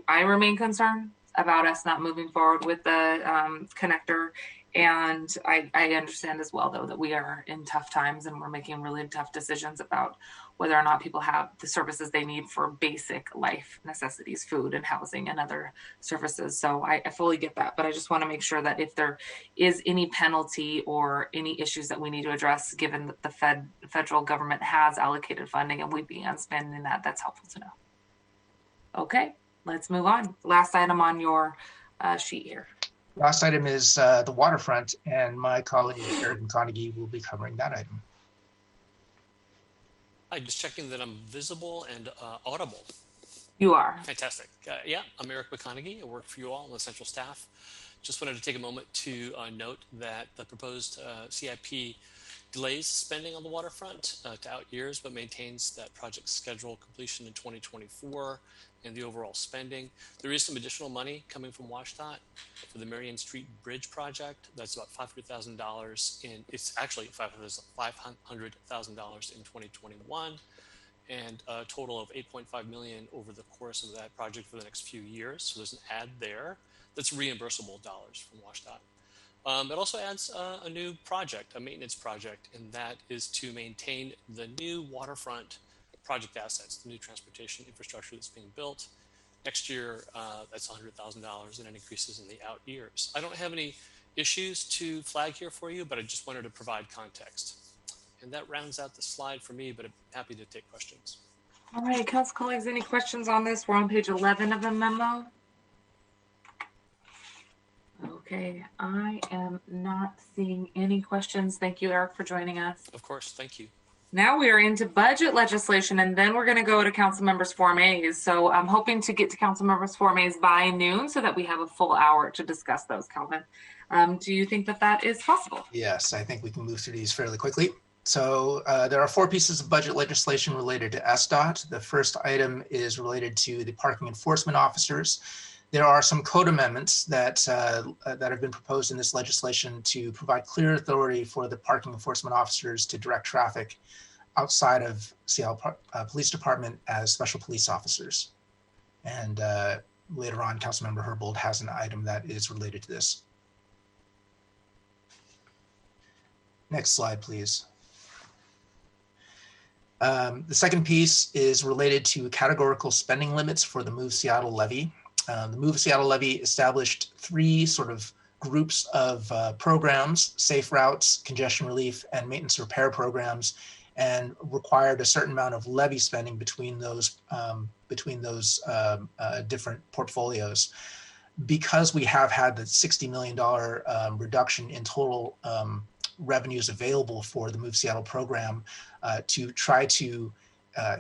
remain concerned about us not moving forward with the connector. And I understand as well, though, that we are in tough times and we're making really tough decisions about whether or not people have the services they need for basic life necessities, food and housing and other services. So I fully get that, but I just want to make sure that if there is any penalty or any issues that we need to address, given that the federal government has allocated funding and we began spending that, that's helpful to know. Okay, let's move on. Last item on your sheet here. Last item is the waterfront, and my colleague Eric McConaughey will be covering that item. Hi, just checking that I'm visible and audible. You are. Fantastic. Yeah, I'm Eric McConaughey. I work for you all on the central staff. Just wanted to take a moment to note that the proposed CIP delays spending on the waterfront to out years, but maintains that project schedule completion in 2024 and the overall spending. There is some additional money coming from WashDOT for the Marion Street Bridge project. That's about $500,000 it's actually $500,000 in 2021, and a total of $8.5 million over the course of that project for the next few years. So there's an add there that's reimbursable dollars from WashDOT. It also adds a new project, a maintenance project, and that is to maintain the new waterfront project assets, the new transportation infrastructure that's being built. Next year, that's $100,000, and it increases in the out years. I don't have any issues to flag here for you, but I just wanted to provide context. And that rounds out the slide for me, but I'm happy to take questions. All right, Council colleagues, any questions on this? We're on page 11 of the memo. Okay, I am not seeing any questions. Thank you, Eric, for joining us. Of course, thank you. Now we are into budget legislation, and then we're going to go to council members Form A's. So I'm hoping to get to council members Form A's by noon so that we have a full hour to discuss those, Calvin. Do you think that that is possible? Yes, I think we can move through these fairly quickly. So there are 4 pieces of budget legislation related to SDOT. The first item is related to the parking enforcement officers. There are some code amendments that have been proposed in this legislation to provide clear authority for the parking enforcement officers to direct traffic outside of Seattle Police Department as special police officers. And later on, Councilmember Herbold has an item that is related to this. Next slide, please. The second piece is related to categorical spending limits for the Move Seattle levy. The Move Seattle levy established 3 sort of groups of programs, safe routes, congestion relief, and maintenance repair programs, and required a certain amount of levy spending between those different portfolios. Because we have had the $60 million reduction in total revenues available for the Move Seattle program, to try to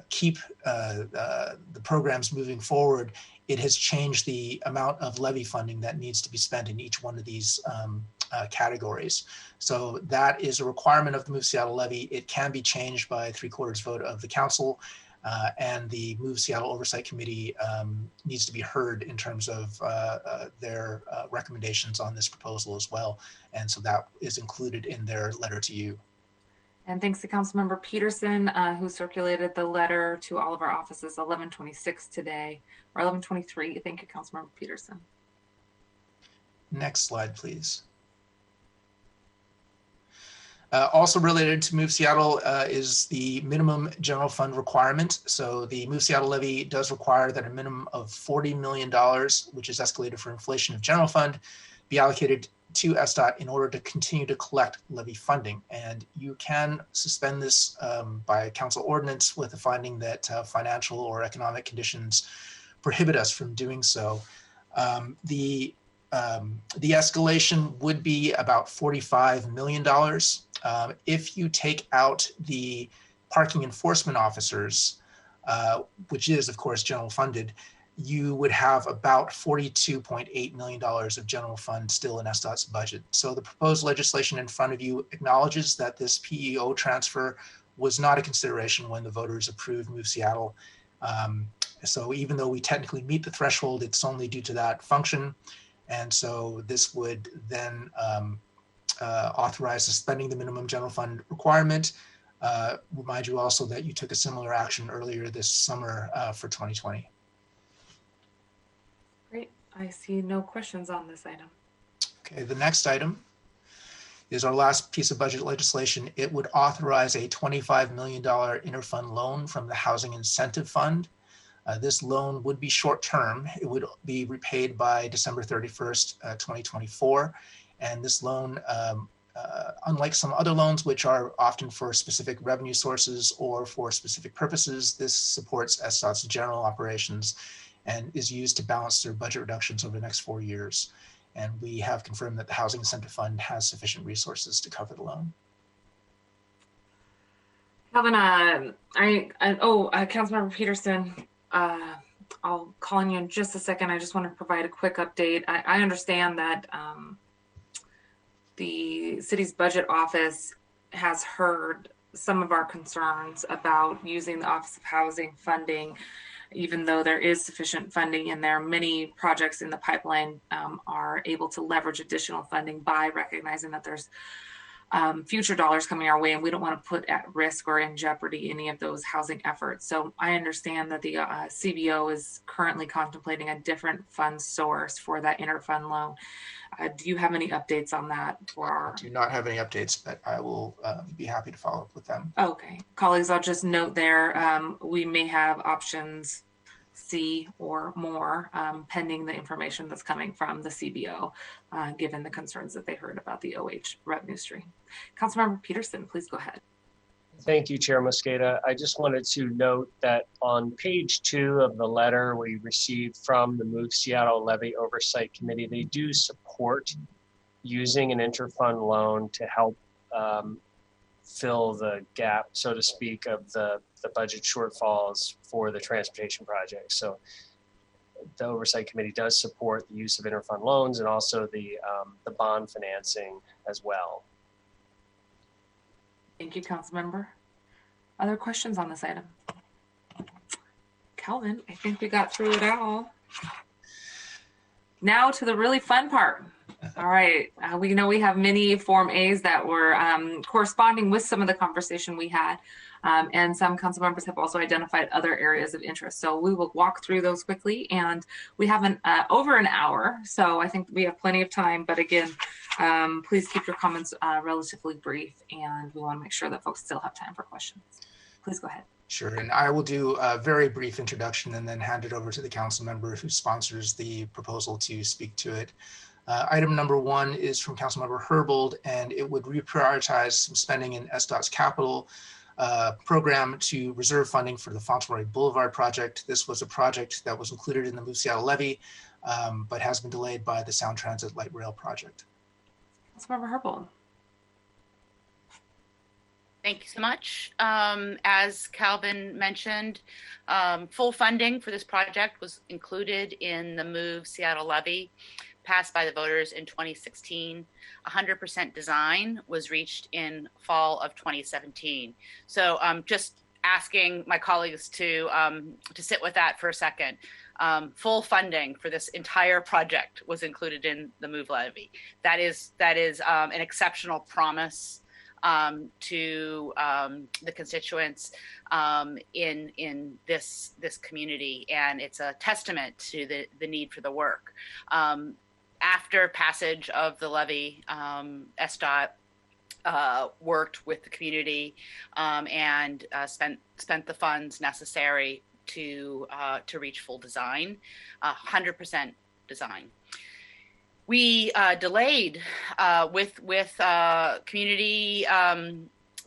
keep the programs moving forward, it has changed the amount of levy funding that needs to be spent in each one of these categories. So that is a requirement of the Move Seattle levy. It can be changed by 3/4 vote of the council, and the Move Seattle Oversight Committee needs to be heard in terms of their recommendations on this proposal as well. And so that is included in their letter to you. And thanks to Councilmember Peterson, who circulated the letter to all of our offices 11/26 today, or 11/23. Thank you, Councilmember Peterson. Next slide, please. Also related to Move Seattle is the minimum general fund requirement. So the Move Seattle levy does require that a minimum of $40 million, which is escalated for inflation of general fund, be allocated to SDOT in order to continue to collect levy funding. And you can suspend this by council ordinance with the finding that financial or economic conditions prohibit us from doing so. The escalation would be about $45 million. If you take out the parking enforcement officers, which is of course general funded, you would have about $42.8 million of general fund still in SDOT's budget. So the proposed legislation in front of you acknowledges that this PEO transfer was not a consideration when the voters approved Move Seattle. So even though we technically meet the threshold, it's only due to that function. And so this would then authorize suspending the minimum general fund requirement. Remind you also that you took a similar action earlier this summer for 2020. Great. I see no questions on this item. Okay, the next item is our last piece of budget legislation. It would authorize a $25 million interfund loan from the Housing Incentive Fund. This loan would be short-term. It would be repaid by December 31st, 2024. And this loan, unlike some other loans, which are often for specific revenue sources or for specific purposes, this supports SDOT's general operations and is used to balance their budget reductions over the next 4 years. And we have confirmed that the Housing Incentive Fund has sufficient resources to cover the loan. Calvin, Councilmember Peterson, I'll call on you in just a second. I just want to provide a quick update. I understand that the city's budget office has heard some of our concerns about using the Office of Housing funding, even though there is sufficient funding in there. Many projects in the pipeline are able to leverage additional funding by recognizing that there's future dollars coming our way, and we don't want to put at risk or in jeopardy any of those housing efforts. So I understand that the CBO is currently contemplating a different fund source for that interfund loan. Do you have any updates on that? I do not have any updates, but I will be happy to follow up with them. Okay, colleagues, I'll just note there, we may have options C or more pending the information that's coming from the CBO, given the concerns that they heard about the OH revenue stream. Councilmember Peterson, please go ahead. Thank you, Chair Mosqueda. I just wanted to note that on page 2 of the letter we received from the Move Seattle Levy Oversight Committee, they do support using an interfund loan to help fill the gap, so to speak, of the budget shortfalls for the transportation project. So the Oversight Committee does support the use of interfund loans and also the bond financing as well. Thank you, Councilmember. Other questions on this item? Calvin, I think we got through it all. Now to the really fun part. All right, we know we have many Form As that were corresponding with some of the conversation we had, and some council members have also identified other areas of interest. So we will walk through those quickly, and we have over an hour, so I think we have plenty of time. But again, please keep your comments relatively brief, and we want to make sure that folks still have time for questions. Please go ahead. Sure, and I will do a very brief introduction and then hand it over to the council member who sponsors the proposal to speak to it. Item number 1 is from Councilmember Herbold, and it would reprioritize some spending in SDOT's capital program to reserve funding for the Fauntleroy Boulevard project. This was a project that was included in the Move Seattle levy, but has been delayed by the Sound Transit Light Rail project. Councilmember Herbold. Thank you so much. As Calvin mentioned, full funding for this project was included in the Move Seattle levy passed by the voters in 2016. 100% design was reached in fall of 2017. So just asking my colleagues to sit with that for a second. Full funding for this entire project was included in the Move levy. That is an exceptional promise to the constituents in this community, and it's a testament to the need for the work. After passage of the levy, SDOT worked with the community and spent the funds necessary to reach full design, 100% design. We delayed with community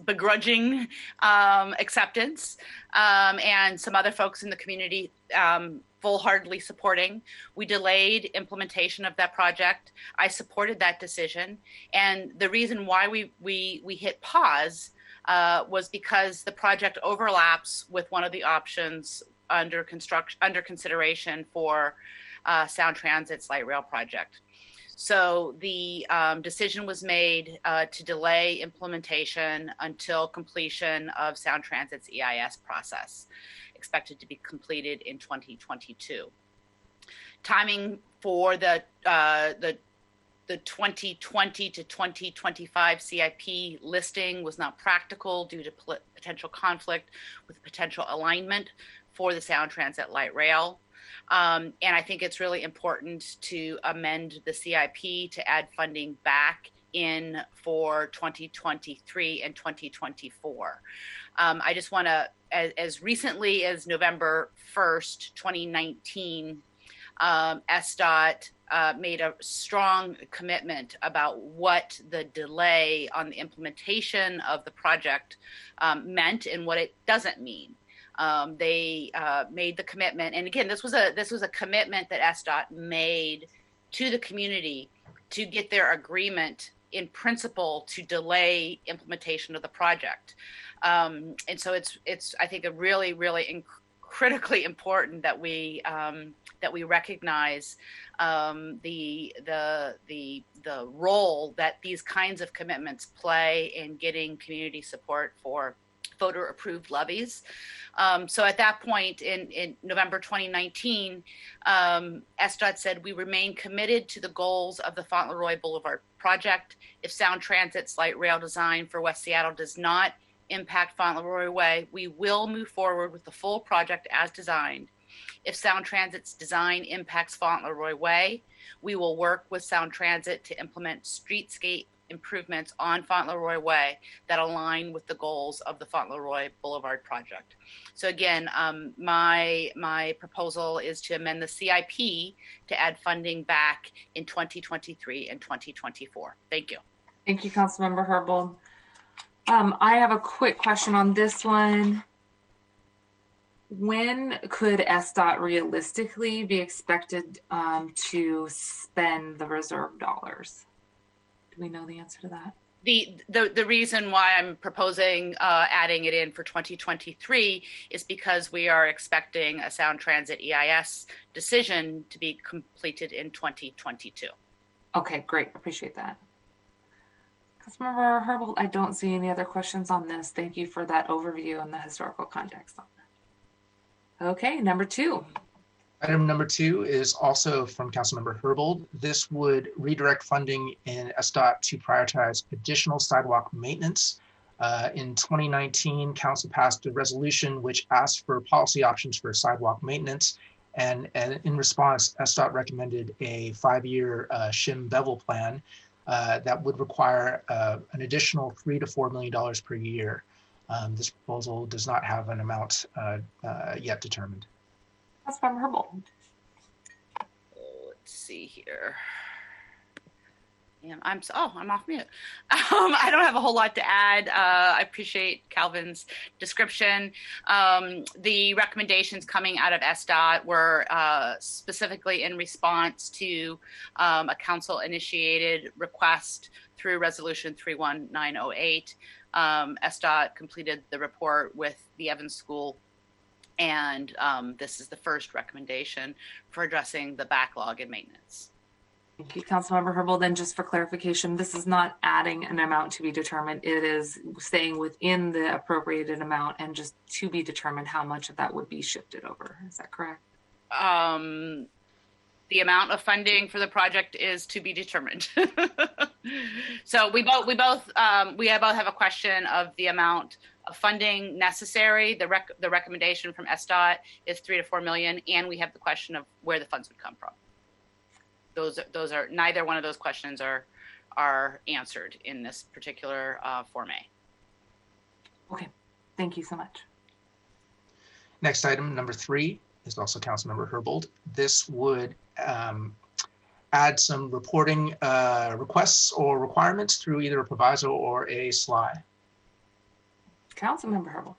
begrudging acceptance and some other folks in the community full-heartedly supporting. We delayed implementation of that project. I supported that decision, and the reason why we hit pause was because the project overlaps with one of the options under consideration for Sound Transit's light rail project. So the decision was made to delay implementation until completion of Sound Transit's EIS process, expected to be completed in 2022. Timing for the 2020 to 2025 CIP listing was not practical due to potential conflict with potential alignment for the Sound Transit light rail. And I think it's really important to amend the CIP to add funding back in for 2023 and 2024. I just want to, as recently as November 1st, 2019, SDOT made a strong commitment about what the delay on the implementation of the project meant and what it doesn't mean. They made the commitment, and again, this was a commitment that SDOT made to the community to get their agreement in principle to delay implementation of the project. And so it's I think a really critically important that we recognize the role that these kinds of commitments play in getting community support for voter approved levies. So at that point in November 2019, SDOT said we remain committed to the goals of the Fauntleroy Boulevard project. If Sound Transit's light rail design for West Seattle does not impact Fauntleroy Way, we will move forward with the full project as designed. If Sound Transit's design impacts Fauntleroy Way, we will work with Sound Transit to implement streetscape improvements on Fauntleroy Way that align with the goals of the Fauntleroy Boulevard project. So again, my proposal is to amend the CIP to add funding back in 2023 and 2024. Thank you. Thank you, Councilmember Herbold. I have a quick question on this one. When could SDOT realistically be expected to spend the reserve dollars? Do we know the answer to that? The reason why I'm proposing adding it in for 2023 is because we are expecting a Sound Transit EIS decision to be completed in 2022. Okay, great. Appreciate that. Councilmember Herbold, I don't see any other questions on this. Thank you for that overview and the historical context on that. Okay, number 2. Item number 2 is also from Councilmember Herbold. This would redirect funding in SDOT to prioritize additional sidewalk maintenance. In 2019, Council passed a resolution which asked for policy options for sidewalk maintenance. And in response, SDOT recommended a 5-year shim bevel plan that would require an additional $3 to $4 million per year. This proposal does not have an amount yet determined. That's from Herbold. Let's see here. Yeah, I'm off mute. I don't have a whole lot to add. I appreciate Calvin's description. The recommendations coming out of SDOT were specifically in response to a council-initiated request through Resolution 31908. SDOT completed the report with the Evans School, and this is the first recommendation for addressing the backlog in maintenance. Thank you, Councilmember Herbold. Then just for clarification, this is not adding an amount to be determined. It is staying within the appropriated amount and just to be determined how much of that would be shifted over. Is that correct? The amount of funding for the project is to be determined. So we both have a question of the amount of funding necessary. The recommendation from SDOT is $3 to $4 million, and we have the question of where the funds would come from. Those are neither one of those questions are answered in this particular Form A. Okay, thank you so much. Next item, number 3, is also Councilmember Herbold. This would add some reporting requests or requirements through either a proviso or a SLI. Councilmember Herbold.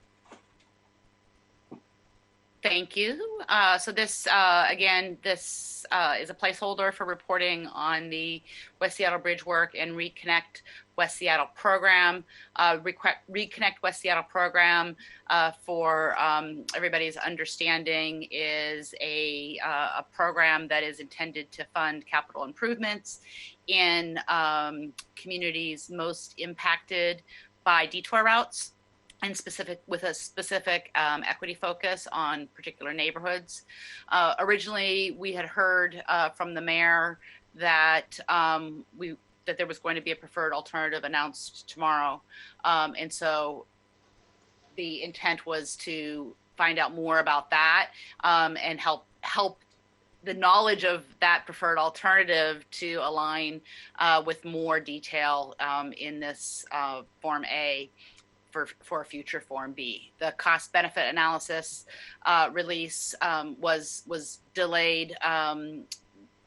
Thank you. So this, again, this is a placeholder for reporting on the West Seattle Bridge Work and Reconnect West Seattle program. Reconnect West Seattle program, for everybody's understanding, is a program that is intended to fund capital improvements in communities most impacted by detour routes, and with a specific equity focus on particular neighborhoods. Originally, we had heard from the mayor that that there was going to be a preferred alternative announced tomorrow, and so the intent was to find out more about that and help the knowledge of that preferred alternative to align with more detail in this Form A. For a future Form B. The cost benefit analysis release was delayed.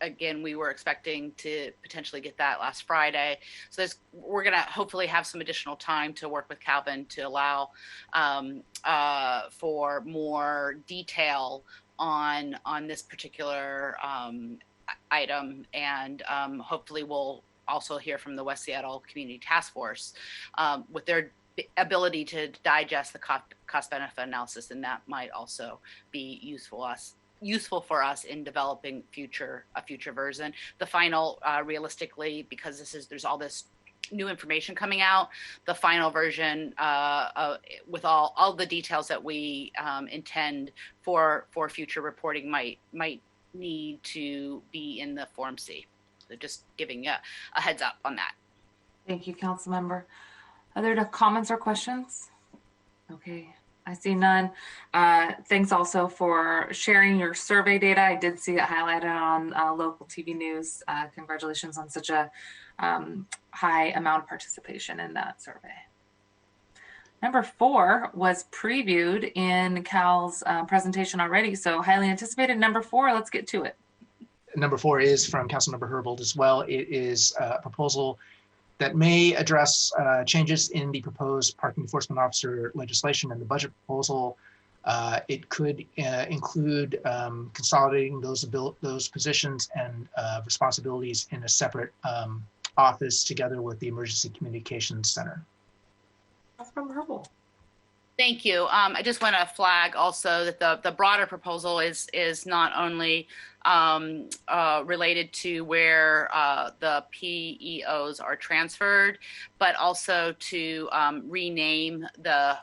Again, we were expecting to potentially get that last Friday. So we're going to hopefully have some additional time to work with Calvin to allow for more detail on this particular item, and hopefully we'll also hear from the West Seattle Community Task Force with their ability to digest the cost benefit analysis, and that might also be useful for us in developing a future version. The final, realistically, because there's all this new information coming out, the final version with all the details that we intend for future reporting might need to be in the Form C. So just giving you a heads up on that. Thank you, Councilmember. Other comments or questions? Okay, I see none. Thanks also for sharing your survey data. I did see it highlighted on local TV news. Congratulations on such a high amount of participation in that survey. Number 4 was previewed in Cal's presentation already, so highly anticipated. Number 4, let's get to it. Number 4 is from Councilmember Herbold as well. It is a proposal that may address changes in the proposed parking enforcement officer legislation and the budget proposal. It could include consolidating those positions and responsibilities in a separate office together with the Emergency Communications Center. Councilmember Herbold. Thank you. I just want to flag also that the broader proposal is not only related to where the PEOs are transferred, but also to rename the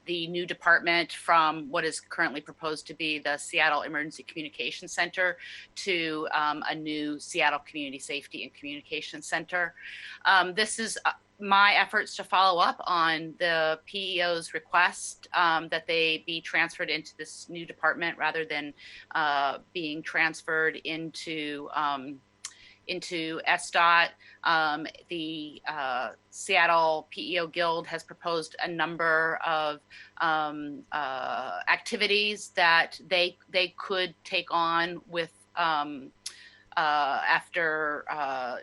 new department from what is currently proposed to be the Seattle Emergency Communications Center to a new Seattle Community Safety and Communications Center. This is my efforts to follow up on the PEO's request that they be transferred into this new department rather than being transferred into SDOT. The Seattle PEO Guild has proposed a number of activities that they could take on with after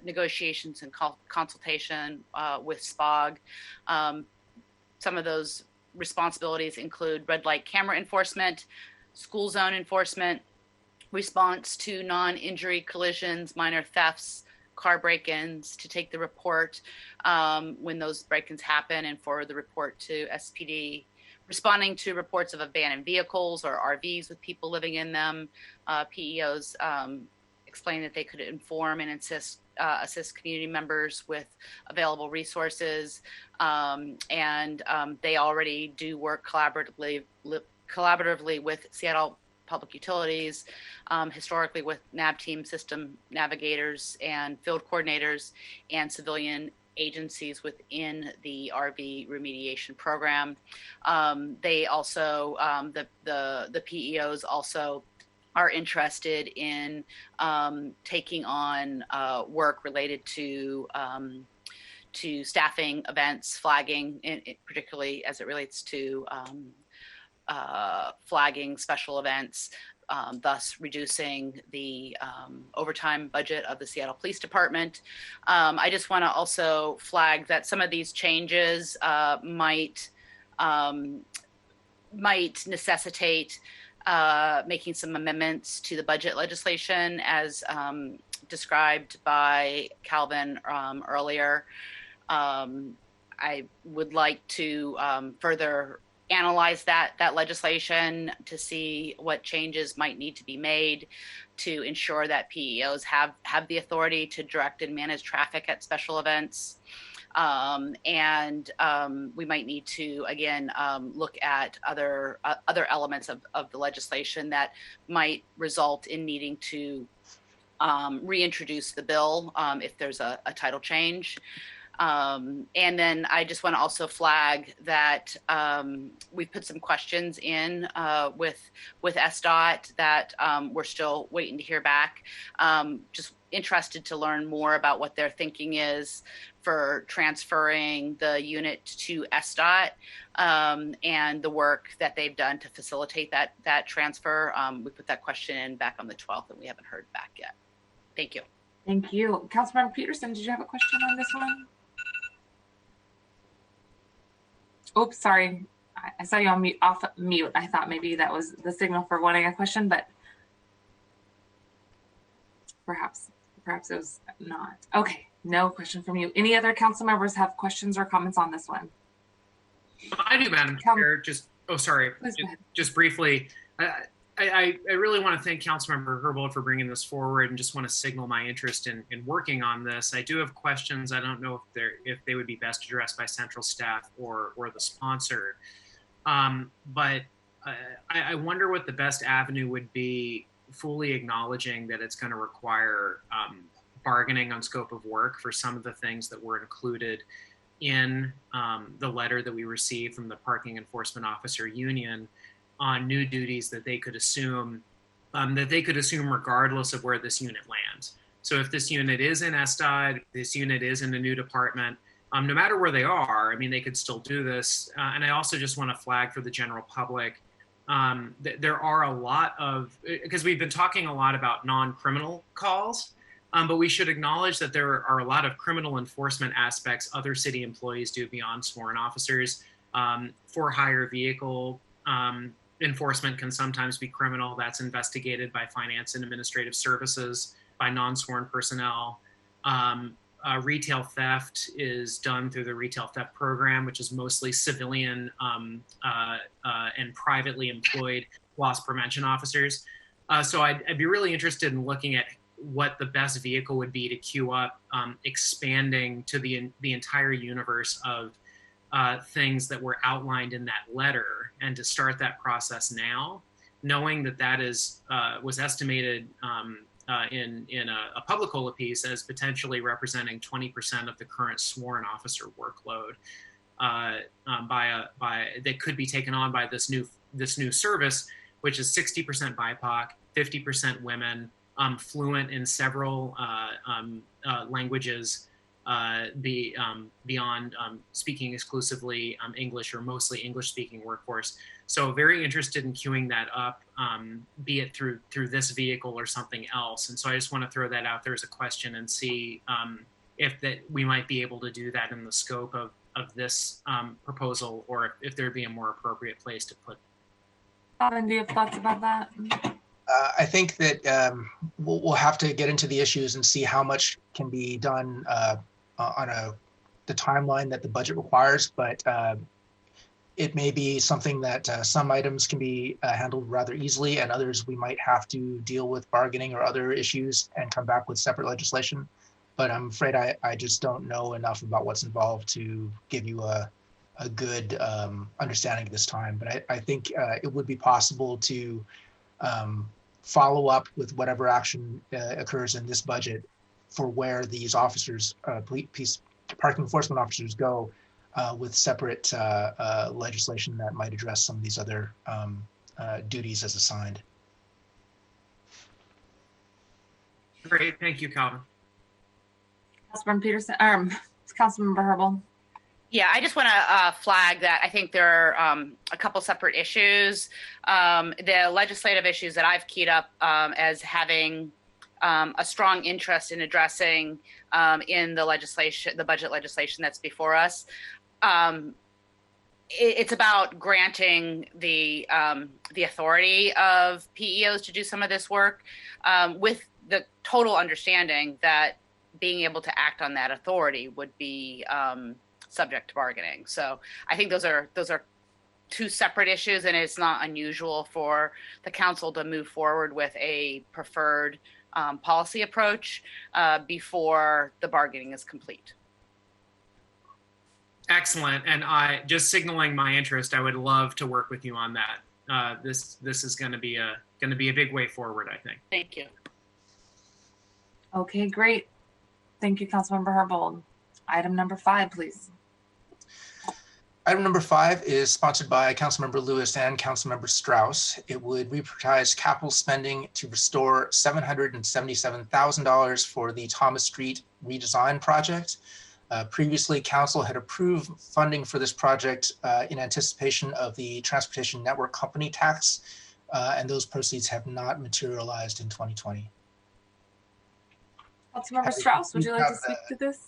negotiations and consultation with SPOG. Some of those responsibilities include red light camera enforcement, school zone enforcement, response to non-injury collisions, minor thefts, car break-ins, to take the report when those break-ins happen and forward the report to SPD, responding to reports of abandoned vehicles or RVs with people living in them. PEOs explain that they could inform and assist community members with available resources, and they already do work collaboratively with Seattle Public Utilities, historically with NAB team system navigators and field coordinators and civilian agencies within the RV remediation program. They also, the PEOs also are interested in taking on work related to staffing events, flagging, particularly as it relates to flagging special events, thus reducing the overtime budget of the Seattle Police Department. I just want to also flag that some of these changes might necessitate making some amendments to the budget legislation as described by Calvin earlier. I would like to further analyze that legislation to see what changes might need to be made to ensure that PEOs have the authority to direct and manage traffic at special events. And we might need to, again, look at other elements of the legislation that might result in needing to reintroduce the bill if there's a title change. And then I just want to also flag that we put some questions in with SDOT that we're still waiting to hear back. Just interested to learn more about what their thinking is for transferring the unit to SDOT and the work that they've done to facilitate that transfer. We put that question in back on the 12th and we haven't heard back yet. Thank you. Thank you. Councilmember Peterson, did you have a question on this one? Oops, sorry. I saw you on off mute. I thought maybe that was the signal for wanting a question, but perhaps it was not. Okay, no question from you. Any other council members have questions or comments on this one? I do, Madam Chair. Just briefly. I really want to thank Councilmember Herbold for bringing this forward and just want to signal my interest in working on this. I do have questions. I don't know if they would be best addressed by central staff or the sponsor. But I wonder what the best avenue would be, fully acknowledging that it's going to require bargaining on scope of work for some of the things that were included in the letter that we received from the Parking Enforcement Officer Union on new duties that they could assume regardless of where this unit lands. So if this unit is in SDOT, this unit is in a new department, no matter where they are, I mean, they could still do this. And I also just want to flag for the general public, there are a lot of, because we've been talking a lot about non-criminal calls, but we should acknowledge that there are a lot of criminal enforcement aspects other city employees do beyond sworn officers. For hire vehicle, enforcement can sometimes be criminal. That's investigated by finance and administrative services, by non-sworn personnel. Retail theft is done through the retail theft program, which is mostly civilian and privately employed loss prevention officers. So I'd be really interested in looking at what the best vehicle would be to queue up, expanding to the entire universe of things that were outlined in that letter, and to start that process now, knowing that is was estimated in a Publicola piece as potentially representing 20% of the current sworn officer workload that could be taken on by this new service, which is 60% BIPOC, 50% women, fluent in several languages, beyond speaking exclusively English or mostly English-speaking workforce. So very interested in queuing that up, be it through this vehicle or something else. And so I just want to throw that out there as a question and see if that we might be able to do that in the scope of this proposal, or if there'd be a more appropriate place to put. Robin, do you have thoughts about that? I think that we'll have to get into the issues and see how much can be done on the timeline that the budget requires, but it may be something that some items can be handled rather easily, and others we might have to deal with bargaining or other issues and come back with separate legislation. But I'm afraid I just don't know enough about what's involved to give you a good understanding at this time. But I think it would be possible to follow up with whatever action occurs in this budget for where these officers, parking enforcement officers, go with separate legislation that might address some of these other duties as assigned. Great, thank you, Calvin. Councilmember Peterson, Councilmember Herbold. Yeah, I just want to flag that I think there are a couple separate issues. The legislative issues that I've keyed up as having a strong interest in addressing in the legislation, the budget legislation that's before us. It's about granting the authority of PEOs to do some of this work with the total understanding that being able to act on that authority would be subject to bargaining. So I think those are two separate issues, and it's not unusual for the council to move forward with a preferred policy approach before the bargaining is complete. Excellent, and I just signaling my interest. I would love to work with you on that. This is going to be a big way forward, I think. Thank you. Okay, great. Thank you, Councilmember Herbold. Item number 5, please. Item number 5 is sponsored by Councilmember Lewis and Councilmember Strauss. It would reprioritize capital spending to restore $777,000 for the Thomas Street redesign project. Previously, Council had approved funding for this project in anticipation of the Transportation Network Company tax, and those proceeds have not materialized in 2020. Councilmember Strauss, would you like to speak to this?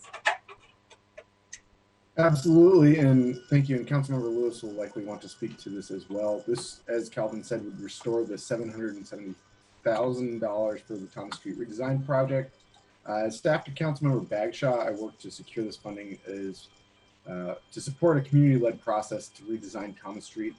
Absolutely, and thank you. And Councilmember Lewis will likely want to speak to this as well. This, as Calvin said, would restore the $770,000 for the Thomas Street redesign project. As staff to Councilmember Bagshaw, I worked to secure this funding is to support a community-led process to redesign Thomas Street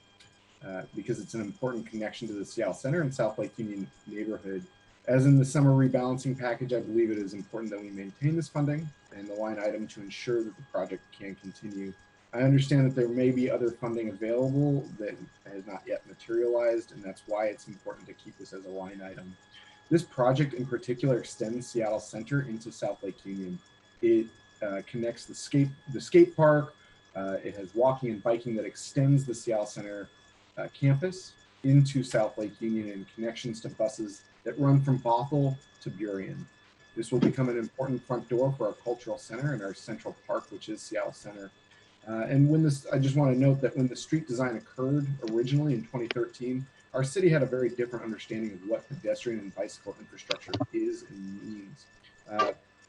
because it's an important connection to the Seattle Center and South Lake Union neighborhood. As in the summer rebalancing package, I believe it is important that we maintain this funding and the line item to ensure that the project can continue. I understand that there may be other funding available that has not yet materialized, and that's why it's important to keep this as a line item. This project in particular extends Seattle Center into South Lake Union. It connects the skate park. It has walking and biking that extends the Seattle Center campus into South Lake Union and connections to buses that run from Bothell to Burien. This will become an important front door for our cultural center and our central park, which is Seattle Center. And when this, I just want to note that when the street design occurred originally in 2013, our city had a very different understanding of what pedestrian and bicycle infrastructure is and means.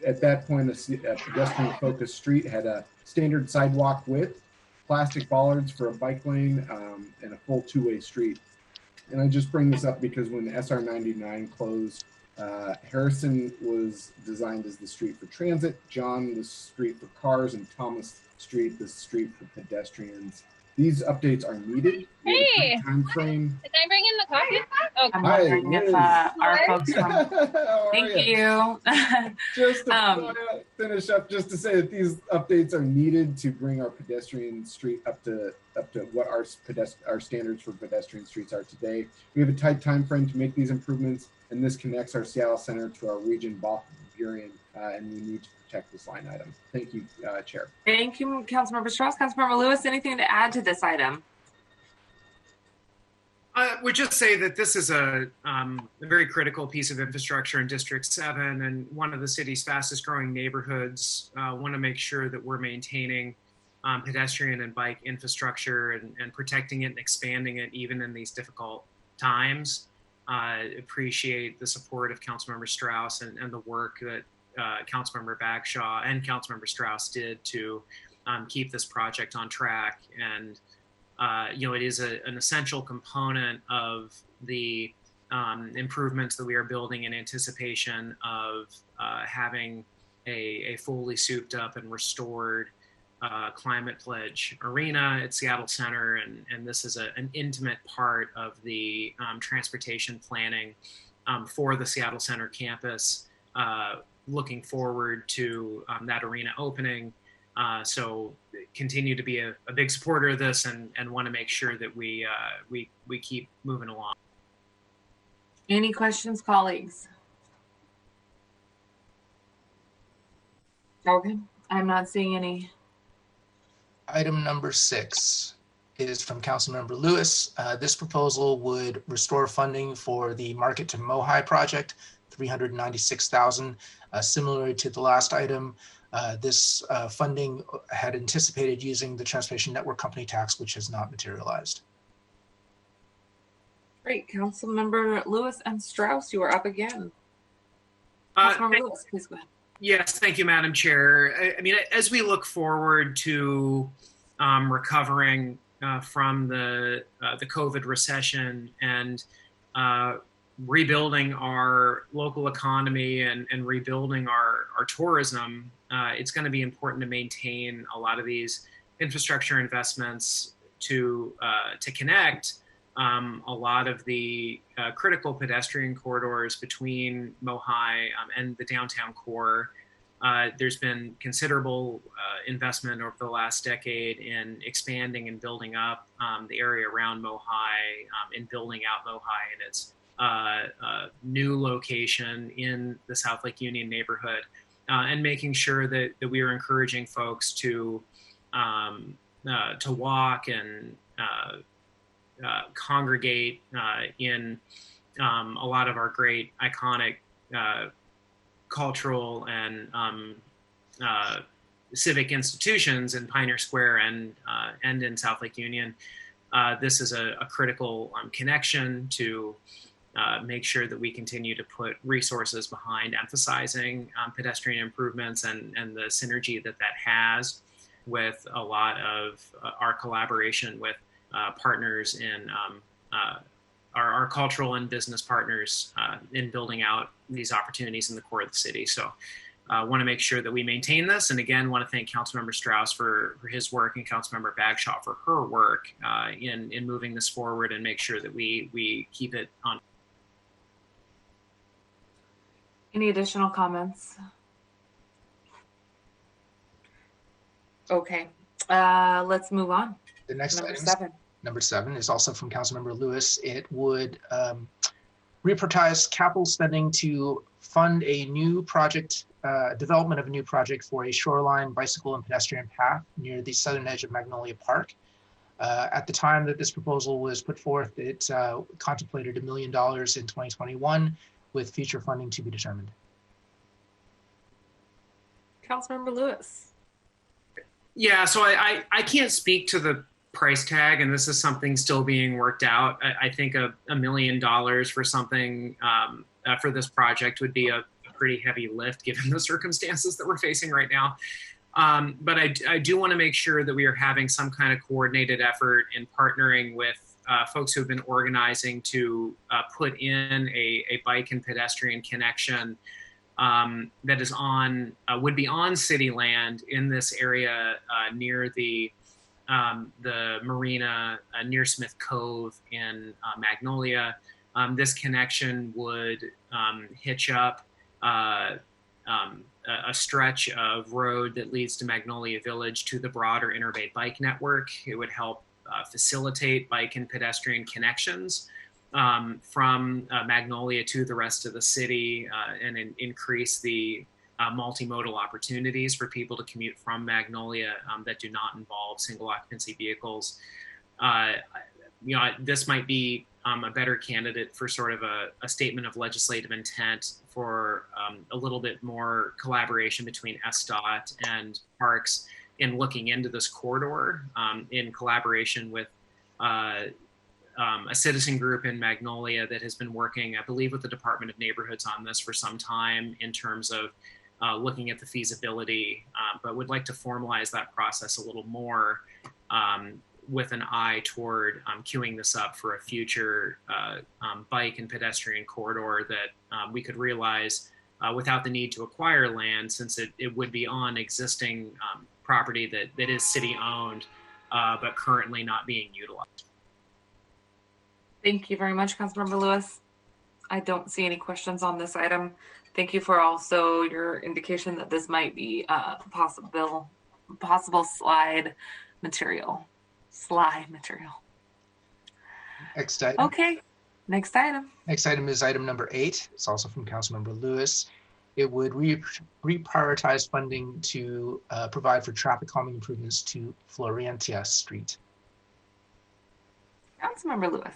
At that point, a pedestrian-focused street had a standard sidewalk width, plastic bollards for a bike lane, and a full two-way street. And I just bring this up because when SR 99 closed, Harrison was designed as the street for transit, John the street for cars, and Thomas Street the street for pedestrians. These updates are needed. Hey, time frame. Did I bring in the coffee? Oh, I'm wondering if our folks from. Thank you. Just to finish up, just to say that these updates are needed to bring our pedestrian street up to what our standards for pedestrian streets are today. We have a tight time frame to make these improvements, and this connects our Seattle Center to our region, Bothell, Burien, and we need to protect this line item. Thank you, Chair. Thank you, Councilmember Strauss. Councilmember Lewis, anything to add to this item? I would just say that this is a very critical piece of infrastructure in District 7 and one of the city's fastest growing neighborhoods. Want to make sure that we're maintaining pedestrian and bike infrastructure and protecting it and expanding it even in these difficult times. Appreciate the support of Councilmember Strauss and the work that Councilmember Bagshaw and Councilmember Strauss did to keep this project on track. And it is an essential component of the improvements that we are building in anticipation of having a fully souped up and restored Climate Pledge arena at Seattle Center. And this is an intimate part of the transportation planning for the Seattle Center campus. Looking forward to that arena opening. So continue to be a big supporter of this and want to make sure that we keep moving along. Any questions, colleagues? Okay, I'm not seeing any. Item number 6 is from Councilmember Lewis. This proposal would restore funding for the Market to Mohi project, $396,000. Similar to the last item, this funding had anticipated using the Transportation Network Company tax, which has not materialized. Great. Councilmember Lewis and Strauss, you are up again. Councilmember Lewis, please go ahead. Yes, thank you, Madam Chair. I mean, as we look forward to recovering from the COVID recession and rebuilding our local economy and rebuilding our tourism, it's going to be important to maintain a lot of these infrastructure investments to connect a lot of the critical pedestrian corridors between Mohi and the downtown core. There's been considerable investment over the last decade in expanding and building up the area around Mohi and building out Mohi and its new location in the South Lake Union neighborhood, and making sure that we are encouraging folks to walk and congregate in a lot of our great iconic cultural and civic institutions in Pioneer Square and in South Lake Union. This is a critical connection to make sure that we continue to put resources behind emphasizing pedestrian improvements and the synergy that has with a lot of our collaboration with partners in our cultural and business partners in building out these opportunities in the core of the city. So want to make sure that we maintain this. And again, want to thank Councilmember Strauss for his work and Councilmember Bagshaw for her work in moving this forward and make sure that we keep it on. Any additional comments? Okay, let's move on. The next Number item, 7. Number 7, is also from Councilmember Lewis. It would reprioritize capital spending to fund a new project, development of a new project for a shoreline bicycle and pedestrian path near the southern edge of Magnolia Park. At the time that this proposal was put forth, it contemplated $1 million in 2021 with future funding to be determined. Councilmember Lewis. Yeah, so I can't speak to the price tag, and this is something still being worked out. I think $1 million for something for this project would be a pretty heavy lift given the circumstances that we're facing right now. But I do want to make sure that we are having some kind of coordinated effort in partnering with folks who have been organizing to put in a bike and pedestrian connection that is would be on city land in this area near the marina near Smith Cove in Magnolia. This connection would hitch up a stretch of road that leads to Magnolia Village to the broader Interbay Bike Network. It would help facilitate bike and pedestrian connections from Magnolia to the rest of the city and increase the multimodal opportunities for people to commute from Magnolia that do not involve single occupancy vehicles. This might be a better candidate for sort of a statement of legislative intent for a little bit more collaboration between SDOT and Parks in looking into this corridor in collaboration with a citizen group in Magnolia that has been working, I believe, with the Department of Neighborhoods on this for some time in terms of looking at the feasibility, but would like to formalize that process a little more with an eye toward queuing this up for a future bike and pedestrian corridor that we could realize without the need to acquire land, since it would be on existing property that is city owned, but currently not being utilized. Thank you very much, Councilmember Lewis. I don't see any questions on this item. Thank you for also your indication that this might be a possible slide material. Next item. Okay, next item. Next item is item number 8. It's also from Councilmember Lewis. It would reprioritize funding to provide for traffic calming improvements to Florentia Street. Councilmember Lewis.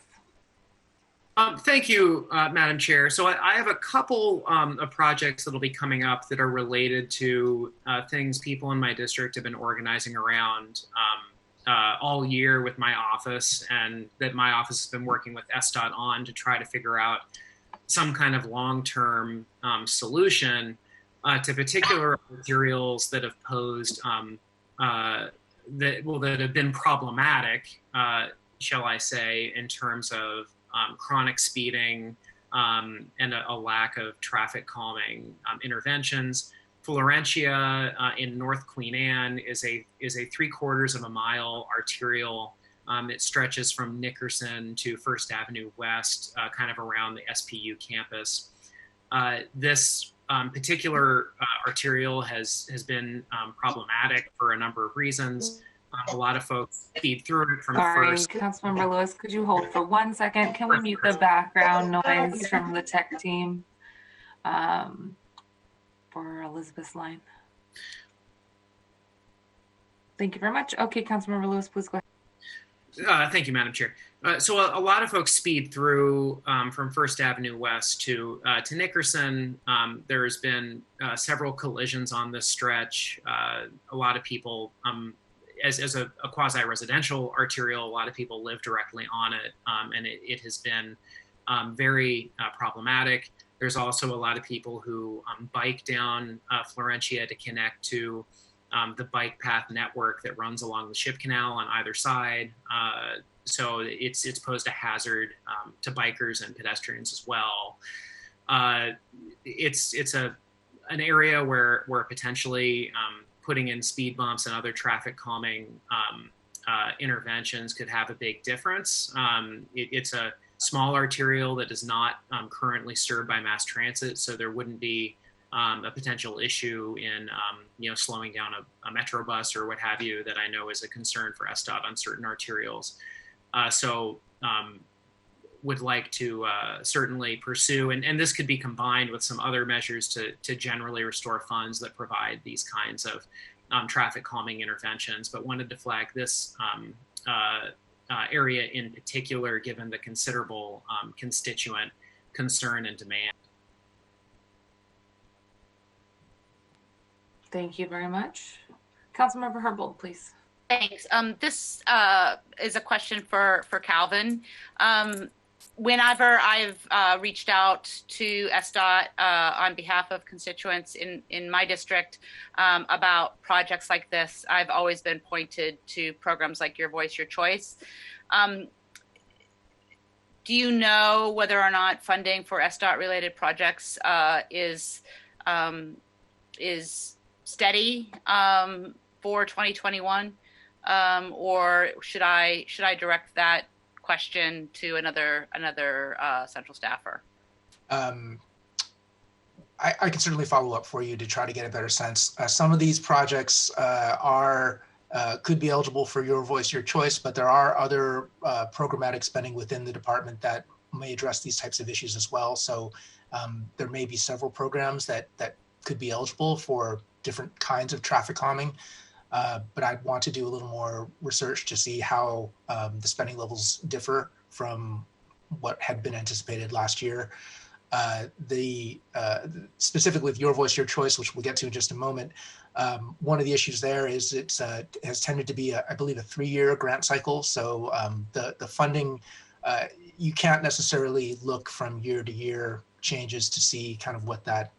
Thank you, Madam Chair. So I have a couple of projects that will be coming up that are related to things people in my district have been organizing around all year with my office, and that my office has been working with SDOT on to try to figure out some kind of long-term solution to particular materials that have posed that have been problematic, shall I say, in terms of chronic speeding and a lack of traffic calming interventions. Florentia in North Queen Anne is a 3/4 of a mile arterial. It stretches from Nickerson to First Avenue West, kind of around the SPU campus. This particular arterial has been problematic for a number of reasons. A lot of folks feed through it from first. Councilmember Lewis, could you hold for 1 second? Can we mute the background noise from the tech team for Elizabeth's line? Thank you very much. Okay, Councilmember Lewis, please go ahead. Thank you, Madam Chair. So a lot of folks speed through from First Avenue West to Nickerson. There's been several collisions on this stretch. A lot of people, as a quasi-residential arterial, a lot of people live directly on it, and it has been very problematic. There's also a lot of people who bike down Florentia to connect to the bike path network that runs along the Ship Canal on either side. So it's posed a hazard to bikers and pedestrians as well. It's an area where potentially putting in speed bumps and other traffic calming interventions could have a big difference. It's a small arterial that is not currently served by mass transit, so there wouldn't be a potential issue in slowing down a metro bus or what have you that I know is a concern for SDOT on certain arterials. So would like to certainly pursue, and this could be combined with some other measures to generally restore funds that provide these kinds of traffic calming interventions, but wanted to flag this area in particular, given the considerable constituent concern and demand. Thank you very much. Councilmember Herbold, please. Thanks. This is a question for Calvin. Whenever I've reached out to SDOT on behalf of constituents in my district about projects like this, I've always been pointed to programs like Your Voice, Your Choice. Do you know whether or not funding for SDOT related projects is steady for 2021, or should I direct that question to another central staffer? I can certainly follow up for you to try to get a better sense. Some of these projects could be eligible for Your Voice, Your Choice, but there are other programmatic spending within the department that may address these types of issues as well. So there may be several programs that could be eligible for different kinds of traffic calming. But I'd want to do a little more research to see how the spending levels differ from what had been anticipated last year. Specifically with Your Voice, Your Choice, which we'll get to in just a moment, one of the issues there is it has tended to be, I believe, a 3-year grant cycle. So the funding, you can't necessarily look from year to year changes to see kind of what that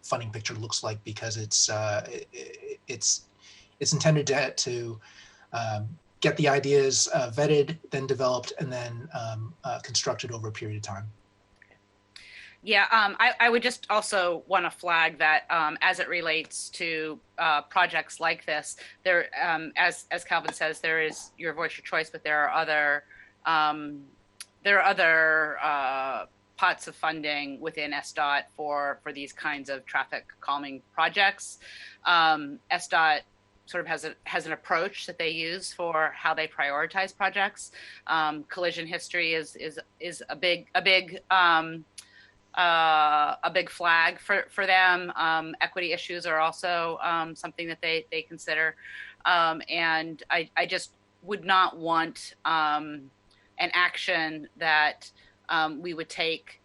funding picture looks like, because it's intended to get the ideas vetted, then developed, and then constructed over a period of time. Yeah, I would just also want to flag that as it relates to projects like this, there, as Calvin says, there is Your Voice, Your Choice, but there are other pots of funding within SDOT for these kinds of traffic calming projects. SDOT sort of has an approach that they use for how they prioritize projects. Collision history is a big flag for them. Equity issues are also something that they consider. And I just would not want an action that we would take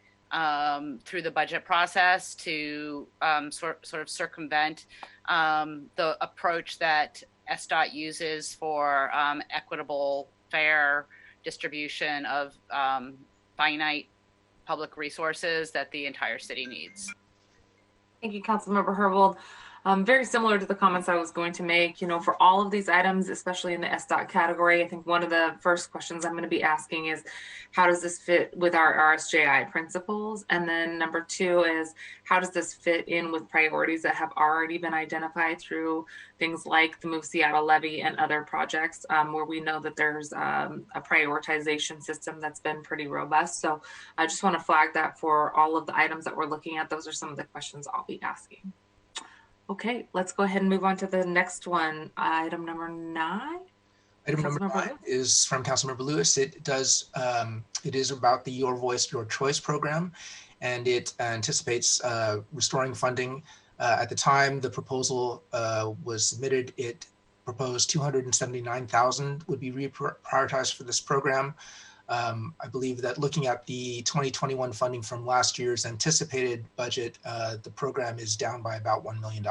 through the budget process to sort of circumvent the approach that SDOT uses for equitable, fair distribution of finite public resources that the entire city needs. Thank you, Councilmember Herbold. Very similar to the comments I was going to make, for all of these items, especially in the SDOT category, I think one of the first questions I'm going to be asking is, how does this fit with our RSJI principles? And then number 2 is, how does this fit in with priorities that have already been identified through things like the Move Seattle levy and other projects where we know that there's a prioritization system that's been pretty robust. So I just want to flag that for all of the items that we're looking at. Those are some of the questions I'll be asking. Okay, let's go ahead and move on to the next one. Item number 9. Item number 9 is from Councilmember Lewis. It is about the Your Voice, Your Choice program, and it anticipates restoring funding. At the time the proposal was submitted, it proposed $279,000 would be reprioritized for this program. I believe that looking at the 2021 funding from last year's anticipated budget, the program is down by about $1 million.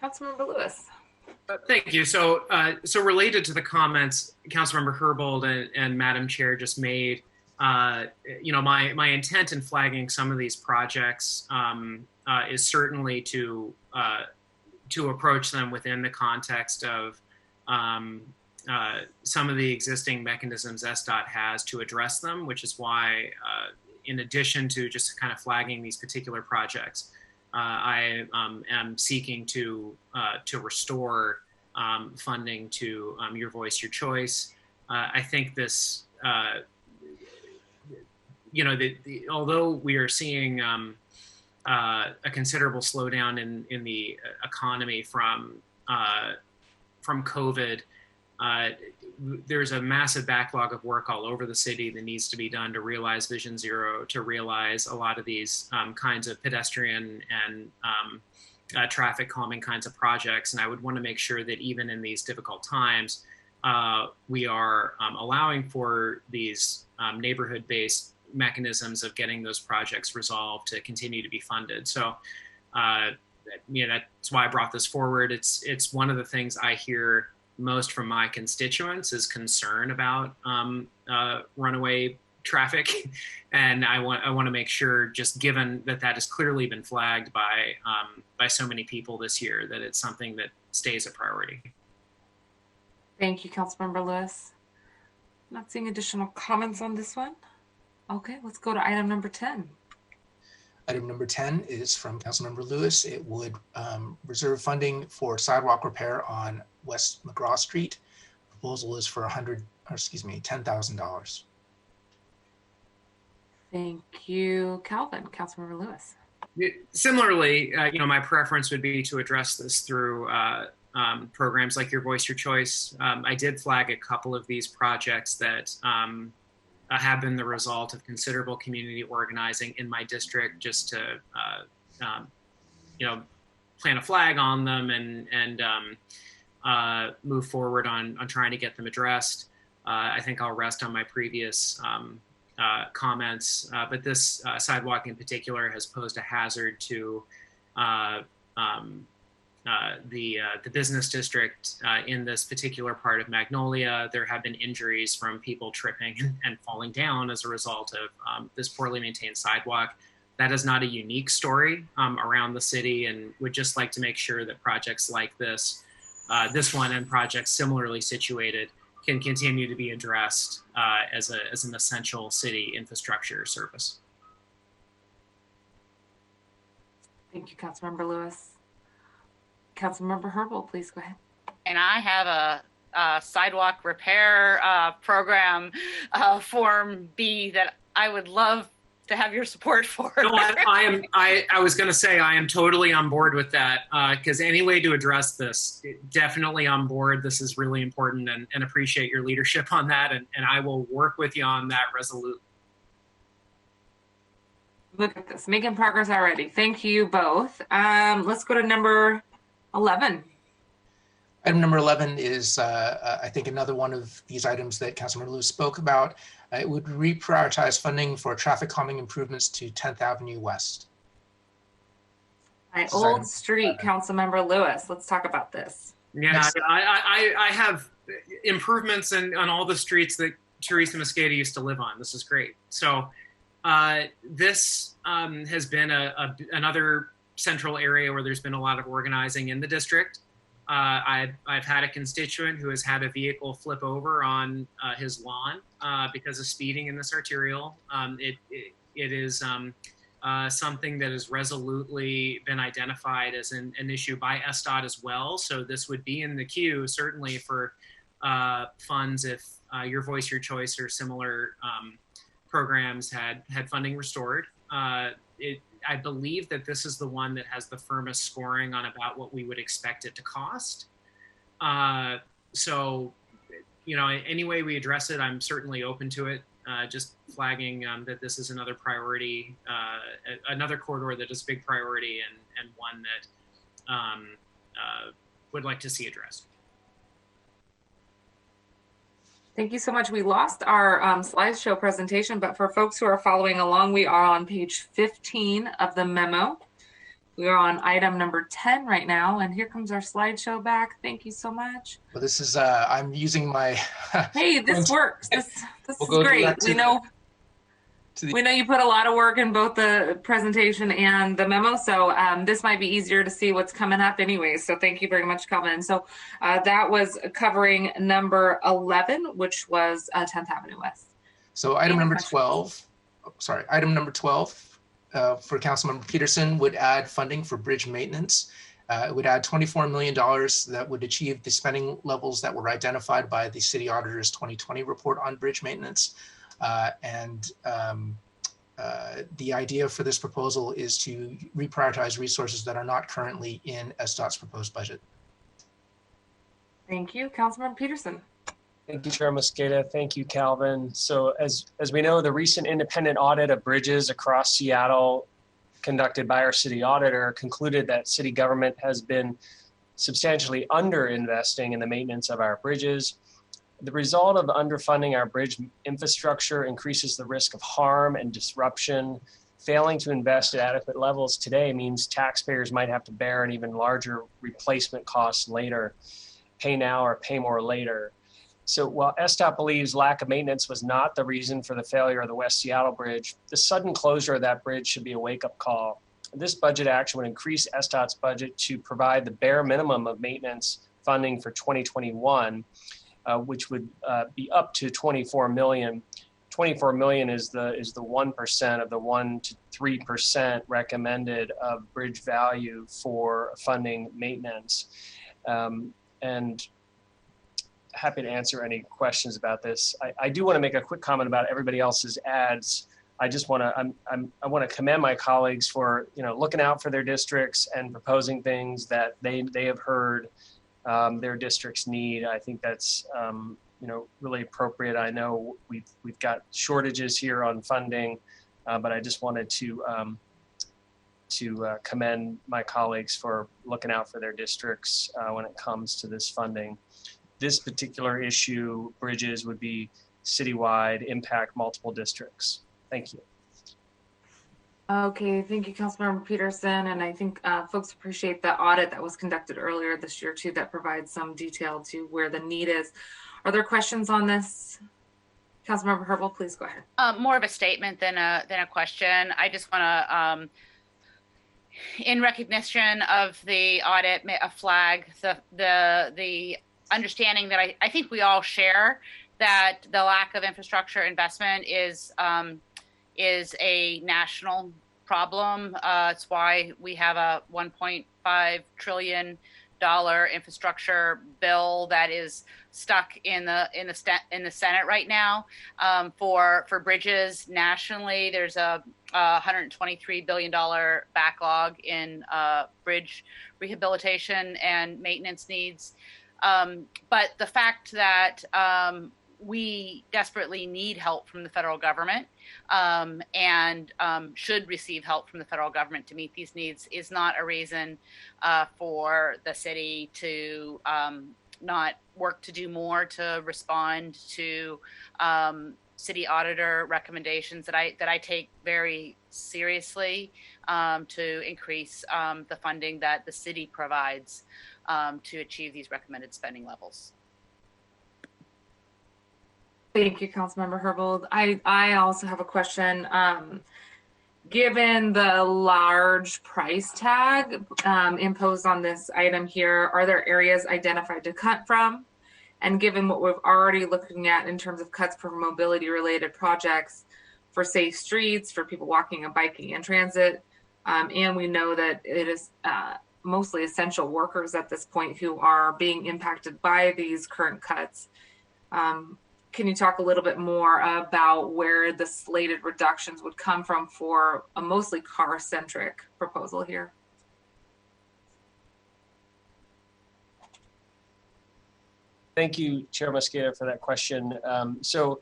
Councilmember Lewis. Thank you. So related to the comments Councilmember Herbold and Madam Chair just made, my intent in flagging some of these projects is certainly to approach them within the context of some of the existing mechanisms SDOT has to address them, which is why, in addition to just kind of flagging these particular projects, I am seeking to restore funding to Your Voice, Your Choice. I think this, although we are seeing a considerable slowdown in the economy from COVID, there's a massive backlog of work all over the city that needs to be done to realize Vision Zero, to realize a lot of these kinds of pedestrian and traffic calming kinds of projects. And I would want to make sure that even in these difficult times, we are allowing for these neighborhood-based mechanisms of getting those projects resolved to continue to be funded. So, that's why I brought this forward. It's one of the things I hear most from my constituents is concern about runaway traffic, and I want to make sure, just given that has clearly been flagged by so many people this year, that it's something that stays a priority. Thank you, Councilmember Lewis. Not seeing additional comments on this one. Okay, let's go to item number 10. Item number 10 is from Councilmember Lewis. It would reserve funding for sidewalk repair on West McGraw Street. Proposal is for $10,000. Thank you, Calvin. Councilmember Lewis. Similarly, my preference would be to address this through programs like Your Voice, Your Choice. I did flag a couple of these projects that have been the result of considerable community organizing in my district, just to plant a flag on them and move forward on trying to get them addressed. I think I'll rest on my previous comments, but this sidewalk in particular has posed a hazard to the business district in this particular part of Magnolia. There have been injuries from people tripping and falling down as a result of this poorly maintained sidewalk. That is not a unique story around the city, and would just like to make sure that projects like this one and projects similarly situated can continue to be addressed as an essential city infrastructure service. Thank you, Councilmember Lewis. Councilmember Herbold, please go ahead. And I have a sidewalk repair program, Form B, that I would love to have your support for. No, I was going to say I am totally on board with that, because any way to address this, definitely on board. This is really important, and appreciate your leadership on that, and I will work with you on that resolutely. Look at this, making progress already. Thank you both. Let's go to number 11. Item number 11 is, I think, another one of these items that Councilmember Lewis spoke about. It would reprioritize funding for traffic calming improvements to 10th Avenue West. My old street, Councilmember Lewis. Let's talk about this. Yeah, I have improvements on all the streets that Teresa Mosqueda used to live on. This is great. So this has been another central area where there's been a lot of organizing in the district. I've had a constituent who has had a vehicle flip over on his lawn because of speeding in this arterial. It is something that has resolutely been identified as an issue by SDOT as well. So this would be in the queue, certainly, for funds if Your Voice, Your Choice or similar programs had funding restored. I believe that this is the one that has the firmest scoring on about what we would expect it to cost. So, any way we address it, I'm certainly open to it. Just flagging that this is another priority, another corridor that is a big priority and one that would like to see addressed. Thank you so much. We lost our slideshow presentation, but for folks who are following along, we are on page 15 of the memo. We are on item number 10 right now, and here comes our slideshow back. Thank you so much. Well, this is, I'm using my... Hey, this works. This is great. We know you put a lot of work in both the presentation and the memo, so this might be easier to see what's coming up anyway. So thank you very much, Calvin. So that was covering number 11, which was 10th Avenue West. So item number 12 for Councilmember Peterson would add funding for bridge maintenance. It would add $24 million that would achieve the spending levels that were identified by the City Auditor's 2020 report on bridge maintenance. The idea for this proposal is to reprioritize resources that are not currently in SDOT's proposed budget. Thank you. Councilmember Peterson. Thank you, Chair Mosqueda. Thank you, Calvin. So as we know, the recent independent audit of bridges across Seattle conducted by our city auditor concluded that city government has been substantially underinvesting in the maintenance of our bridges. The result of underfunding our bridge infrastructure increases the risk of harm and disruption. Failing to invest at adequate levels today means taxpayers might have to bear an even larger replacement cost later. Pay now or pay more later. So while SDOT believes lack of maintenance was not the reason for the failure of the West Seattle Bridge, the sudden closure of that bridge should be a wake-up call. This budget action would increase SDOT's budget to provide the bare minimum of maintenance funding for 2021, which would be up to $24 million. $24 million is the 1% of the 1 to 3% recommended of bridge value for funding maintenance. And happy to answer any questions about this. I do want to make a quick comment about everybody else's ads. I just want to I want to commend my colleagues for looking out for their districts and proposing things that they have heard their districts need. I think that's really appropriate. I know we've got shortages here on funding, but I just wanted to commend my colleagues for looking out for their districts when it comes to this funding. this particular issue, bridges, would be citywide, impact multiple districts. Thank you. Okay, thank you, Councilmember Peterson. And I think folks appreciate the audit that was conducted earlier this year too, that provides some detail to where the need is. Are there questions on this? Councilmember Herbold, please go ahead. More of a statement than a question. I just want to, in recognition of the audit, a flag the understanding that I think we all share, that the lack of infrastructure investment is a national problem. It's why we have a $1.5 trillion infrastructure bill that is stuck in the Senate right now. For bridges nationally, there's a $123 billion backlog in bridge rehabilitation and maintenance needs. But the fact that we desperately need help from the federal government and should receive help from the federal government to meet these needs is not a reason for the city to not work to do more to respond to city auditor recommendations that I take very seriously to increase the funding that the city provides to achieve these recommended spending levels. Thank you, Councilmember Herbold. I also have a question. Given the large price tag imposed on this item here, are there areas identified to cut from? And given what we're already looking at in terms of cuts for mobility related projects for safe streets, for people walking and biking and transit, and we know that it is mostly essential workers at this point who are being impacted by these current cuts. Can you talk a little bit more about where the slated reductions would come from for a mostly car-centric proposal here? Thank you, Chair Mosqueda, for that question. So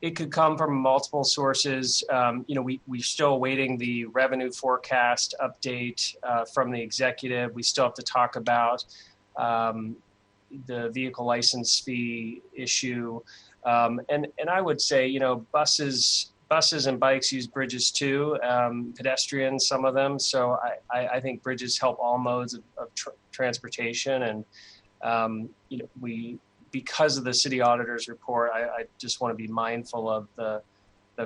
it could come from multiple sources. We're still awaiting the revenue forecast update from the executive. We still have to talk about the vehicle license fee issue. And I would say, buses and bikes use bridges too, pedestrians, some of them. So I think bridges help all modes of transportation. And, because of the city auditor's report, I just want to be mindful of the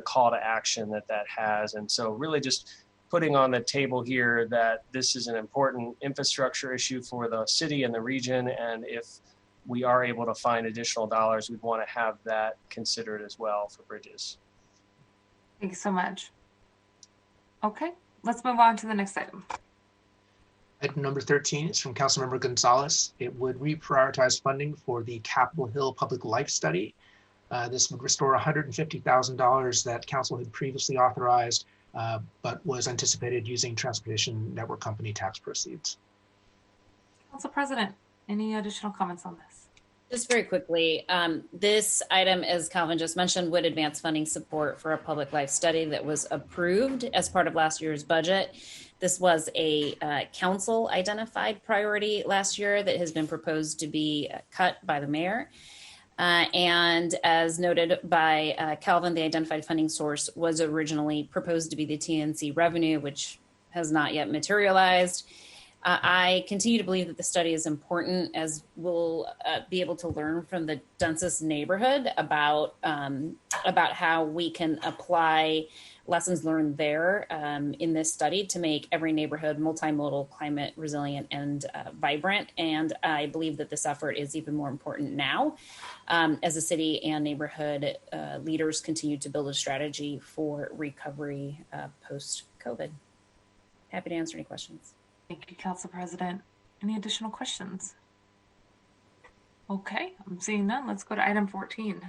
call to action that has. And so really just putting on the table here that this is an important infrastructure issue for the city and the region. And if we are able to find additional dollars, we'd want to have that considered as well for bridges. Thank you so much. Okay, let's move on to the next item. Item number 13 is from Councilmember Gonzalez. It would reprioritize funding for the Capitol Hill Public Life Study. This would restore $150,000 that Council had previously authorized, but was anticipated using Transportation Network Company tax proceeds. Council President, any additional comments on this? Just very quickly, this item, as Calvin just mentioned, would advance funding support for a public life study that was approved as part of last year's budget. This was a council identified priority last year that has been proposed to be cut by the mayor. And as noted by Calvin, the identified funding source was originally proposed to be the TNC revenue, which has not yet materialized. I continue to believe that the study is important, as we'll be able to learn from the densest neighborhood about how we can apply lessons learned there in this study to make every neighborhood multimodal, climate resilient, and vibrant. And I believe that this effort is even more important now as the city and neighborhood leaders continue to build a strategy for recovery post-COVID. Happy to answer any questions. Thank you, Council President. Any additional questions? Okay, I'm seeing none. Let's go to item 14.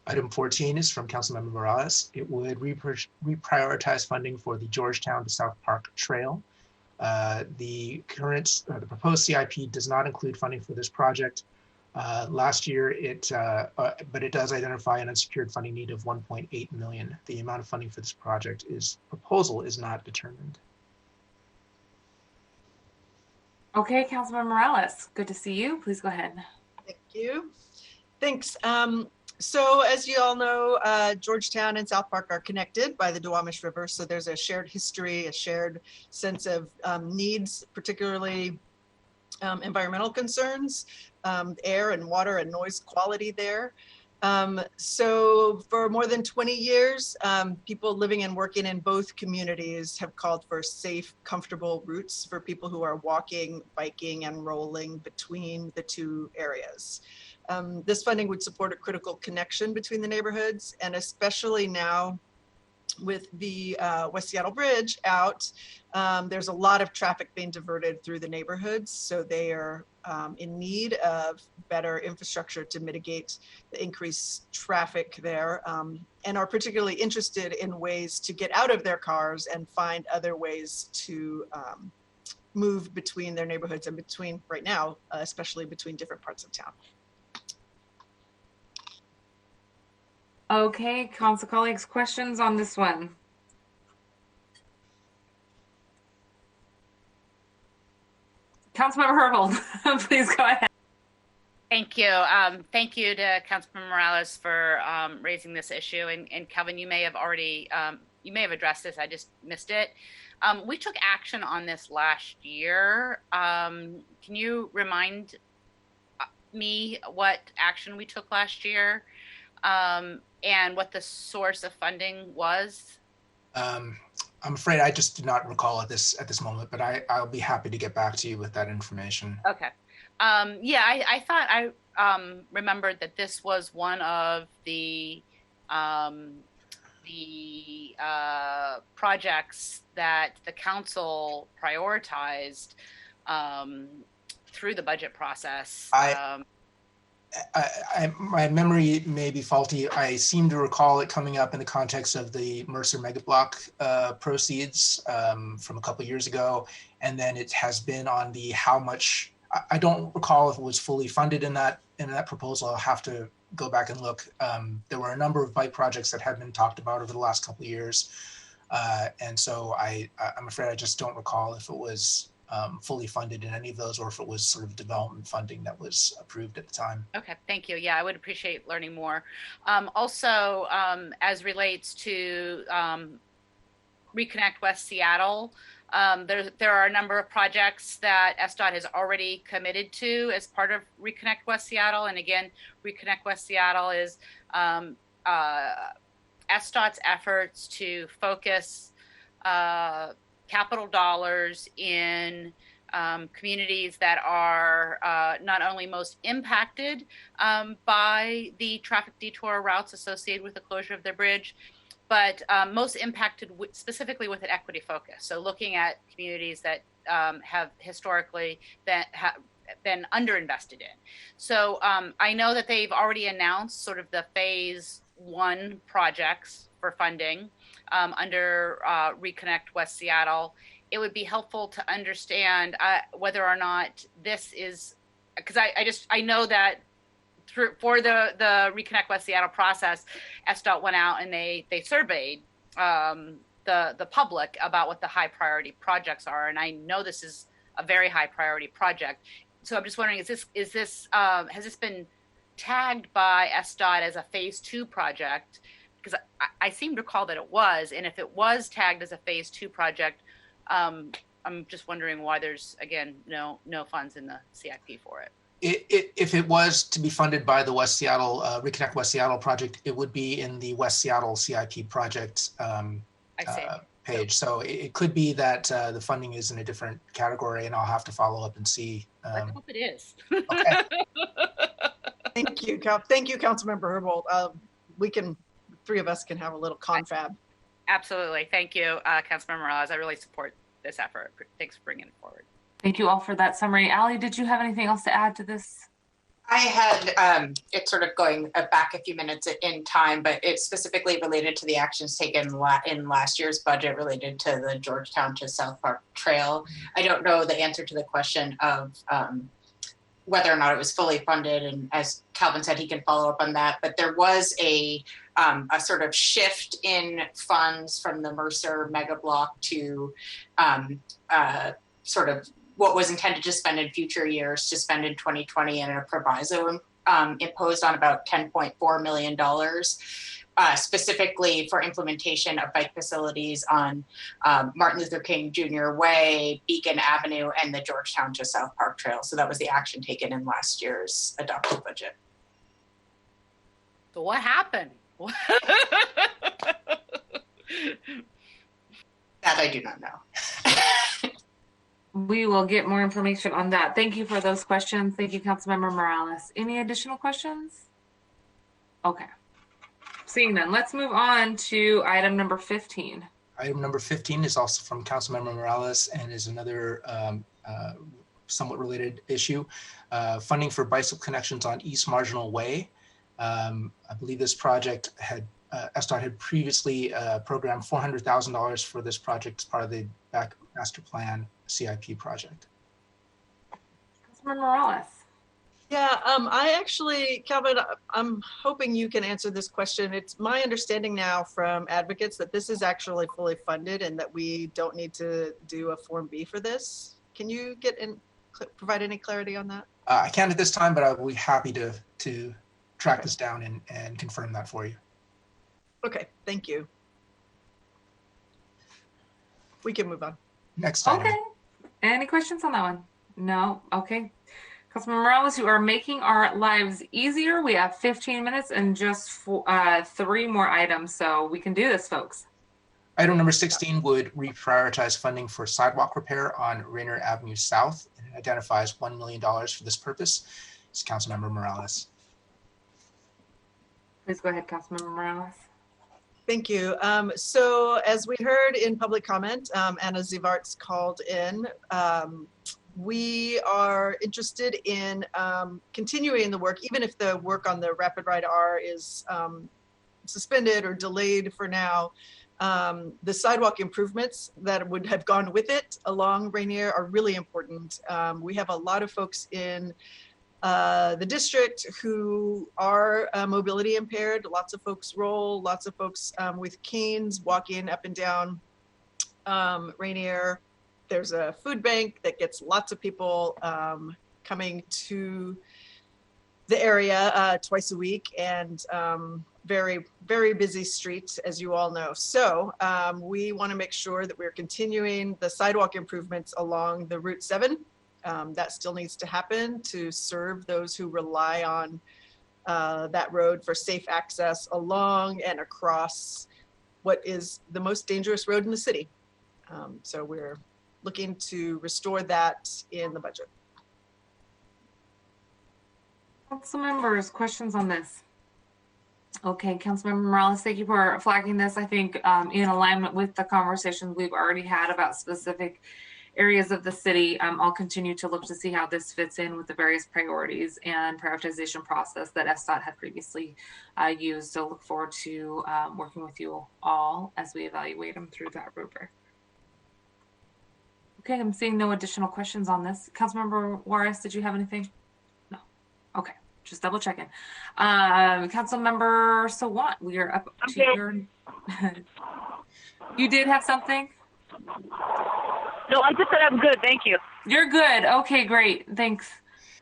Item 14 is from Councilmember Morales. It would reprioritize funding for the Georgetown to South Park Trail. The proposed CIP does not include funding for this project. Last year, but it does identify an unsecured funding need of $1.8 million. The amount of funding for this proposal is not determined. Okay, Councilmember Morales, good to see you. Please go ahead. Thank you. Thanks. So as you all know, Georgetown and South Park are connected by the Duwamish River. So there's a shared history, a shared sense of needs, particularly environmental concerns, air and water and noise quality there. So for more than 20 years, people living and working in both communities have called for safe, comfortable routes for people who are walking, biking, and rolling between the two areas. This funding would support a critical connection between the neighborhoods, and especially now with the West Seattle Bridge out, there's a lot of traffic being diverted through the neighborhoods. So they are in need of better infrastructure to mitigate the increased traffic there, and are particularly interested in ways to get out of their cars and find other ways to move between their neighborhoods and between, right now, especially between different parts of town. Okay, council colleagues, questions on this one? Councilmember Herbold, please go ahead. Thank you. Thank you to Councilmember Morales for raising this issue. And Kelvin, you may have already, you may have addressed this, I just missed it. We took action on this last year. Can you remind me what action we took last year? And what the source of funding was? I'm afraid I just do not recall at this moment, but I'll be happy to get back to you with that information. Okay. Yeah, I thought I remembered that this was one of the projects that the council prioritized through the budget process. My memory may be faulty. I seem to recall it coming up in the context of the Mercer Mega Block proceeds from a couple years ago, and then it has been on the how much. I don't recall if it was fully funded in that proposal. I'll have to go back and look. There were a number of bike projects that had been talked about over the last couple of years, and so I'm afraid I just don't recall if it was fully funded in any of those, or if it was sort of development funding that was approved at the time. Okay, thank you. Yeah, I would appreciate learning more. Also, as relates to Reconnect West Seattle, there are a number of projects that SDOT has already committed to as part of Reconnect West Seattle. And again, Reconnect West Seattle is SDOT's efforts to focus capital dollars in communities that are not only most impacted by the traffic detour routes associated with the closure of the bridge, but most impacted specifically with an equity focus. So looking at communities that have historically been underinvested in. So I know that they've already announced sort of the phase 1 projects for funding under Reconnect West Seattle. It would be helpful to understand whether or not this is, because I know that for the Reconnect West Seattle process, SDOT went out and they surveyed the public about what the high priority projects are, and I know this is a very high priority project. So I'm just wondering, has this been tagged by SDOT as a phase 2 project? Because I seem to recall that it was, and if it was tagged as a phase 2 project, I'm just wondering why there's, again, no funds in the CIP for it. If it was to be funded by the West Seattle Reconnect West Seattle project, it would be in the West Seattle CIP project page. So it could be that the funding is in a different category, and I'll have to follow up and see. I hope it is. Okay. Thank you, Councilmember Herbold. Three of us can have a little confab. Absolutely. Thank you, Councilmember Morales. I really support this effort. Thanks for bringing it forward. Thank you all for that summary. Allie, did you have anything else to add to this? I had, it's sort of going back a few minutes in time, but it's specifically related to the actions taken in last year's budget related to the Georgetown to South Park Trail. I don't know the answer to the question of whether or not it was fully funded, and as Calvin said, he can follow up on that, but there was a sort of shift in funds from the Mercer Mega Block to sort of what was intended to spend in future years to spend in 2020, and a proviso imposed on about $10.4 million, specifically for implementation of bike facilities on Martin Luther King Jr. Way, Beacon Avenue, and the Georgetown to South Park Trail. So that was the action taken in last year's adopted budget. So what happened? That I do not know. We will get more information on that. Thank you for those questions. Thank you, Councilmember Morales. Any additional questions? Okay. Seeing none, let's move on to item number 15. Item number 15 is also from Councilmember Morales and is another somewhat related issue. Funding for bicycle connections on East Marginal Way. I believe this project had, SDOT had previously programmed $400,000 for this project as part of the back master plan CIP project. Councilmember Morales. Yeah, I actually, Calvin, I'm hoping you can answer this question. It's my understanding now from advocates that this is actually fully funded and that we don't need to do a Form B for this. Can you provide any clarity on that? I can't at this time, but I will be happy to track this down and confirm that for you. Okay, thank you. We can move on. Next item. Okay. Any questions on that one? No? Okay. Councilman Morales, you are making our lives easier. We have 15 minutes and just 3 more items, so we can do this, folks. Item number 16 would reprioritize funding for sidewalk repair on Rainier Avenue South. It identifies $1 million for this purpose. It's Councilmember Morales. Please go ahead, Councilmember Morales. Thank you. So as we heard in public comment, Anna Zivart's called in. We are interested in continuing the work, even if the work on the Rapid Ride R is suspended or delayed for now. The sidewalk improvements that would have gone with it along Rainier are really important. We have a lot of folks in the district who are mobility impaired. Lots of folks roll, lots of folks with canes walking up and down Rainier. There's a food bank that gets lots of people coming to the area twice a week, and very, very busy streets, as you all know. So we want to make sure that we're continuing the sidewalk improvements along the Route 7. That still needs to happen to serve those who rely on that road for safe access along and across what is the most dangerous road in the city. So we're looking to restore that in the budget. Council members, questions on this? Okay, Councilmember Morales, thank you for flagging this. I think in alignment with the conversations we've already had about specific areas of the city, I'll continue to look to see how this fits in with the various priorities and prioritization process that SDOT had previously used. So look forward to working with you all as we evaluate them through that rubric. Okay, I'm seeing no additional questions on this. Councilmember Juarez, did you have anything? No. Okay, just double checking. Councilmember Sawant, we are up to your... You did have something? No, I just said I'm good. Thank you. You're good. Okay, great. Thanks.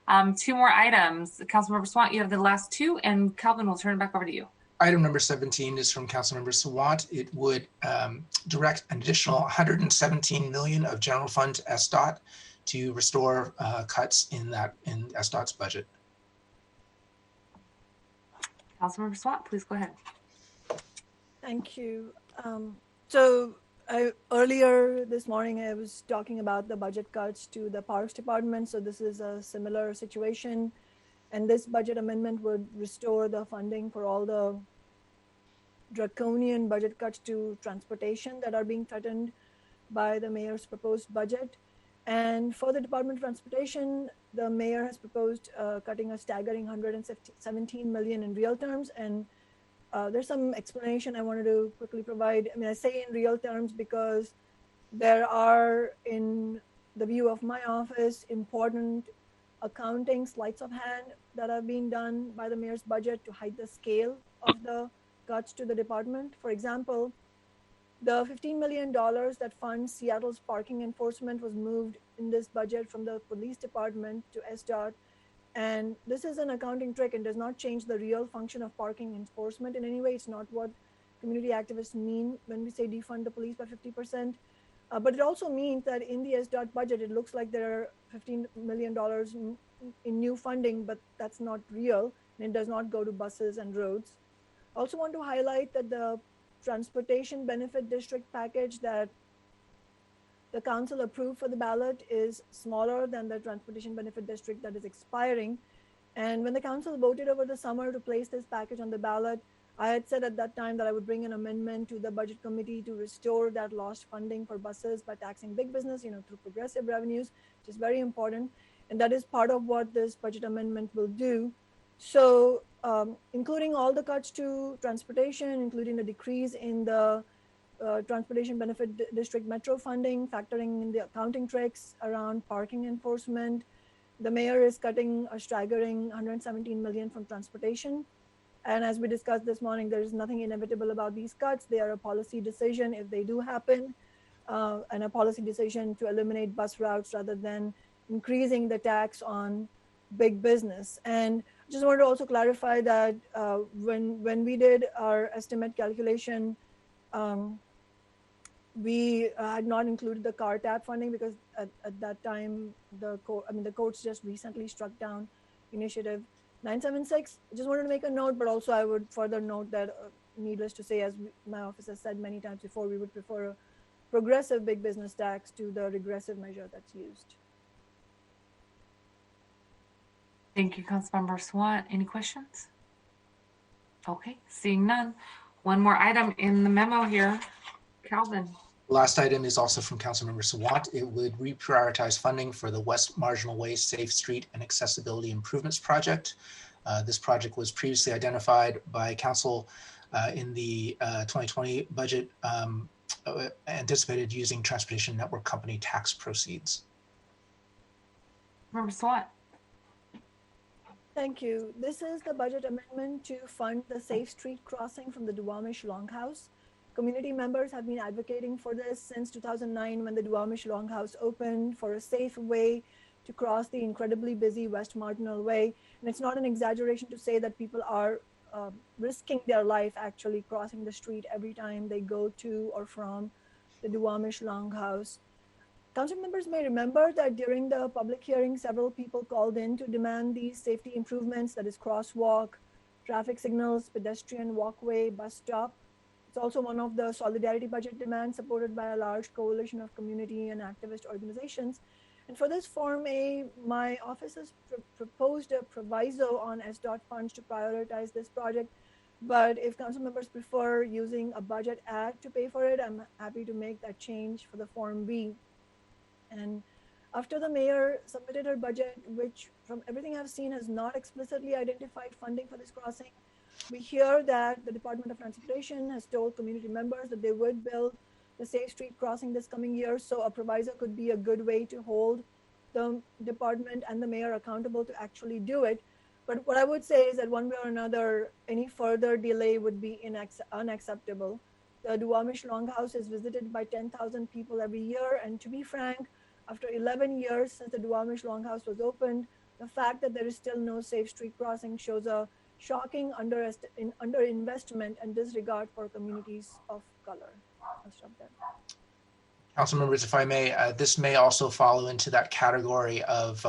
2 more items. Councilmember Sawant, you have the last 2, and Calvin will turn it back over to you. Item number 17 is from Councilmember Sawant. It would direct an additional $117 million of general fund to SDOT to restore cuts in SDOT's budget. Councilmember Sawant, please go ahead. Thank you. Earlier this morning, I was talking about the budget cuts to the Parks Department. So this is a similar situation. And this budget amendment would restore the funding for all the draconian budget cuts to transportation that are being threatened by the mayor's proposed budget. And for the Department of Transportation, the mayor has proposed cutting a staggering $117 million in real terms. And there's some explanation I wanted to quickly provide. I mean, I say in real terms because there are, in the view of my office, important accounting sleights of hand that are being done by the mayor's budget to hide the scale of the cuts to the department. For example, the $15 million that funds Seattle's parking enforcement was moved in this budget from the police department to SDOT And this is an accounting trick and does not change the real function of parking enforcement in any way. It's not what community activists mean when we say defund the police by 50%. But it also means that in the SDOT budget, it looks like there are $15 million in new funding, but that's not real, and it does not go to buses and roads. I also want to highlight that the transportation benefit district package that the council approved for the ballot is smaller than the transportation benefit district that is expiring. And when the council voted over the summer to place this package on the ballot, I had said at that time that I would bring an amendment to the budget committee to restore that lost funding for buses by taxing big business, through progressive revenues, which is very important. And that is part of what this budget amendment will do. So including all the cuts to transportation, including the decrease in the transportation benefit district metro funding, factoring in the accounting tricks around parking enforcement. The mayor is cutting a staggering $117 million from transportation. And as we discussed this morning, there is nothing inevitable about these cuts. They are a policy decision if they do happen, and a policy decision to eliminate bus routes rather than increasing the tax on big business. And I just wanted to also clarify that when we did our estimate calculation, we had not included the car tap funding because at that time the courts just recently struck down initiative 976. I just wanted to make a note, but also I would further note that needless to say, as my office has said many times before, we would prefer a progressive big business tax to the regressive measure that's used. Thank you, Councilmember Sawant. Any questions? Okay, seeing none. One more item in the memo here. Calvin. Last item is also from Councilmember Sawant. It would reprioritize funding for the West Marginal Way Safe Street and Accessibility Improvements Project. This project was previously identified by Council in the 2020 budget, anticipated using Transportation Network Company tax proceeds. Member Sawant. Thank you. This is the budget amendment to fund the Safe Street crossing from the Duwamish Longhouse. Community members have been advocating for this since 2009 when the Duwamish Longhouse opened for a safe way to cross the incredibly busy West Marginal Way. And it's not an exaggeration to say that people are risking their life actually crossing the street every time they go to or from the Duwamish Longhouse. Council members may remember that during the public hearing, several people called in to demand these safety improvements, that is crosswalk, traffic signals, pedestrian walkway, bus stop. It's also one of the solidarity budget demands supported by a large coalition of community and activist organizations. And for this Form A, my office has proposed a proviso on SDOT funds to prioritize this project. But if council members prefer using a budget act to pay for it, I'm happy to make that change for the Form B. And after the mayor submitted her budget, which from everything I've seen has not explicitly identified funding for this crossing, we hear that the Department of Transportation has told community members that they would build the Safe Street crossing this coming year. So a proviso could be a good way to hold the department and the mayor accountable to actually do it. But what I would say is that one way or another, any further delay would be unacceptable. The Duwamish Longhouse is visited by 10,000 people every year. And to be frank, after 11 years since the Duwamish Longhouse was opened, the fact that there is still no Safe Street crossing shows a shocking underinvestment and disregard for communities of color. I'll stop there. Council members, if I may, this may also follow into that category of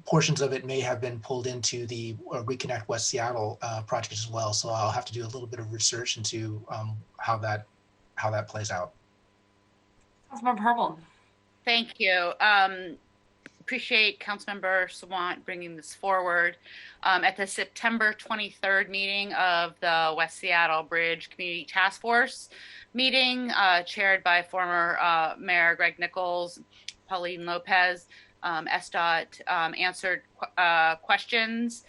portions of it may have been pulled into the Reconnect West Seattle project as well. So I'll have to do a little bit of research into how that plays out. Councilmember Herbold. Thank you. Appreciate Councilmember Sawant bringing this forward. At the September 23rd meeting of the West Seattle Bridge Community Task Force meeting, chaired by former Mayor Greg Nichols, Pauline Lopez, SDOT answered questions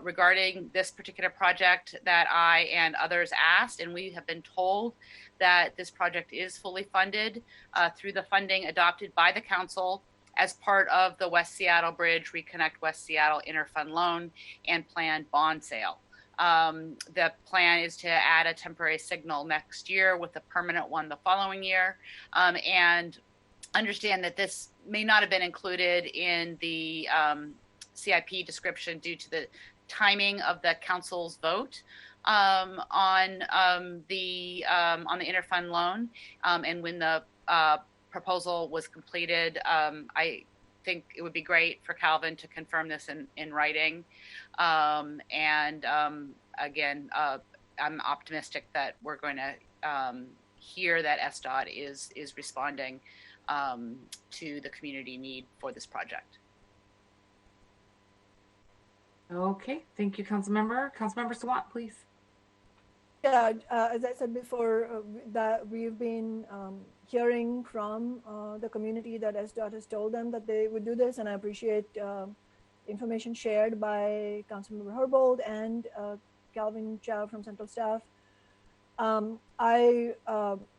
regarding this particular project that I and others asked, and we have been told that this project is fully funded through the funding adopted by the council as part of the West Seattle Bridge Reconnect West Seattle Interfund Loan and planned bond sale. The plan is to add a temporary signal next year with a permanent one the following year. And understand that this may not have been included in the CIP description due to the timing of the council's vote on the interfund loan, and when the proposal was completed. I think it would be great for Calvin to confirm this in writing. Again, I'm optimistic that we're going to hear that SDOT is responding to the community need for this project. Okay, thank you, Councilmember. Councilmember Sawant, please. Yeah, as I said before, that we've been hearing from the community that SDOT has told them that they would do this, and I appreciate information shared by Councilmember Herbold and Calvin Chow from Central Staff.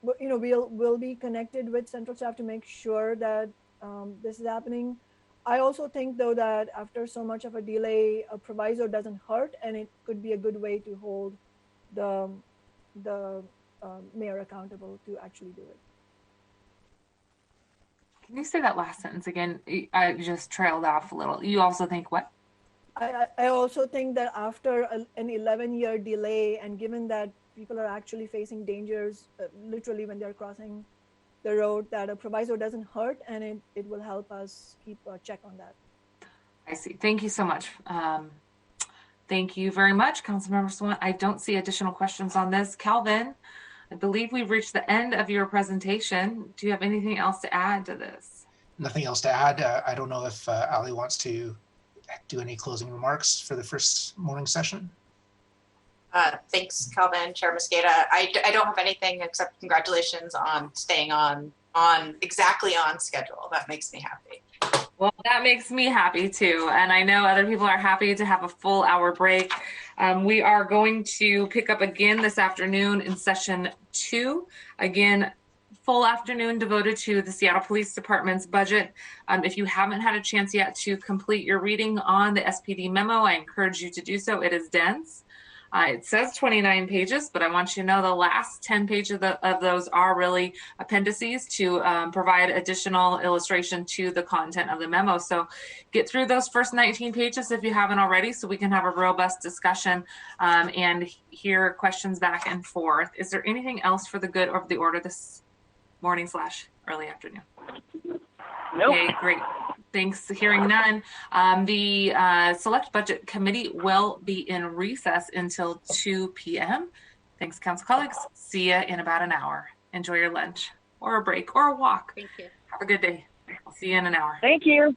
We'll be connected with Central Staff to make sure that this is happening. I also think, though, that after so much of a delay, a proviso doesn't hurt, and it could be a good way to hold the mayor accountable to actually do it. Can you say that last sentence again? I just trailed off a little. You also think what? I also think that after an 11-year delay, and given that people are actually facing dangers literally when they're crossing the road, that a proviso doesn't hurt, and it will help us keep a check on that. I see. Thank you so much. Thank you very much, Councilmember Swan. I don't see additional questions on this. Calvin, I believe we've reached the end of your presentation. Do you have anything else to add to this? Nothing else to add. I don't know if Ali wants to do any closing remarks for the first morning session. Thanks, Calvin, Chair Mosqueda. I don't have anything except congratulations on staying on exactly on schedule. That makes me happy. Well, that makes me happy too. And I know other people are happy to have a full hour break. We are going to pick up again this afternoon in session 2. Again, full afternoon devoted to the Seattle Police Department's budget. If you haven't had a chance yet to complete your reading on the SPD memo, I encourage you to do so. It is dense. It says 29 pages, but I want you to know the last 10 pages of those are really appendices to provide additional illustration to the content of the memo. So get through those first 19 pages if you haven't already, so we can have a robust discussion and hear questions back and forth. Is there anything else for the good of the order this morning / early afternoon? Nope. Okay, great. Thanks. Hearing none. The Select Budget Committee will be in recess until 2 p.m. Thanks, Council colleagues. See you in about an hour. Enjoy your lunch or a break or a walk. Thank you. Have a good day. I'll see you in an hour. Thank you.